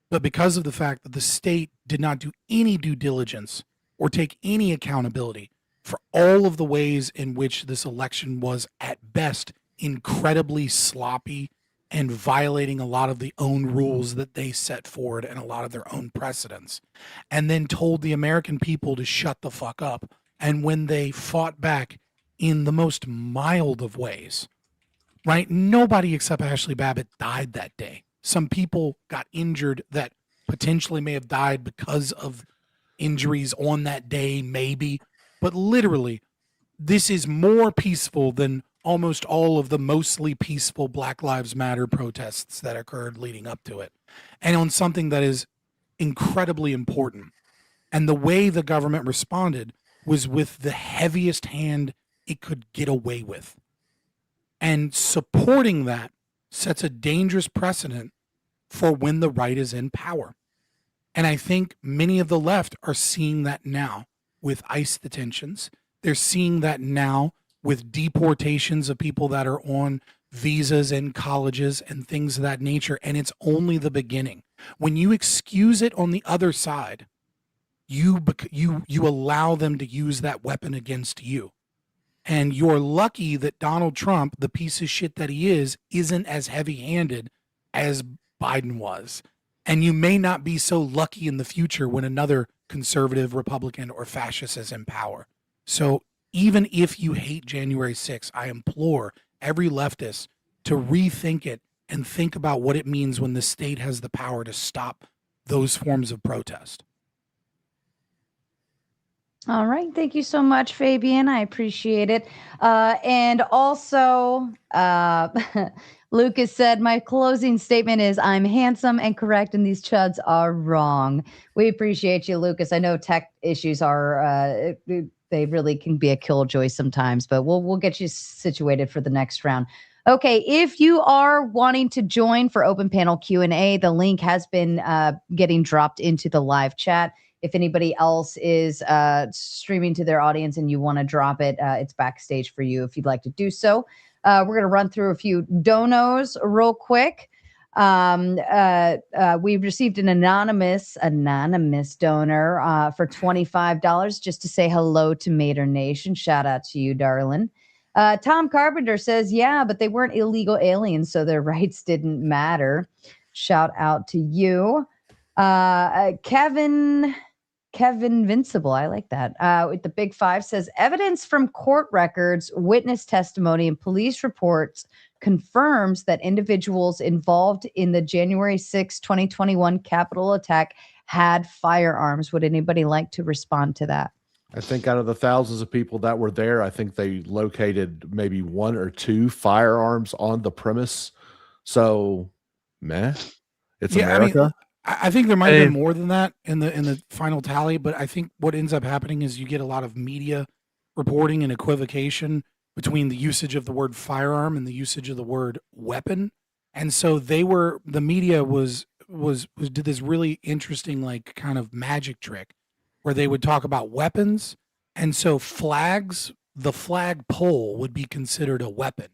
but because of the fact that the state did not do any due diligence or take any accountability for all of the ways in which this election was, at best, incredibly sloppy and violating a lot of the own rules that they set forward and a lot of their own precedents, and then told the American people to shut the fuck up. And when they fought back in the most mild of ways, right? Nobody except Ashley Babbitt died that day. Some people got injured that potentially may have died because of injuries on that day, maybe. But literally, this is more peaceful than almost all of the mostly peaceful Black Lives Matter protests that occurred leading up to it. And on something that is incredibly important. And the way the government responded was with the heaviest hand it could get away with. And supporting that sets a dangerous precedent for when the right is in power. And I think many of the left are seeing that now with ICE detentions. They're seeing that now with deportations of people that are on visas in colleges and things of that nature. And it's only the beginning. When you excuse it on the other side, you allow them to use that weapon against you. And you're lucky that Donald Trump, the piece of shit that he is, isn't as heavy-handed as Biden was. And you may not be so lucky in the future when another conservative, Republican, or fascist is in power. So even if you hate January 6th, I implore every leftist to rethink it and think about what it means when the state has the power to stop those forms of protest. All right. Thank you so much, Fabian. I appreciate it. And also, Lucas said, my closing statement is I'm handsome and correct, and these chuds are wrong. We appreciate you, Lucas. I know tech issues are, they really can be a killjoy sometimes, but we'll get you situated for the next round. Okay, if you are wanting to join for open panel Q&A, the link has been getting dropped into the live chat. If anybody else is streaming to their audience and you want to drop it, it's backstage for you if you'd like to do so. We're going to run through a few donos real quick. We've received an anonymous donor for $25 just to say hello to Mater Nation. Shout out to you, darling. Tom Carpenter says, yeah, but they weren't illegal aliens, so their rights didn't matter. Shout out to you. Kevin Vincible, I like that. With the Big Five says, evidence from court records, witness testimony, and police reports confirms that individuals involved in the January 6, 2021 Capitol attack had firearms. Would anybody like to respond to that? I think out of the thousands of people that were there, I think they located maybe one or two firearms on the premise. So, it's America. I think there might have been more than that in the final tally, but I think what ends up happening is you get a lot of media reporting and equivocation between the usage of the word firearm and the usage of the word weapon. And so the media did this really interesting, like, kind of magic trick where they would talk about weapons. And so the flag pole would be considered a weapon.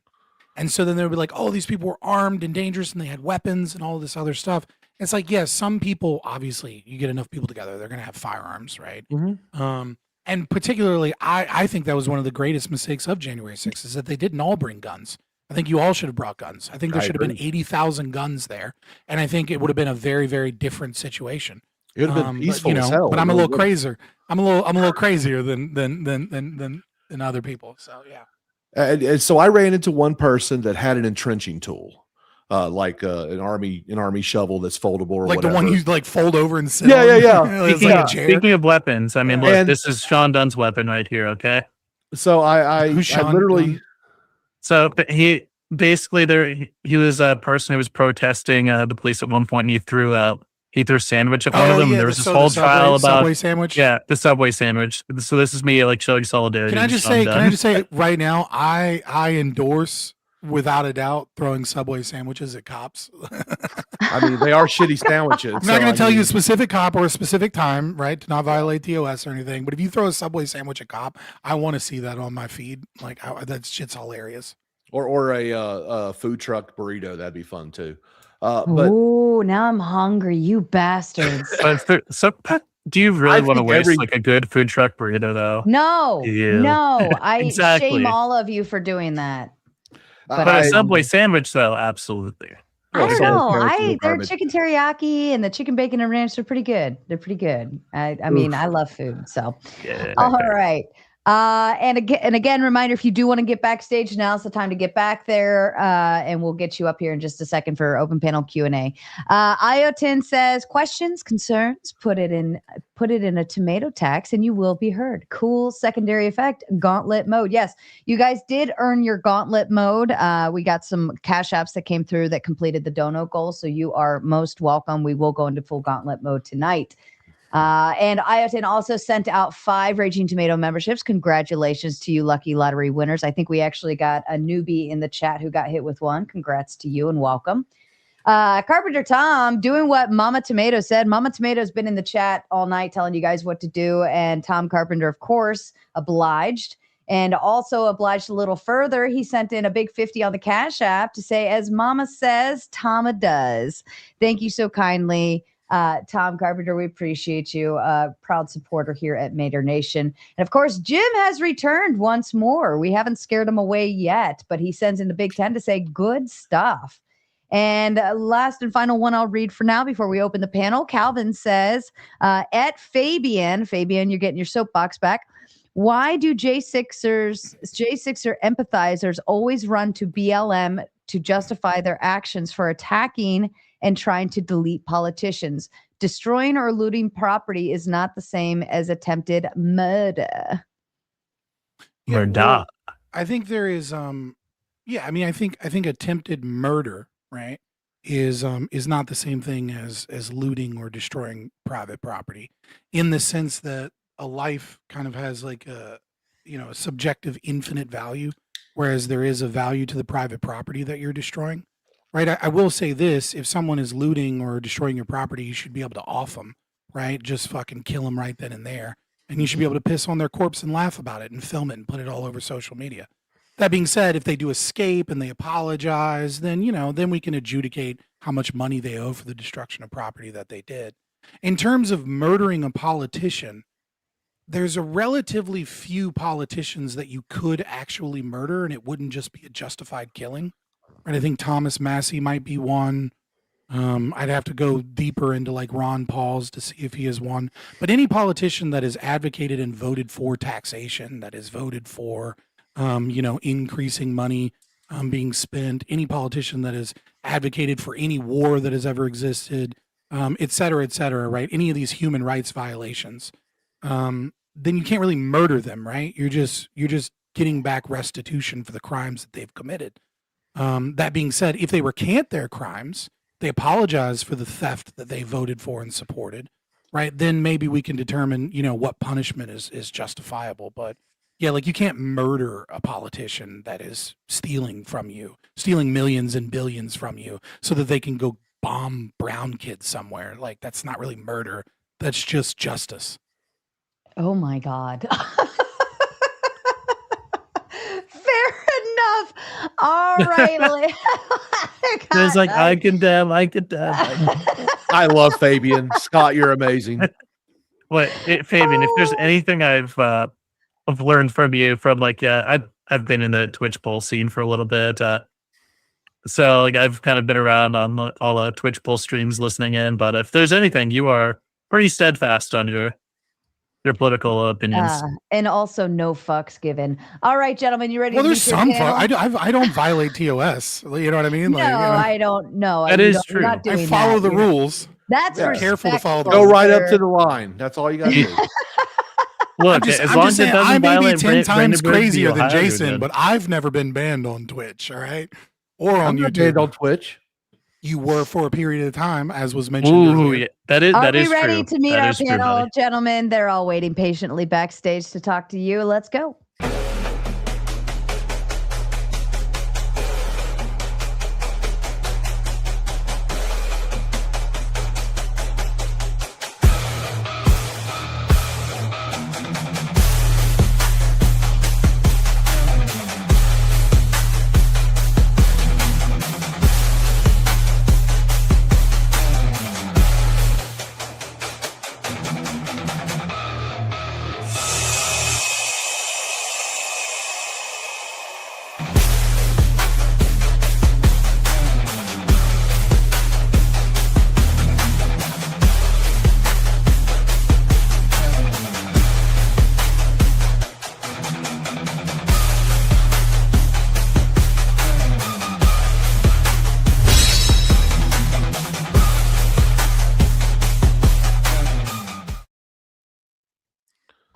And so then they would be like, oh, these people were armed and dangerous and they had weapons and all this other stuff. It's like, yes, some people, obviously, you get enough people together, they're going to have firearms, right? Mm-hmm. And particularly, I think that was one of the greatest mistakes of January 6th is that they didn't all bring guns. I think you all should have brought guns. I think there should have been 80,000 guns there. And I think it would have been a very, very different situation. It would have been peaceful but, as hell. But I'm It a really little would. crazier. I'm a little crazier than other people. So yeah. And so I ran into one person that had an entrenching tool, like an army shovel that's foldable or Like whatever. the one you like fold over and sit Yeah, on. yeah, yeah. It's like a chair. Speaking of weapons, I mean, look, And- this is Sean Dunn's weapon right here. Okay. So I Who's Sean literally. Dunn? So but he basically he was a person who was protesting the police at one point, and he threw a sandwich at one of them. Yeah, There was this whole trial about Subway sandwich. the Subway sandwich. So this is me like showing solidarity. Can I with just Sean say? Dunn. Can I just say right now? I endorse without a doubt throwing Subway sandwiches at cops. I mean, they are shitty sandwiches. I'm not going to tell you a specific cop or a specific time, right, to not violate TOS or anything. But if you throw a Subway sandwich at cop, I want to see that on my feed. Like that shit's hilarious. Or a food truck burrito. That'd be fun too. But Ooh, now I'm hungry, you bastards. Do you really I want to think waste like a good food truck burrito though? No, Yeah. no, I Exactly. shame all of you for doing that. But a Subway sandwich though, absolutely. I don't know. Their garbage. chicken teriyaki and the chicken bacon and ranch, they're pretty good. They're pretty good. I mean, I love food. So, Yeah. all right. And again, reminder, if you do want to get backstage, now's the time to get back there. And we'll get you up here in just a second for open panel Q&A. Iotin says, questions, concerns, put it in a tomato tax and you will be heard. Cool secondary effect, gauntlet mode. Yes, you guys did earn your gauntlet mode. We got some cash apps that came through that completed the dono goal. So you are most welcome. We will go into full gauntlet mode tonight. And Iotin also sent out 5 Raging Tomato memberships. Congratulations to you, lucky lottery winners. I think we actually got a newbie in the chat who got hit with one. Congrats to you and welcome. Carpenter Tom doing what Mama Tomato said. Mama Tomato's been in the chat all night telling you guys what to do. And Tom Carpenter, of course, obliged. And also obliged a little further. He sent in a big 50 on the Cash App to say, as Mama says, Tama does. Thank you so kindly. Tom Carpenter, we appreciate you. Proud supporter here at Mater Nation. And of course, Jim has returned once more. We haven't scared him away yet, but he sends in the Big 10 to say good stuff. And last and final one I'll read for now before we open the panel. Calvin says, at Fabian, you're getting your soapbox back. Why do J6er empathizers always run to BLM to justify their actions for attacking and trying to delete politicians? Destroying or looting property is not the same as attempted murder. Well, I think there is I think attempted murder, right, is not the same thing as looting or destroying private property, in the sense that a life kind of has like a subjective infinite value, whereas there is a value to the private property that you're destroying. Right. I will say this: if someone is looting or destroying your property, you should be able to off them, right? Just fucking kill them right then and there. And you should be able to piss on their corpse and laugh about it and film it and put it all over social media. That being said, if they do escape and they apologize, then, then we can adjudicate how much money they owe for the destruction of property that they did. In terms of murdering a politician, there's a relatively few politicians that you could actually murder and it wouldn't just be a justified killing. And I think Thomas Massey might be one. I'd have to go deeper into like Ron Paul's to see if he is one. But any politician that has advocated and voted for taxation, that has voted for, increasing money being spent, any politician that has advocated for any war that has ever existed, et cetera, right? Any of these human rights violations, then you can't really murder them, right? You're just getting back restitution for the crimes that they've committed. That being said, if they recant their crimes, they apologize for the theft that they voted for and supported, right? Then maybe we can determine, what punishment is justifiable. But yeah, like you can't murder a politician that is stealing from you, stealing millions and billions from you so that they can go bomb brown kids somewhere. Like that's not really murder. That's just justice. Oh my God. Fair enough. All right. There's like, I can damn. I love Fabian. Scott, you're amazing. Fabian, if there's anything I've learned from you from I've been in the Twitch poll scene for a little bit. So like I've kind of been around on all Twitch poll streams listening in, but if there's anything, you are pretty steadfast on your political opinions. And also no fucks given. All right, gentlemen, you ready Well, to there's meet your some panel? fun. I don't violate TOS. You know what I mean? No, I don't know. That is true. Not doing I follow that. the rules. That's Yeah. Careful to follow the Go rules. right up to the line. That's all you got to do. Look, as long as it doesn't I may be violate 10 times Brandenburg, crazier than Ohio, you're Jason, good. but I've never been banned on Twitch, all right? Or on I'm not YouTube. banned on Twitch. You were for a period of time, as was mentioned Ooh, earlier. yeah, that is Are that is we ready true. to meet That our is true, panel, buddy. gentlemen? They're all waiting patiently backstage to talk to you. Let's go.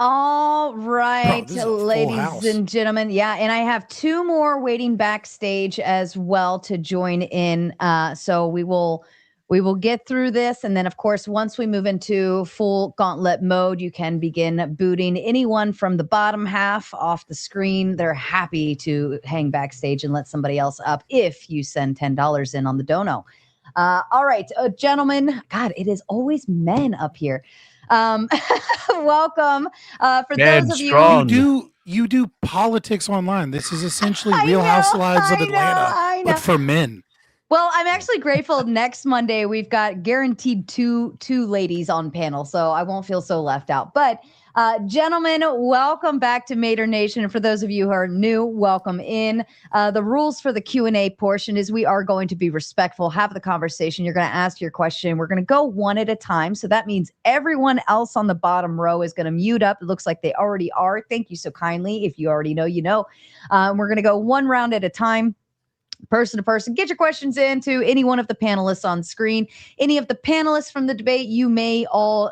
All right, this is a full ladies house. and gentlemen. Yeah, and I have two more waiting backstage as well to join in. So we will get through this, and then of course, once we move into full gauntlet mode, you can begin booting anyone from the bottom half off the screen. They're happy to hang backstage and let somebody else up if you send $10 in on the dono. All right, gentlemen. God, it is always men up here. Welcome. For Man, those of strong. You do politics online. This is essentially I Real know, Housewives of I know, Atlanta, I know. but for men. Well, I'm actually grateful. Next Monday, we've got guaranteed two ladies on panel, so I won't feel so left out. But gentlemen, welcome back to Mater Nation. And for those of you who are new, welcome in. The rules for the Q&A portion is we are going to be respectful, have the conversation. You're going to ask your question. We're going to go one at a time. So that means everyone else on the bottom row is going to mute up. It looks like they already are. Thank you so kindly. If you already know, you know. We're going to go one round at a time. Person to person, get your questions in to any one of the panelists on screen. Any of the panelists from the debate, you may all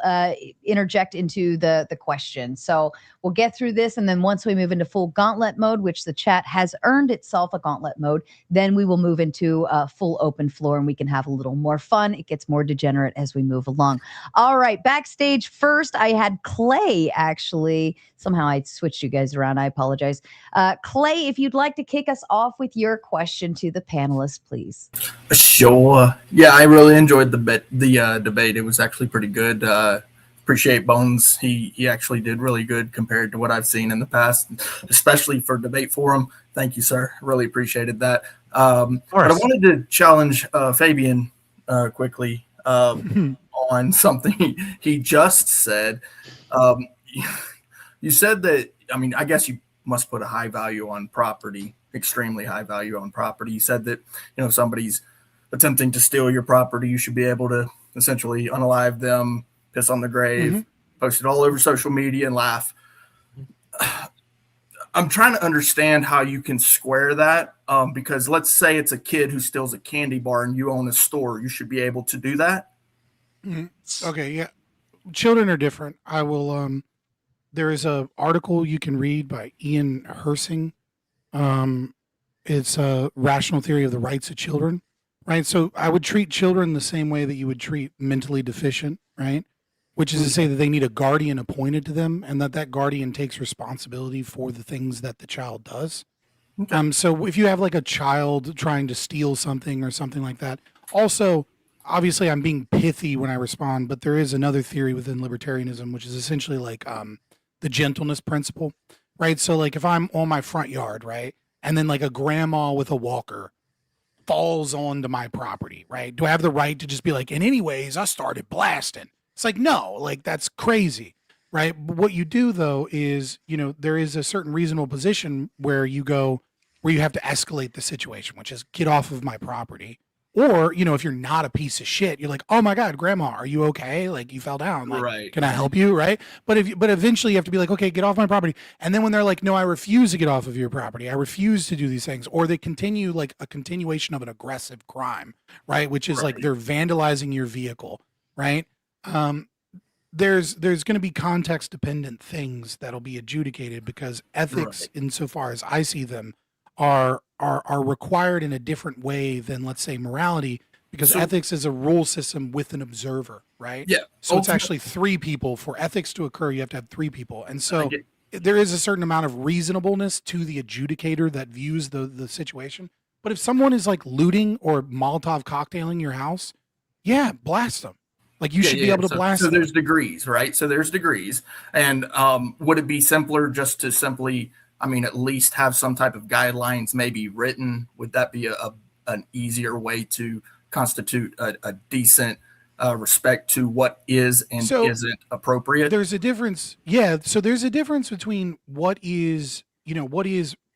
interject into the question. So we'll get through this, and then once we move into full gauntlet mode, which the chat has earned itself a gauntlet mode, then we will move into full open floor, and we can have a little more fun. It gets more degenerate as we move along. All right, backstage first, I had Clay, actually. Somehow I switched you guys around. I apologize. Clay, if you'd like to kick us off with your question to the panelists, please. Sure. Yeah, I really enjoyed the debate. It was actually pretty good. Appreciate Bones. He actually did really good compared to what I've seen in the past, especially for debate forum. Thank you, sir. Really appreciated that. But I wanted to challenge Fabian quickly on something he just said. You said that, I mean, I guess you must put a high value on property, extremely high value on property. You said that, you know, if somebody's attempting to steal your property, you should be able to essentially unalive them, piss on the grave, post it all over social media and laugh. I'm trying to understand how you can square that, because let's say it's a kid who steals a candy bar and you own a store. You should be able to do that. Okay, yeah. Children are different. I will there is a article you can read by Ian Hersing. It's a rational theory of the rights of children, right? So I would treat children the same way that you would treat mentally deficient, right? Which is to say that they need a guardian appointed to them, and that guardian takes responsibility for the things that the child does. So if you have like a child trying to steal something or something like that, also, obviously I'm being pithy when I respond, but there is another theory within libertarianism, which is essentially like the gentleness principle, right? So like if I'm on my front yard, right, and then like a grandma with a walker falls onto my property, right? Do I have the right to just be like, and anyways, I started blasting? It's like, no, like that's crazy, right? But what you do though is, you know, there is a certain reasonable position where you go, where you have to escalate the situation, which is get off of my property, Or, you know, if you're not a piece of shit, you're like, oh my God, grandma, are you okay? Like you fell down. Like, Right. can I help you? Right. But eventually you have to be like, okay, get off my property. And then when they're like, no, I refuse to get off of your property. I refuse to do these things. Or they continue like a continuation of an aggressive crime, right? Which is like they're vandalizing your vehicle, right? There's going to be context dependent things that'll be adjudicated because ethics, insofar as I see them, are required in a different way than, let's say, morality, because ethics is a rule system with an observer, right? Yeah. So it's actually 3 people. For ethics to occur, you have to have 3 people. And so there is a certain amount of reasonableness to the adjudicator that views the situation. But if someone is like looting or Molotov cocktailing your house, yeah, blast them. Like you should be able to blast them. So there's degrees, right? So there's degrees. And would it be simpler just to simply, I mean, at least have some type of guidelines maybe written? Would that be an easier way to constitute a decent respect to what is and isn't appropriate? There's a difference. Yeah. So there's a difference between what is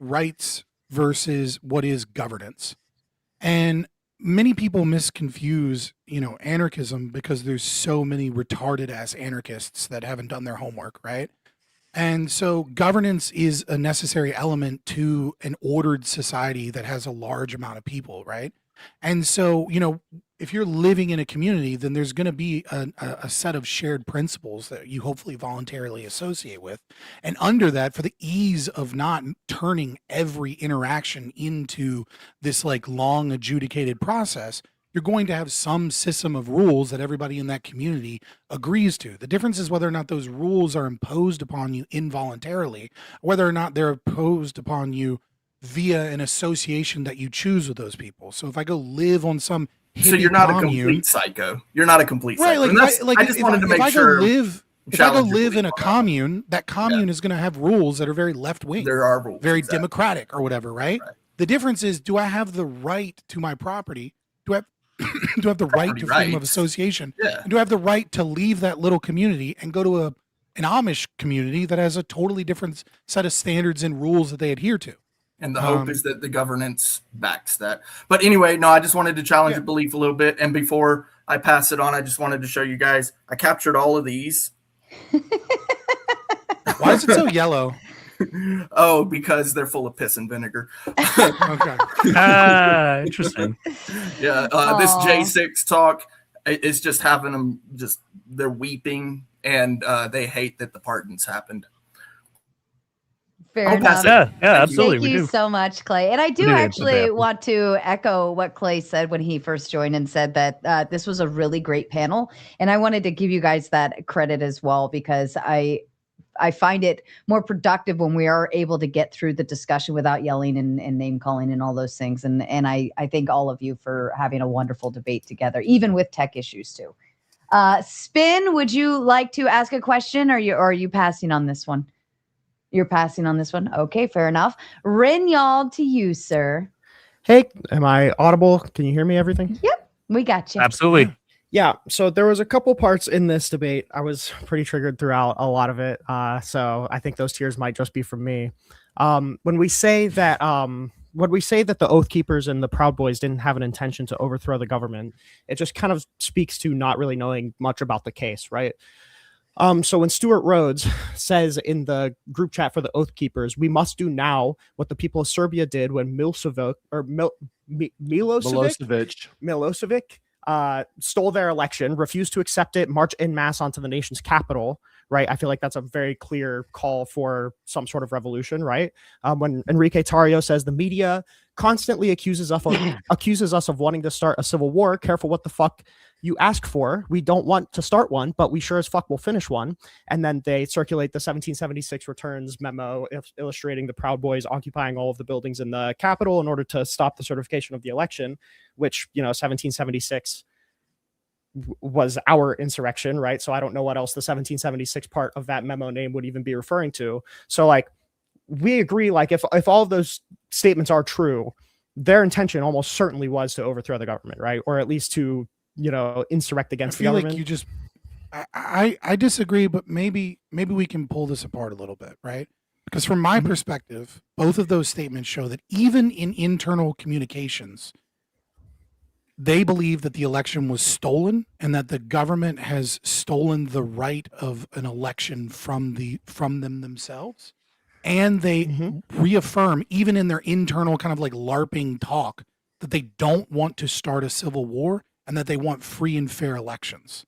rights versus what is governance. And many people misconfuse, anarchism because there's so many retarded ass anarchists that haven't done their homework, right? And so governance is a necessary element to an ordered society that has a large amount of people, right? And so, if you're living in a community, then there's going to be a set of shared principles that you hopefully voluntarily associate with. And under that, for the ease of not turning every interaction into this like long adjudicated process, you're going to have some system of rules that everybody in that community agrees to. The difference is whether or not those rules are imposed upon you involuntarily, whether or not they're imposed upon you via an association that you choose with those people. So if I go live on some so you're not a complete psycho. You're not a complete psycho. Right, I just wanted to make sure. If I go live in a commune, that commune is going to have rules that are very left wing. There are rules, very democratic or whatever, right? The difference is, do I have the right to my property? Do I have the right to freedom of association? Yeah. And do I have the right to leave that little community and go to an Amish community that has a totally different set of standards and rules that they adhere to? And the hope is that the governance backs that. But anyway, no, I just wanted to challenge your belief a little bit. And before I pass it on, I just wanted to show you guys, I captured all of these. Why is it so yellow? Oh, because they're full of piss and vinegar. Okay. Interesting. Yeah. This J6 talk is just having them they're weeping and they hate that the pardons happened. Fair enough. Yeah, absolutely. Thank you so much, Clay. And I do actually want to echo what Clay said when he first joined and said that this was a really great panel. And I wanted to give you guys that credit as well, because I find it more productive when we are able to get through the discussion without yelling and name calling and all those things. And I thank all of you for having a wonderful debate together, even with tech issues too. Spin, would you like to ask a question, or are you passing on this one? You're passing on this one. Okay, fair enough. Rinyal, to you, sir. Hey, am I audible? Can you hear me, everything? Yep, we got you. Absolutely. Yeah, so there was a couple parts in this debate. I was pretty triggered throughout a lot of it. So I think those tears might just be from me. When we say that the Oath Keepers and the Proud Boys didn't have an intention to overthrow the government, it just kind of speaks to not really knowing much about the case, right? So when Stuart Rhodes says in the group chat for the Oath Keepers, we must do now what the people of Serbia did when Milosevic stole their election, refused to accept it, march en masse onto the nation's capital, right? I feel like that's a very clear call for some sort of revolution, right? When Enrique Tarrio says the media constantly accuses us of wanting to start a civil war, careful what the fuck you ask for. We don't want to start one, but we sure as fuck will finish one. And then they circulate the 1776 returns memo illustrating the Proud Boys occupying all of the buildings in the Capitol in order to stop the certification of the election, which, 1776 was our insurrection, right? So I don't know what else the 1776 part of that memo name would even be referring to. So like, we agree, like if all of those statements are true, their intention almost certainly was to overthrow the government, right? Or at least to insurrect against the government. Like you just, I disagree, but maybe we can pull this apart a little bit, right? Because from my perspective, both of those statements show that even in internal communications, they believe that the election was stolen and that the government has stolen the right of an election from them themselves. And they reaffirm, even in their internal kind of like LARPing talk, that they don't want to start a civil war and that they want free and fair elections.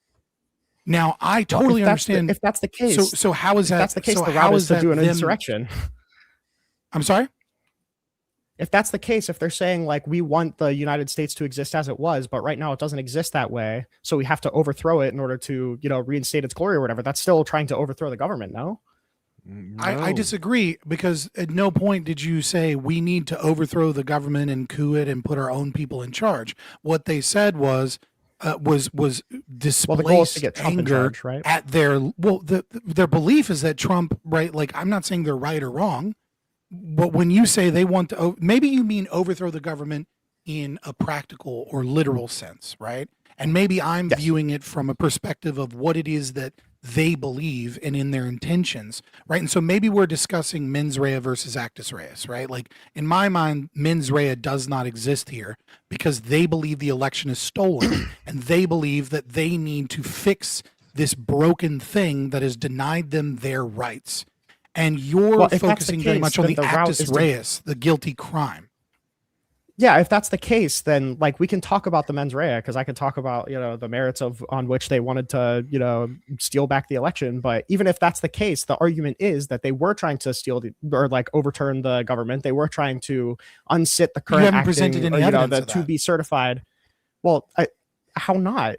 Now, I totally understand. If that's the case, so how is that? If that's the case, so the how route is is to that do an them- insurrection. I'm sorry? If that's the case, if they're saying like we want the United States to exist as it was, but right now it doesn't exist that way, so we have to overthrow it in order to, reinstate its glory or whatever, that's still trying to overthrow the government, no? I disagree, because at no point did you say we need to overthrow the government and coup it and put our own people in charge. What they said was displace Well, the goal is to get Trump in anger charge, right? at their belief is that Trump, right? Like, I'm not saying they're right or wrong, but when you say they want to, maybe you mean overthrow the government in a practical or literal sense, right? And maybe I'm viewing it from a perspective of what it is that they believe and in their intentions, right? And so maybe we're discussing mens rea versus actus reus, right? Like, in my mind, mens rea does not exist here because they believe the election is stolen and they believe that they need to fix this broken thing that has denied them their rights. And you're Well, if that's the focusing very case, much on then the the route actus is to- reus, the guilty crime. Yeah, if that's the case, then like we can talk about the mens rea, because I could talk about the merits on which they wanted to steal back the election. But even if that's the case, the argument is that they were trying to steal or like overturn the government. They were trying to unsit the current haven't acting, presented any or, evidence the of to that. be certified. Well, how not?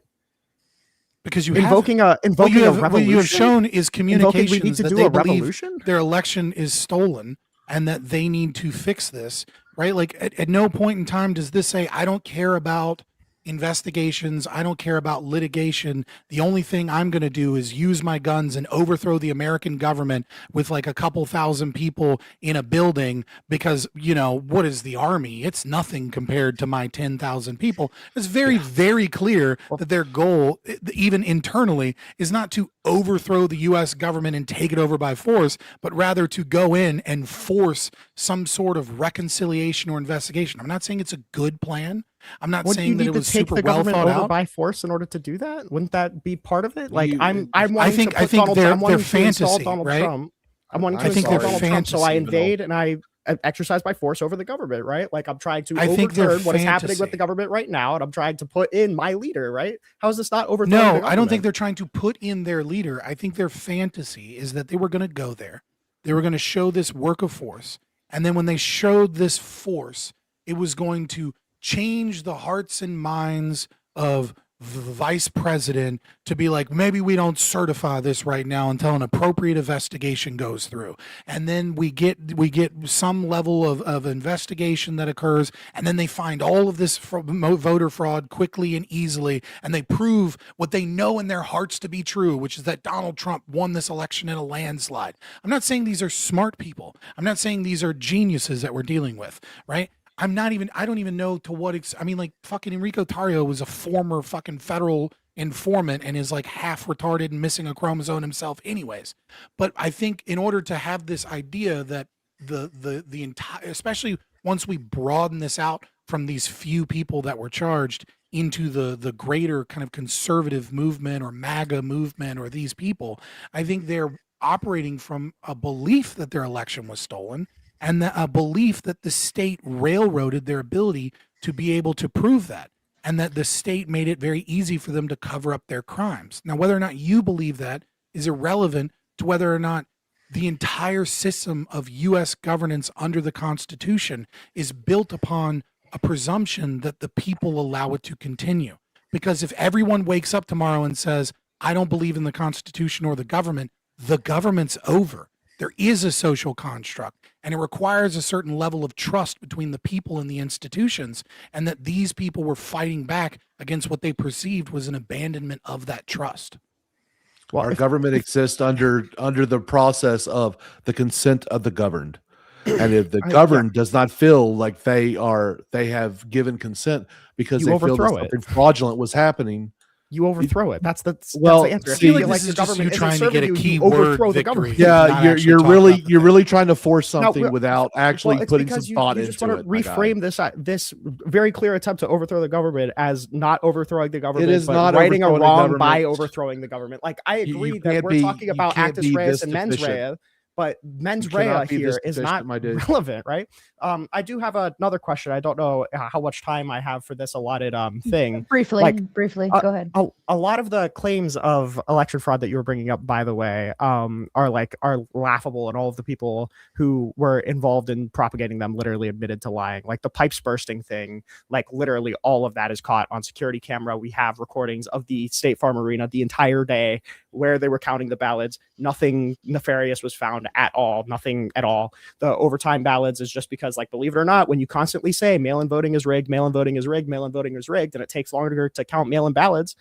Because you invoking haven't. a revolution. What you have shown is communications we need to that do they a believe revolution. their election is stolen and that they need to fix this, right? Like, at no point in time does this say, I don't care about investigations, I don't care about litigation. The only thing I'm going to do is use my guns and overthrow the American government with like a couple thousand people in a building because, what is the army? It's nothing compared to my 10,000 people. It's very, very clear that their goal, even internally, is not to overthrow the U.S. government and take it over by force, but rather to go in and force some sort of reconciliation or investigation. I'm not saying it's a good plan. I'm not saying that it was super well thought out by force in order to do that. Wouldn't that be part of it? Like, I'm I wanting think to put Donald, I'm wanting they're to install fantasy, Donald right? Trump. I'm wanting to I think install they're Donald Trump, so I fantasy, invade and I exercise by force over the government, right? Like, I'm trying to I think they're overturn what is happening with fantasy. the government right now, and I'm trying to put in my leader, right? How is this not overthrowing No, the I don't government? think they're trying to put in their leader. I think their fantasy is that they were going to go there. They were going to show this work of force. And then when they showed this force, it was going to change the hearts and minds of the vice president to be like, maybe we don't certify this right now until an appropriate investigation goes through. And then we get some level of investigation that occurs, and then they find all of this voter fraud quickly and easily, and they prove what they know in their hearts to be true, which is that Donald Trump won this election in a landslide. I'm not saying these are smart people. I'm not saying these are geniuses that we're dealing with, right? I don't even know to what like fucking Enrico Tarrio was a former fucking federal informant and is like half retarded and missing a chromosome himself anyways. But I think in order to have this idea that the entire, especially once we broaden this out from these few people that were charged into the greater kind of conservative movement or MAGA movement or these people, I think they're operating from a belief that their election was stolen and a belief that the state railroaded their ability to be able to prove that, and that the state made it very easy for them to cover up their crimes. Now, whether or not you believe that is irrelevant to whether or not the entire system of U.S. governance under the Constitution is built upon a presumption that the people allow it to continue. Because if everyone wakes up tomorrow and says, I don't believe in the Constitution or the government's over. There is a social construct, and it requires a certain level of trust between the people and the institutions, and that these people were fighting back against what they perceived was an abandonment of that trust. Well, our government exists under the process of the consent of the governed. And if the governed does not feel like they have given consent because they feel that something fraudulent was happening, You overthrow it. That's the answer. See, I feel like this the is just government you isn't trying to serving get a you. key You word overthrow the victory. government. Not Yeah, actually you're talk really about the you're thing. really trying to force something Well, without actually it's putting because some you, thought you into just want to it. my guy. reframe this very clear attempt to overthrow the government as not overthrowing the government, is but not righting a overthrowing the wrong by government. overthrowing the government. Like I agree You that can't we're be- talking you about can't actus be reus this and mens deficient. rea, but mens You rea cannot be this here is deficient, not my dude. relevant, right? I do have another question. I don't know how much time I have for this allotted thing. Briefly, Like, go ahead. A lot of the claims of election fraud that you were bringing up, by the way, are laughable, and all of the people who were involved in propagating them literally admitted to lying. Like the pipes bursting thing, like literally all of that is caught on security camera. We have recordings of the State Farm Arena the entire day where they were counting the ballots. Nothing nefarious was found at all. Nothing at all. The overtime ballots is just because, like, believe it or not, when you constantly say mail-in voting is rigged, mail-in voting is rigged, mail-in voting is rigged, and it takes longer to count mail-in ballots,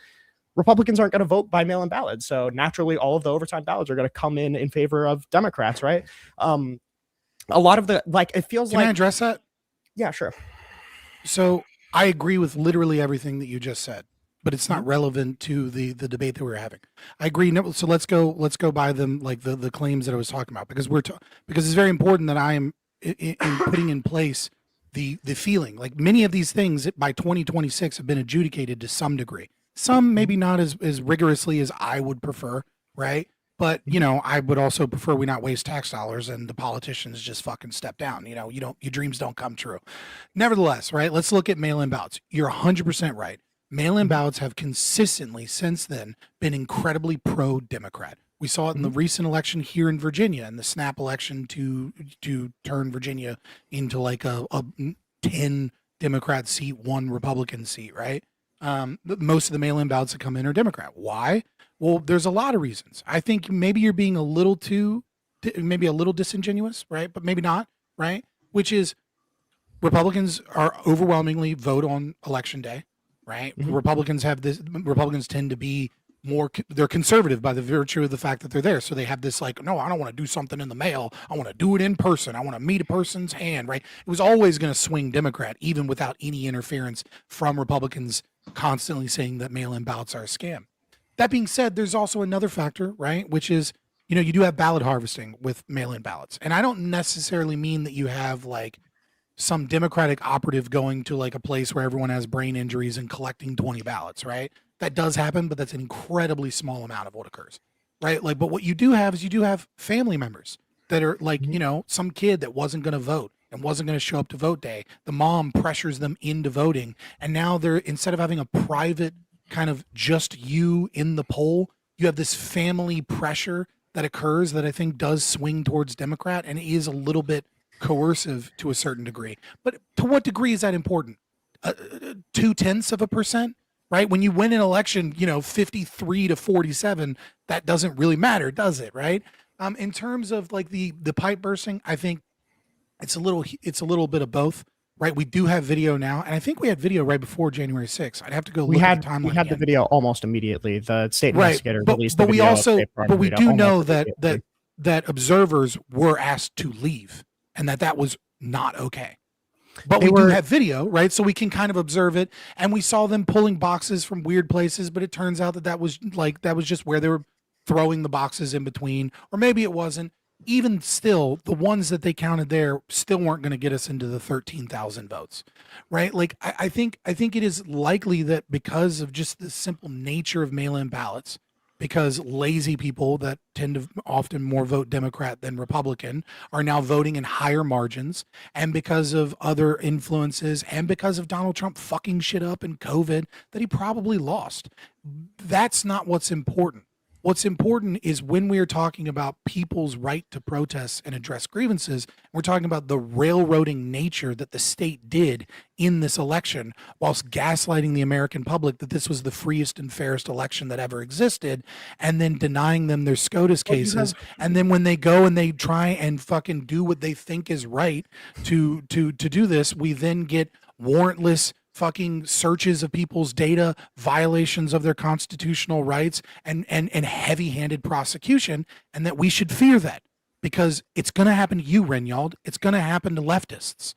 Republicans aren't going to vote by mail-in ballots. So naturally, all of the overtime ballots are going to come in favor of Democrats, right? A lot of the, like, it feels Can like... I address that? Yeah, sure. So I agree with literally everything that you just said, but it's not relevant to the debate that we're having. I agree. No, so let's go by them, like the claims that I was talking about, because because it's very important that I am in putting in place the feeling. Like many of these things by 2026 have been adjudicated to some degree. Some maybe not as rigorously as I would prefer, right? But I would also prefer we not waste tax dollars and the politicians just fucking step down. Your dreams don't come true. Nevertheless, right? Let's look at mail-in ballots. You're 100% right. Mail-in ballots have consistently since then been incredibly pro-Democrat. We saw it in the recent election here in Virginia, in the snap election to turn Virginia into like a 10 Democrat seat, 1 Republican seat, right? Most of the mail-in ballots that come in are Democrat. Why? Well, there's a lot of reasons. I think maybe you're being a little disingenuous, right? But maybe not, right? Which is Republicans are overwhelmingly vote on election day, right? Republicans tend to be they're conservative by the virtue of the fact that they're there. So they have this like, no, I don't want to do something in the mail. I want to do it in person. I want to meet a person's hand, right? It was always going to swing Democrat, even without any interference from Republicans constantly saying that mail-in ballots are a scam. That being said, there's also another factor, right? Which is, you do have ballot harvesting with mail-in ballots. And I don't necessarily mean that you have like some Democratic operative going to like a place where everyone has brain injuries and collecting 20 ballots, right? That does happen, but that's an incredibly small amount of what occurs, right? Like, but what you do have is you do have family members that are like, some kid that wasn't going to vote and wasn't going to show up to vote day. The mom pressures them into voting. And now they're, instead of having a private kind of just you in the poll, you have this family pressure that occurs that I think does swing towards Democrat and is a little bit coercive to a certain degree. But to what degree is that important? 0.2%, right? When you win an election, 53 to 47, that doesn't really matter, does it? Right? In terms of like the pipe bursting, I think it's a little bit of both. Right, we do have video now, and I think we had video right before January 6th. I'd have to go look at the timeline. We had the video almost immediately. The state investigator released but the video. But we do know that observers were asked to leave, and that was not okay. But we do have video, right? So we can kind of observe it, and we saw them pulling boxes from weird places. But it turns out that was just where they were throwing the boxes in between, or maybe it wasn't. Even still, the ones that they counted there still weren't going to get us into the 13,000 votes, right? Like, I think it is likely that because of just the simple nature of mail-in ballots, because lazy people that tend to often more vote Democrat than Republican are now voting in higher margins, and because of other influences, and because of Donald Trump fucking shit up in COVID that he probably lost. That's not what's important. What's important is when we are talking about people's right to protest and address grievances, we're talking about the railroading nature that the state did in this election, whilst gaslighting the American public that this was the freest and fairest election that ever existed, and then denying them their SCOTUS cases. And then when they go and they try and fucking do what they think is right to do this, we then get warrantless fucking searches of people's data, violations of their constitutional rights, and heavy-handed prosecution, and that we should fear that because it's going to happen to you, Renyald. It's going to happen to leftists.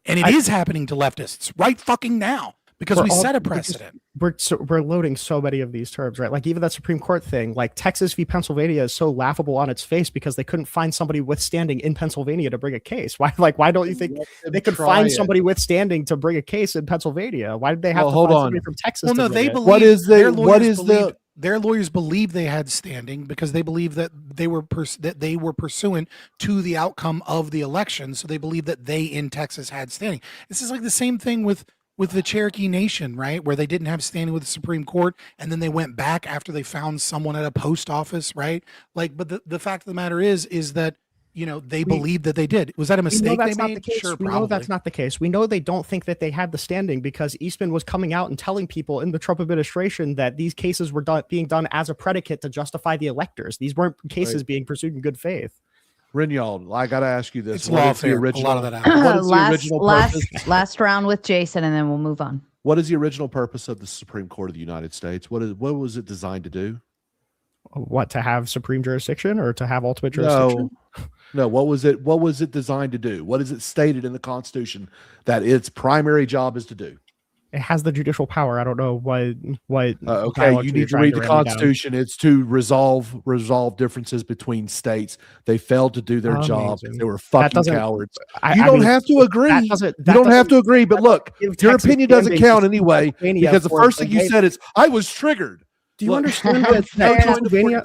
And it is happening to leftists right fucking now because we set a precedent. We're loading so many of these terms, right? Like even that Supreme Court thing, like Texas v. Pennsylvania is so laughable on its face because they couldn't find somebody withstanding in Pennsylvania to bring a case. Why don't you think they could find somebody withstanding to bring a case in Pennsylvania? Why did they have to find somebody from Texas? Well, no, they believe their lawyers believe they had standing because they believe that they were pursuant to the outcome of the election. So they believe that they in Texas had standing. This is like the same thing with the Cherokee Nation, right? Where they didn't have standing with the Supreme Court, and then they went back after they found someone at a post office, right? Like, but the fact of the matter is that, you know, they believed that they did. Was that a mistake they made? Sure, we know that's not the case. We know they don't think that they had the standing because Eastman was coming out and telling people in the Trump administration that these cases were being done as a predicate to justify the electors. These weren't cases being pursued in good faith. Rinyald, I got to ask you this. It's lawfare. A lot of that last round with Jason, and then we'll move on. What is the original purpose of the Supreme Court of the United States? What was it designed to do? What, to have supreme jurisdiction or to have ultimate jurisdiction? No. What was it designed to do? What is it stated in the Constitution that its primary job is to do? It has the judicial power. I don't know what. Okay, you need to read the Constitution. It's to resolve differences between states. They failed to do their job. They were fucking cowards. You don't have to agree. You don't have to agree. But look, your opinion doesn't count anyway because the first thing you said is, "I was triggered." Do you understand that Pennsylvania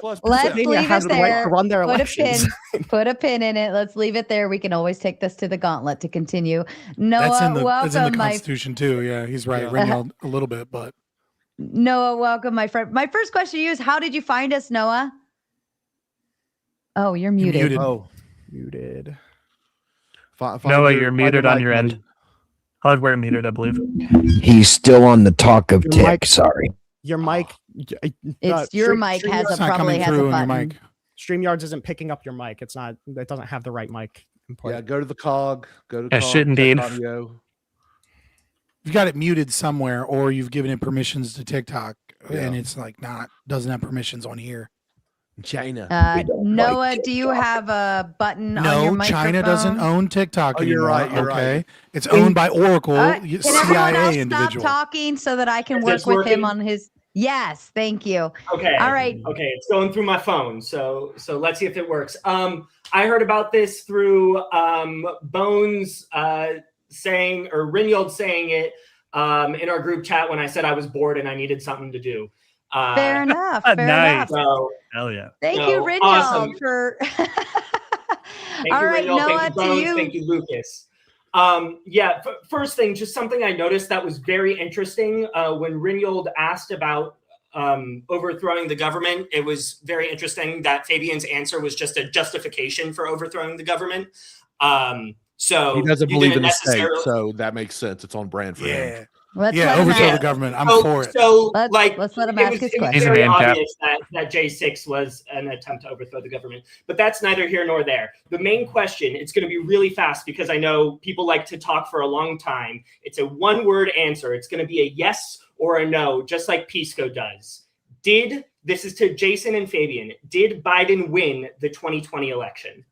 has the right to run their elections? Put a pin in it. Let's leave it there. We can always take this to the gauntlet to continue. Noah, that's in the welcome, Constitution too. Yeah, he's right. Rinyald a little bit, but Noah, welcome, my friend. My first question to you is, how did you find us, Noah? Oh, you're muted. Muted. Noah, you're muted on your end. Hardware muted, I believe. He's still on the talk of tech. Sorry. Your mic. Your mic probably has a button. StreamYards isn't picking up your mic. It doesn't have the right mic input. Yeah, go to the cog. Shit indeed. Audio. You've got it muted somewhere, or you've given it permissions to TikTok, and it's like doesn't have permissions on here. China. Noah, do you have a button on your microphone? No, China doesn't own TikTok anymore. You're right. Okay, it's owned by Oracle, can CIA individual. Stop talking so that I can work with him on his. Yes, thank you. Okay. All right. Okay, it's going through my phone, so let's see if it works. I heard about this through Bones saying, or Rinyald saying it in our group chat when I said I was bored and I needed something to do. Fair enough. Fair enough. So, hell yeah. Thank you, Rinyald, awesome. for. Thank All you, right, Rinyald. Noah, thank you, Bones. Thank you, Lucas. First thing, just something I noticed that was very interesting when Rinyald asked about overthrowing the government. It was very interesting that Fabian's answer was just a justification for overthrowing the government. So he doesn't believe in the state, so that makes sense. It's on brand for him. Overthrow the government. I'm for it. So let's let him ask his question. It's very obvious that J6 was an attempt to overthrow the government, but that's neither here nor there. The main question, it's going to be really fast because I know people like to talk for a long time. It's a one-word answer. It's going to be a yes or a no, just like Pisco does. This is to Jason and Fabian, did Biden win the 2020 election?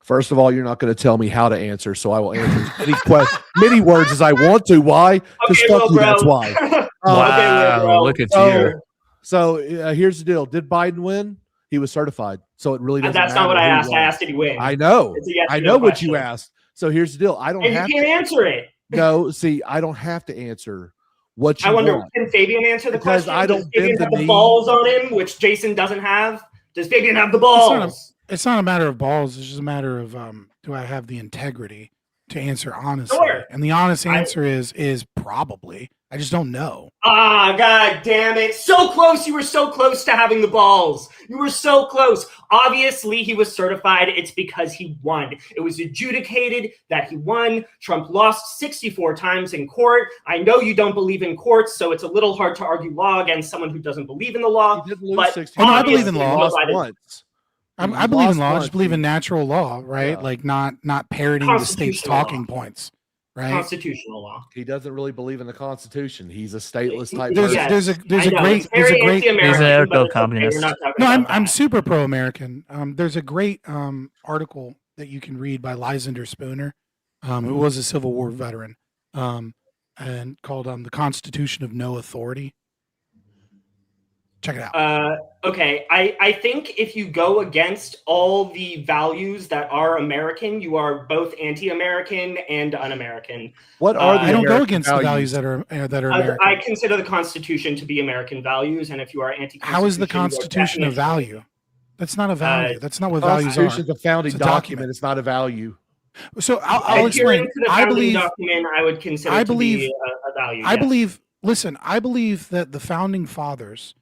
First of all, you're not going to tell me how to answer, so I will answer as many words as I want to. Why? Because fuck you, that's why. Wow, look at you. So here's the deal. Did Biden win? He was certified. So it really doesn't matter. That's not what I asked. I asked, did he win? I know. Yes I know what you asked. So here's the deal. I don't have to answer it. No, see, I don't have to answer what you wonder, want. can Fabian answer the Because question? I don't Does Fabian bend have the the knee. balls on him, which Jason doesn't have? Does Fabian have the balls? It's not a matter of balls. It's just a matter of do I have the integrity to answer honestly? Sure. And the honest answer is probably. I just don't know. Ah, god damn it. So close. You were so close to having the balls. You were so close. Obviously, he was certified. It's because he won. It was adjudicated that he won. Trump lost 64 times in court. I know you don't believe in courts, so it's a little hard to argue law against someone who doesn't believe in the law. But I believe in law. Once. I believe in law. I just believe in natural law, right? Yeah. Like not parroting the state's talking points, right? Constitutional law. He doesn't really believe in the Constitution. He's a stateless type There's person. a great communist. No, I'm super pro-American. There's a great article that you can read by Lysander Spooner, who was a Civil War veteran. and called the Constitution of No Authority. Check it out. Okay, I think if you go against all the values that are American, you are both anti-American and un-American. What are I don't go against the values that are American. I consider the Constitution to be American values, and if you are anti-Constitution, How is the Constitution a value? That's not a value. That's not what values are. Constitution is a founding document. It's not a value. So I'll explain. I believe document I would consider to be a value. I believe. Listen, I believe that the founding fathers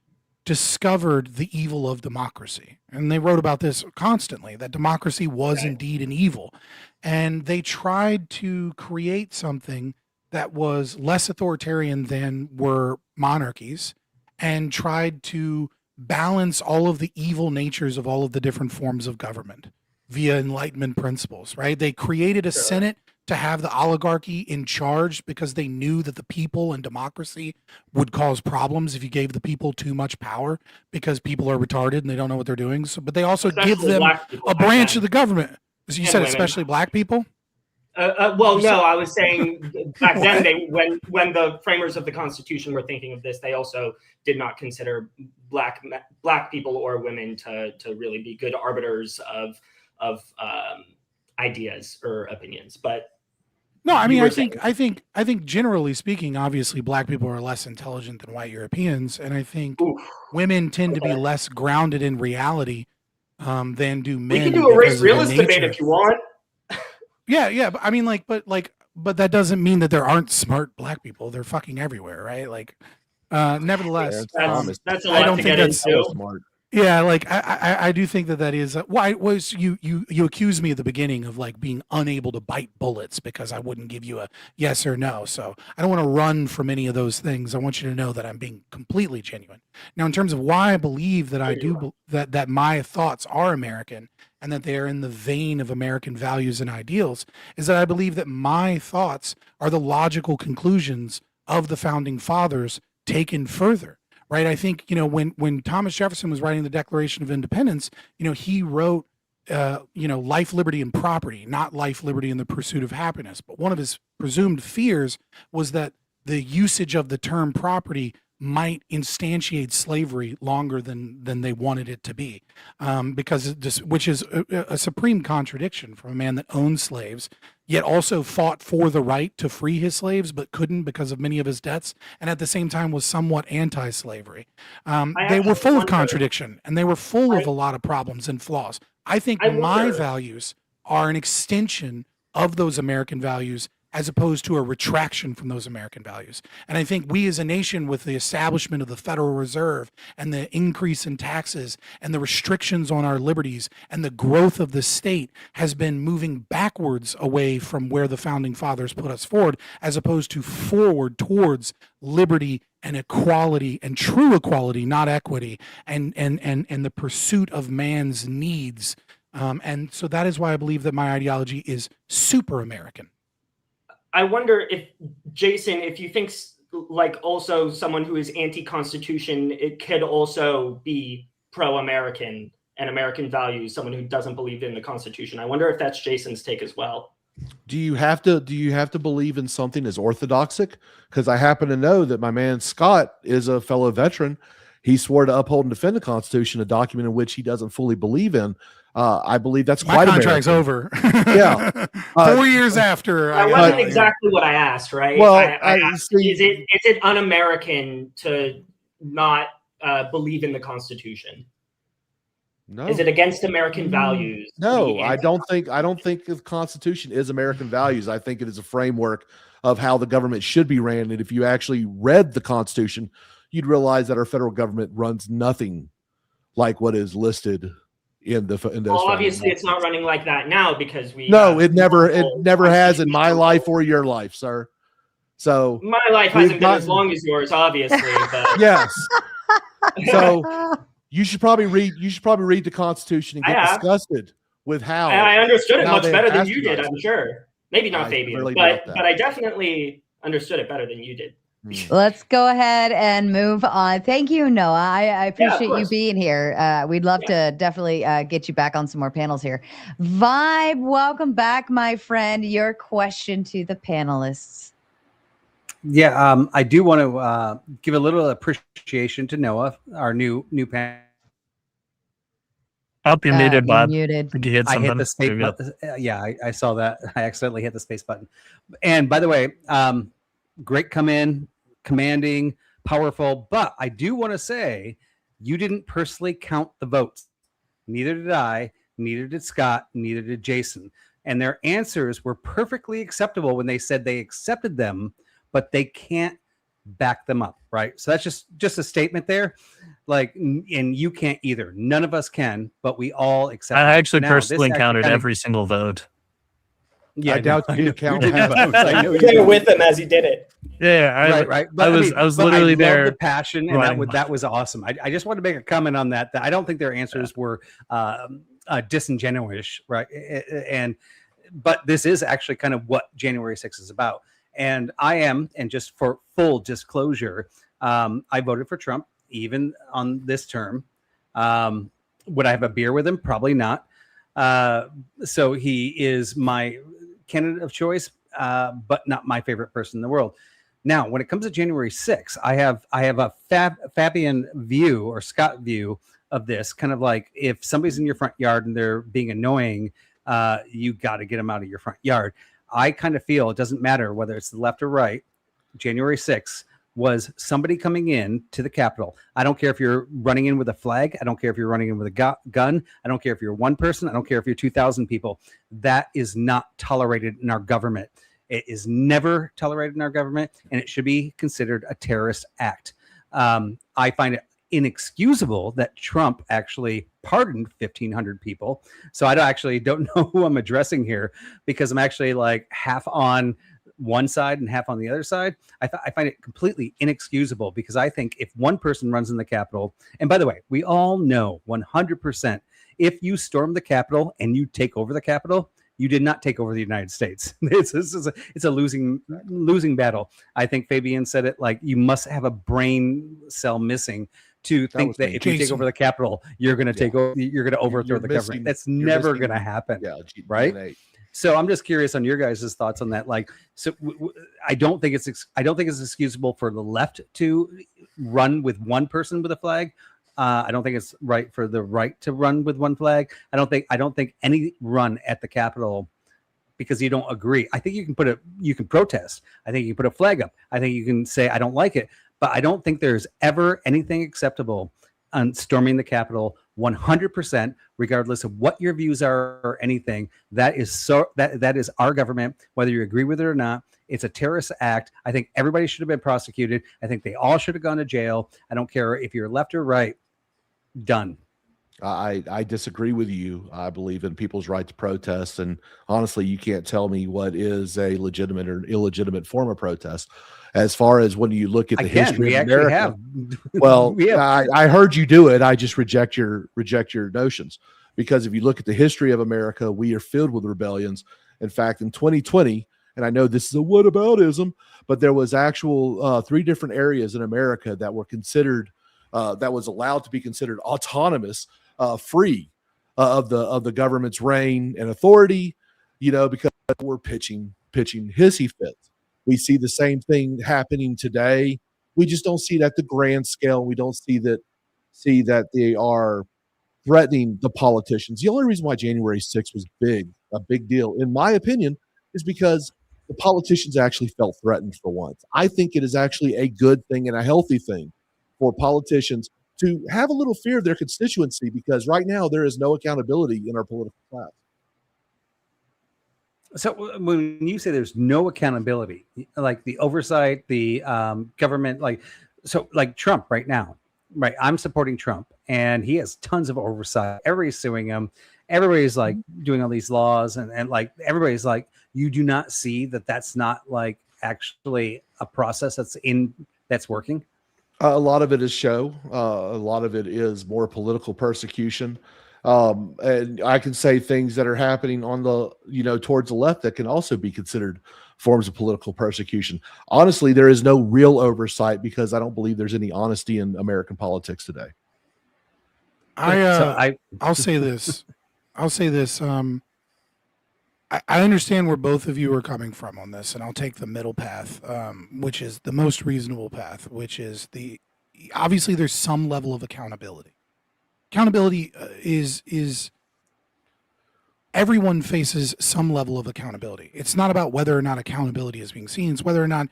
discovered the evil of democracy, and they wrote about this constantly. That democracy was indeed an evil, and they tried to create something that was less authoritarian than were monarchies, and tried to balance all of the evil natures of all of the different forms of government via Enlightenment principles, right? They created a Senate to have the oligarchy in charge because they knew that the people and democracy would cause problems if you gave the people too much power, because people are retarded and they don't know what they're doing. So, but they also give them a branch of the government. So you said especially black people? Well, no, I was saying back then, when the framers of the Constitution were thinking of this, they also did not consider black people or women to really be good arbiters of ideas or opinions. But no, I mean, I think generally speaking, obviously black people are less intelligent than white Europeans, and I think women tend to be less grounded in reality than do men. We can do a race realist debate if you want. Yeah, but I mean, but that doesn't mean that there aren't smart black people. They're fucking everywhere, right? Like, nevertheless, that's a lot to get into. Smart. Yeah, like I do think that is why was you accused me at the beginning of like being unable to bite bullets because I wouldn't give you a yes or no. So I don't want to run from any of those things. I want you to know that I'm being completely genuine. Now, in terms of why I believe that that my thoughts are American and that they are in the vein of American values and ideals, is that I believe that my thoughts are the logical conclusions of the founding fathers taken further. Right. I think, when Thomas Jefferson was writing the Declaration of Independence, he wrote, life, liberty, and property, not life, liberty, and the pursuit of happiness. But one of his presumed fears was that the usage of the term property might instantiate slavery longer than they wanted it to be, which is a supreme contradiction from a man that owned slaves, yet also fought for the right to free his slaves, but couldn't because of many of his debts, and at the same time was somewhat anti-slavery. They were full of contradiction, and they were full of a lot of problems and flaws. I think my values are an extension of those American values as opposed to a retraction from those American values. And I think we as a nation, with the establishment of the Federal Reserve and the increase in taxes and the restrictions on our liberties and the growth of the state, has been moving backwards away from where the founding fathers put us forward, as opposed to forward towards liberty and equality, and true equality, not equity, and the pursuit of man's needs. And so that is why I believe that my ideology is super American. I wonder if, Jason, if you think like also someone who is anti-Constitution, it could also be pro-American and American values, someone who doesn't believe in the Constitution. I wonder if that's Jason's take as well. Do you have to believe in something as orthodoxic? Because I happen to know that my man Scott is a fellow veteran. He swore to uphold and defend the Constitution, a document in which he doesn't fully believe in. I believe that's my quite contract's American. over. Yeah, 4 years after. That wasn't exactly what I asked, right? Well, I asked, is it un-American to not believe in the Constitution? No. Is it against American values? No, I don't think the Constitution is American values. I think it is a framework of how the government should be ran. And if you actually read the Constitution, you'd realize that our federal government runs nothing like what is listed in those. Well, obviously, it's not running like that now because we. No, it never has in my life or your life, sir. So my life hasn't been as long as yours, obviously. But yes. So you should probably read the Constitution and get disgusted with how. I understood it much better than you did, I'm sure. Maybe not Fabian, really but I definitely understood it better than you did. Let's go ahead and move on. Thank you, Noah. I appreciate you being here. We'd love to definitely get you back on some more panels here. Vibe, welcome back, my friend. Your question to the panelists. Yeah, I do want to give a little appreciation to Noah, our new pan. Up, you muted, You're Bob. muted. Did you hit I something? hit the space There you go. button. Yeah, I saw that. I accidentally hit the space button. And by the way, great come in, commanding, powerful. But I do want to say you didn't personally count the votes. Neither did I. Neither did Scott. Neither did Jason. And their answers were perfectly acceptable when they said they accepted them, but they can't back them up, right? So that's just a statement there. Like, and you can't either. None of us can, but we all accept. I actually Now, personally this counted kinda- every single vote. Yeah, I doubt you count. did votes. I know you They were did. with him as he did it. Yeah, right. I was but literally love there. the passion, and running. that was awesome. I just wanted to make a comment on that. That I don't think their answers were disingenuous, right? But this is actually kind of what January 6th is about. And I am, and just for full disclosure, I voted for Trump even on this term. Would I have a beer with him? Probably not. So he is my candidate of choice, but not my favorite person in the world. Now, when it comes to January 6th, I have a Fabian view or Scott view of this, kind of like if somebody's in your front yard and they're being annoying, you got to get them out of your front yard. I kind of feel it doesn't matter whether it's the left or right. January 6th was somebody coming in to the Capitol. I don't care if you're running in with a flag. I don't care if you're running in with a gun. I don't care if you're one person. I don't care if you're 2,000 people. That is not tolerated in our government. It is never tolerated in our government, and it should be considered a terrorist act. I find it inexcusable that Trump actually pardoned 1,500 people. So I don't know who I'm addressing here, because I'm actually like half on one side and half on the other side. I find it completely inexcusable, because I think if one person runs in the Capitol, and by the way, we all know 100%, if you storm the Capitol and you take over the Capitol, you did not take over the United States. It's a losing battle. I think Fabian said it like you must have a brain cell missing to think that if you take over the Capitol, you're going to take over, you're going to overthrow the government. That's never going to happen, right? So I'm just curious on your guys' thoughts on that. Like, so I don't think it's excusable for the left to run with one person with a flag. I don't think it's right for the right to run with one flag. I don't think any run at the Capitol because you don't agree. I think you can protest. I think you can put a flag up. I think you can say I don't like it, but I don't think there's ever anything acceptable on storming the Capitol 100%, regardless of what your views are or anything. That is our government, whether you agree with it or not. It's a terrorist act. I think everybody should have been prosecuted. I think they all should have gone to jail. I don't care if you're left or right. Done. I disagree with you. I believe in people's right to protest, and honestly, you can't tell me what is a legitimate or illegitimate form of protest. As far as when you look at the history of America, well, I heard you do it. I just reject your notions, because if you look at the history of America, we are filled with rebellions. In fact, in 2020, and I know this is a whataboutism, but there was actual 3 different areas in America that were considered that was allowed to be considered autonomous, free of the government's reign and authority, because we're pitching hissy fits. We see the same thing happening today. We just don't see it at the grand scale. We don't see that they are threatening the politicians. The only reason why January 6th was a big deal, in my opinion, is because the politicians actually felt threatened for once. I think it is actually a good thing and a healthy thing for politicians to have a little fear of their constituency, because right now there is no accountability in our political class. So when you say there's no accountability, like the oversight, the government, like Trump right now, right? I'm supporting Trump, and he has tons of oversight. Everybody's suing him. Everybody's like doing all these laws, and like everybody's like, you do not see that that's not like actually a process that's working. A lot of it is show. A lot of it is more political persecution. And I can say things that are happening on the, towards the left that can also be considered forms of political persecution. Honestly, there is no real oversight, because I don't believe there's any honesty in American politics today. I'll say this. I understand where both of you are coming from on this, and I'll take the middle path, which is the most reasonable path, which is obviously there's some level of accountability. Accountability is everyone faces some level of accountability. It's not about whether or not accountability is being seen. It's whether or not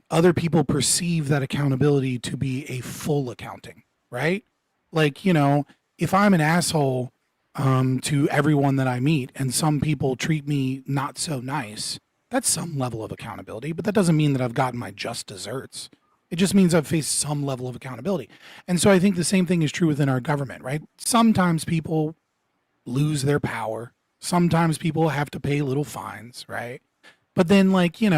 other people perceive that accountability to be a full accounting, right? Like, if I'm an asshole to everyone that I meet and some people treat me not so nice, that's some level of accountability, but that doesn't mean that I've gotten my just desserts. It just means I've faced some level of accountability. And so I think the same thing is true within our government, right? Sometimes people lose their power. Sometimes people have to pay little fines, right? But then, like, we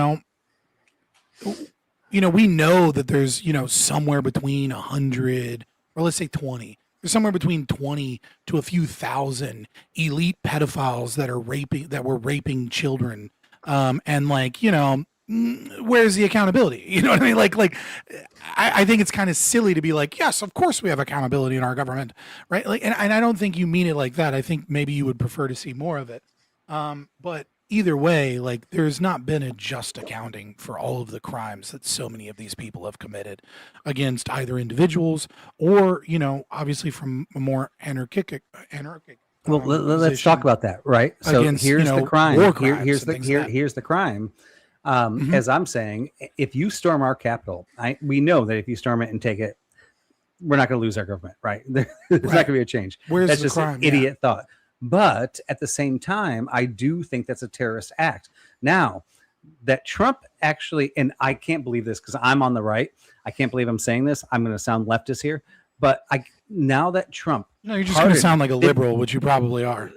know that there's, somewhere between 100, or let's say 20. There's somewhere between 20 to a few thousand elite pedophiles that were raping children. And like, where's the accountability? You know what I mean? Like, I think it's kind of silly to be like, yes, of course we have accountability in our government, right? Like, and I don't think you mean it like that. I think maybe you would prefer to see more of it. But either way, like, there's not been a just accounting for all of the crimes that so many of these people have committed against either individuals or, obviously from a more anarchic. Well, let's talk about that, right? So against, here's the crime. War crimes Here's and here's the crime. Mm-hmm. As I'm saying, if you storm our capital, we know that if you storm it and take it, we're not going to lose our government, right? There's not going to be a change. Where's that's the just crime? an idiot thought. But at the same time, I do think that's a terrorist act. Now, that Trump actually, and I can't believe this because I'm on the right. I can't believe I'm saying this. I'm going to sound leftist here. But now that Trump... No, you're just going to sound like a liberal, which you probably are.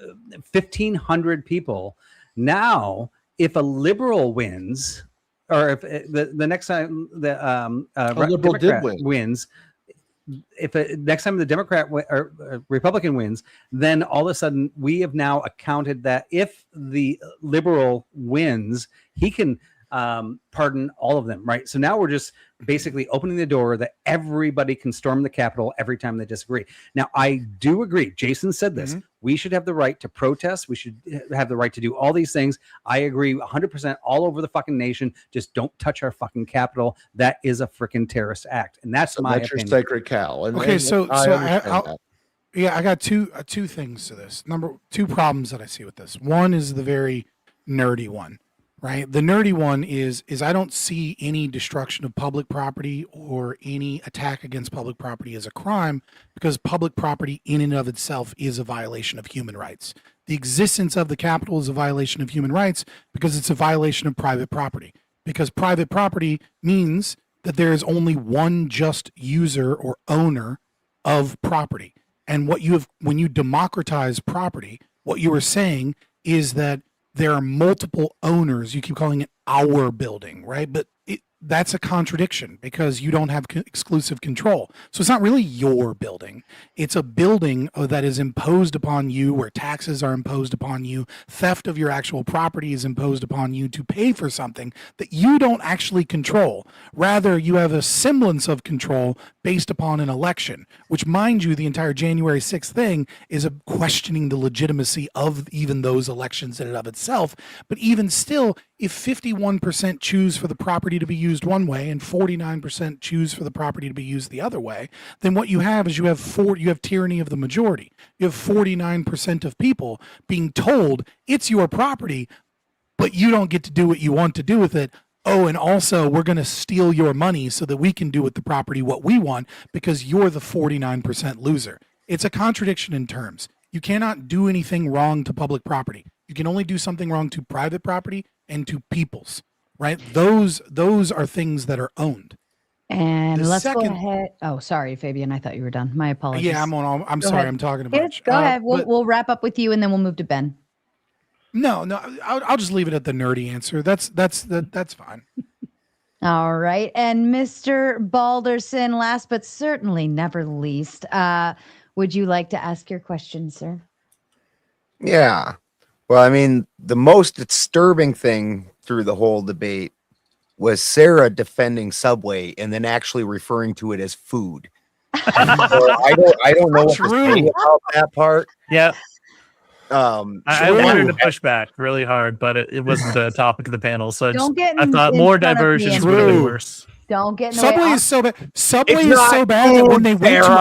1,500 people. Now, if a liberal wins, or if the next time the liberal Democrat did win. wins, if next time the Democrat or Republican wins, then all of a sudden we have now accounted that if the liberal wins, he can pardon all of them, right? So now we're just basically opening the door that everybody can storm the Capitol every time they disagree. Now, I do agree. Jason said this. Mm-hmm. We should have the right to protest. We should have the right to do all these things. I agree 100% all over the fucking nation. Just don't touch our fucking Capitol. That is a freaking terrorist act. And that's my That's your opinion. sacred cow. Okay, so I I got two things to this. Two problems that I see with this. One is the very nerdy one, right? The nerdy one is I don't see any destruction of public property or any attack against public property as a crime because public property in and of itself is a violation of human rights. The existence of the Capitol is a violation of human rights because it's a violation of private property. Because private property means that there is only one just user or owner of property. And when you democratize property, what you are saying is that there are multiple owners. You keep calling it our building, right? But that's a contradiction because you don't have exclusive control. So it's not really your building. It's a building that is imposed upon you where taxes are imposed upon you. Theft of your actual property is imposed upon you to pay for something that you don't actually control. Rather, you have a semblance of control based upon an election, which, mind you, the entire January 6th thing is a questioning the legitimacy of even those elections in and of itself. But even still, if 51% choose for the property to be used one way and 49% choose for the property to be used the other way, then what you have is you have tyranny of the majority. You have 49% of people being told it's your property, but you don't get to do what you want to do with it. Oh, and also we're going to steal your money so that we can do with the property what we want because you're the 49% loser. It's a contradiction in terms. You cannot do anything wrong to public property. You can only do something wrong to private property and to people's, right? Those are things that are owned. And let's go ahead. Oh, sorry, Fabian. I thought you were done. My apologies. Yeah, I'm sorry. I'm talking about it. Go ahead. We'll wrap up with you and then we'll move to Ben. No, I'll just leave it at the nerdy answer. That's fine. All right. And Mr. Balderson, last but certainly never least, would you like to ask your question, sir? Yeah. Well, I mean, the most disturbing thing through the whole debate was Sarah defending Subway and then actually referring to it as food. So I don't know what to say about that part. Yeah. I wanted to push back really hard, but it wasn't the topic of the panel. So Don't get I thought in more front of me diversions and- would have been worse. Don't get in the Subway way. is so bad. Subway It's is not so bad that when food, they went to Sarah.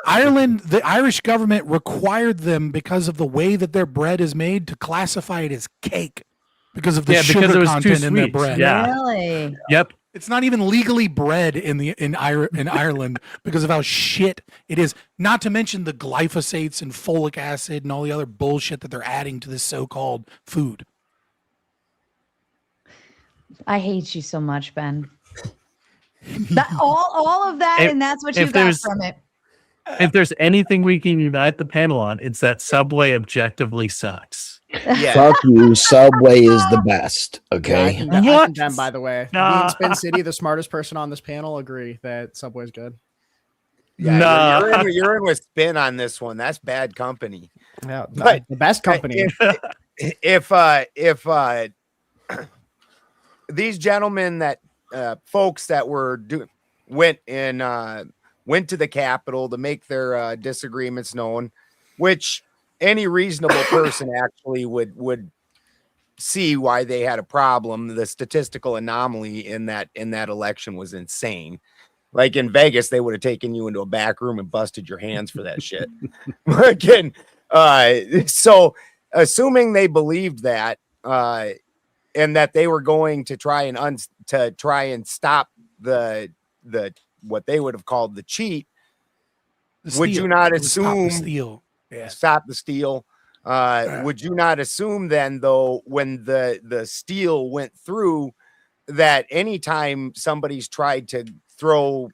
Ireland, the Irish government required them because of the way that their bread is made to classify it as cake because of the Because sugar it was too content in their sweet. bread. Yeah. Really? Yep. It's not even legally bread in Ireland because of how shit it is. Not to mention the glyphosates and folic acid and all the other bullshit that they're adding to this so-called food. I hate you so much, Ben. All of that, If- and that's what you if got there's- from it. If there's anything we can unite the panel on, it's that Subway objectively sucks. Fuck you. Subway is the best. Okay. I condemn, by the way. Me Nah. and Spin City, the smartest person on this panel, agree that Subway's good. Yeah, Nah. you're in with Spin on this one. That's bad company. Yeah, But the best company. If these gentlemen that folks that were went to the Capitol to make their disagreements known, which any reasonable person actually would see why they had a problem. The statistical anomaly in that election was insane. Like in Vegas, they would have taken you into a back room and busted your hands for that shit. Again, so assuming they believed that, and that they were going to try and stop the what they would have called the cheat, would you not assume stop the steal? Would you not assume then, though, when the steal went through, that anytime somebody's tried to throw,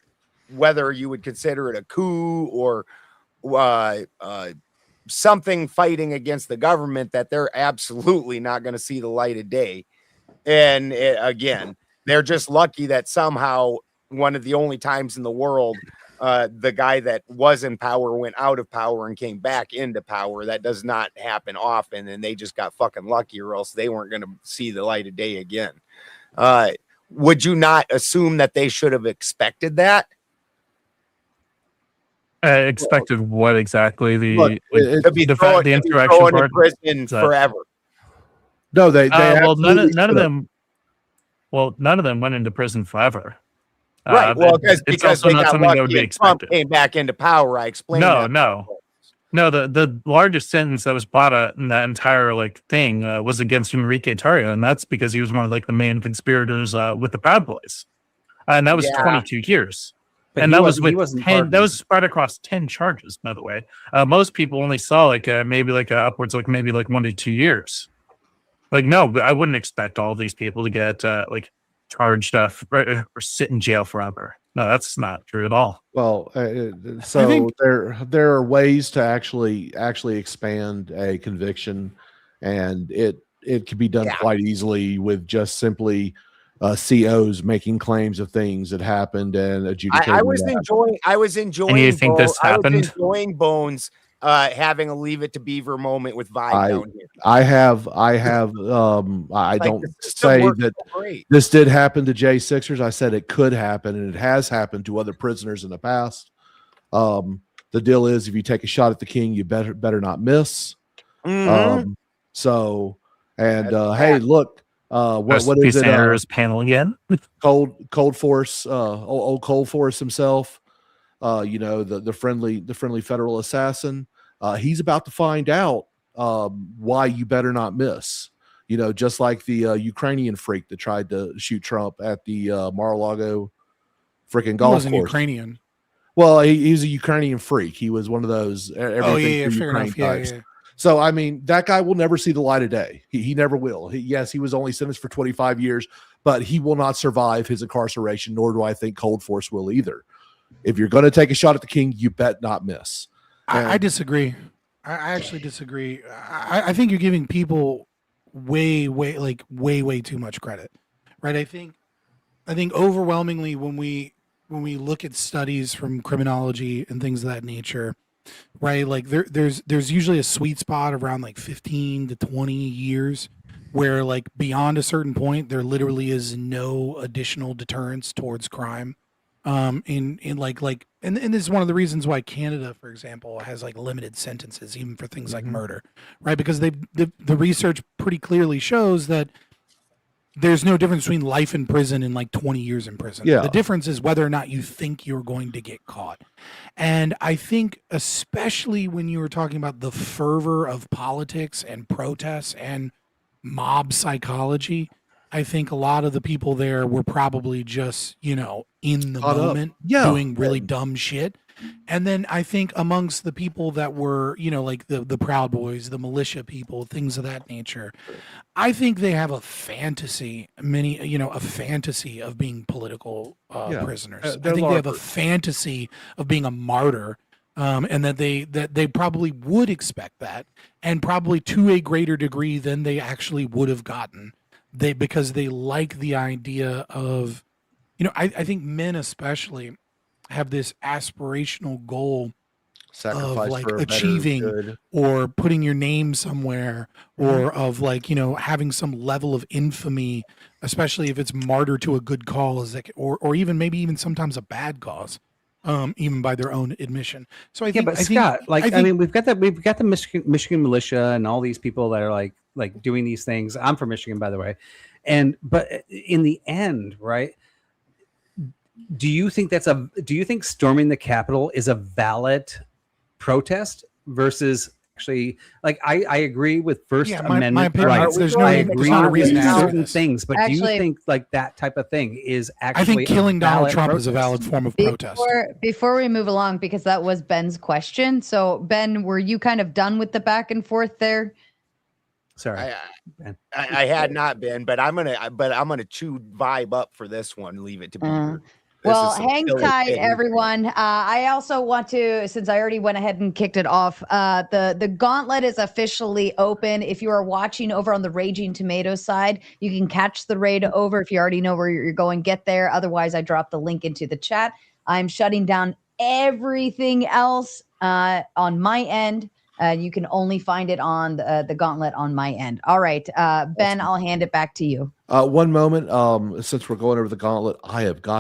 whether you would consider it a coup or something fighting against the government, that they're absolutely not going to see the light of day? And again, they're just lucky that somehow one of the only times in the world the guy that was in power went out of power and came back into power. That does not happen often, and they just got fucking lucky, or else they weren't going to see the light of day again. Would you not assume that they should have expected that? Expected what exactly? Look, to be thrown the in insurrection part? prison forever. No, they well, none of absolutely them. Well, none of them went into prison forever. Right. Well, it's because also they not got something that would lucky be and Trump expected. came back into power. I explained that. No. The largest sentence that was brought out in that entire thing was against Enrique Tarrio, and that's because he was one of the main conspirators with the Proud Boys, and that was 22 years. But and he that was wasn't- he with wasn't 10. That pardoned. was spread across 10 charges, by the way. Most people only saw maybe upwards maybe 1 to 2 years. No, I wouldn't expect all these people to get charged or sit in jail forever. No, that's not true at all. Well, so there are ways to actually expand a conviction, and it can be done quite easily with just simply COs making claims of things that happened and adjudicating. I was enjoying. And you think this happened? I was enjoying Bones having a Leave It to Beaver moment with Vibe down here. I don't say that this did happen to J6ers. I said it could happen, and it has happened to other prisoners in the past. The deal is, if you take a shot at the king, you better not miss. Mhm. Hey, look, what is it? Senator's panel again. Cold Force, old Cold Force himself. The friendly federal assassin. He's about to find out why you better not miss. Just like the Ukrainian freak that tried to shoot Trump at the Mar-a-Lago freaking golf course. He wasn't Ukrainian. Well, he's a Ukrainian freak. He was one of those everything for fair Ukraine enough. Yeah, types. yeah. So, I mean, that guy will never see the light of day. He never will. He was only sentenced for 25 years, but he will not survive his incarceration, nor do I think Cold Force will either. If you're going to take a shot at the king, you bet not miss. I disagree. I actually disagree. I think you're giving people way too much credit, right? I think overwhelmingly when we look at studies from criminology and things of that nature, right? There's usually a sweet spot around 15 to 20 years where beyond a certain point, there literally is no additional deterrence towards crime. in and this is one of the reasons why Canada, for example, has like limited sentences even for things like murder, right? Because the research pretty clearly shows that there's no difference between life in prison and like 20 years in prison. Yeah. The difference is whether or not you think you're going to get caught. And I think especially when you were talking about the fervor of politics and protests and mob psychology, I think a lot of the people there were probably just, in the Caught up. moment doing really dumb shit. And then I think amongst the people that were, like the Proud Boys, the militia people, things of that nature, I think they have a fantasy, a fantasy of being political prisoners. I think they have a fantasy of being a martyr. And that they probably would expect that, and probably to a greater degree than they actually would have gotten. Because they like the idea of, I think men especially have this aspirational goal Sacrifice of like for a better achieving good. or putting your name somewhere, or of like, having some level of infamy, especially if it's martyr to a good cause, or even maybe even sometimes a bad cause. Even by their own admission. So I think, but Scott, we've got the Michigan militia and all these people that are like doing these things. I'm from Michigan, by the way, but in the end, right? Do you think storming the Capitol is a valid protest versus actually, like, I agree with First Amendment my opinion, rights. there's I no agree reason with to ask certain this. things, but do you think like that type of thing is actually? I think killing a Donald valid Trump is a protest? valid form of protest. Before we move along, because that was Ben's question. So Ben, were you kind of done with the back and forth there? Sorry, I had not been, but I'm gonna chew vibe up for this one. Leave it to Beaver. Well, hang tight, everyone. I also want to, since I already went ahead and kicked it off, the gauntlet is officially open. If you are watching over on the Raging Tomato side, you can catch the raid over. If you already know where you're going, get there. Otherwise, I dropped the link into the chat. I'm shutting down everything else on my end. You can only find it on the gauntlet on my end. All right, Ben, I'll hand it back to you. One moment. Since we're going over the gauntlet, I have got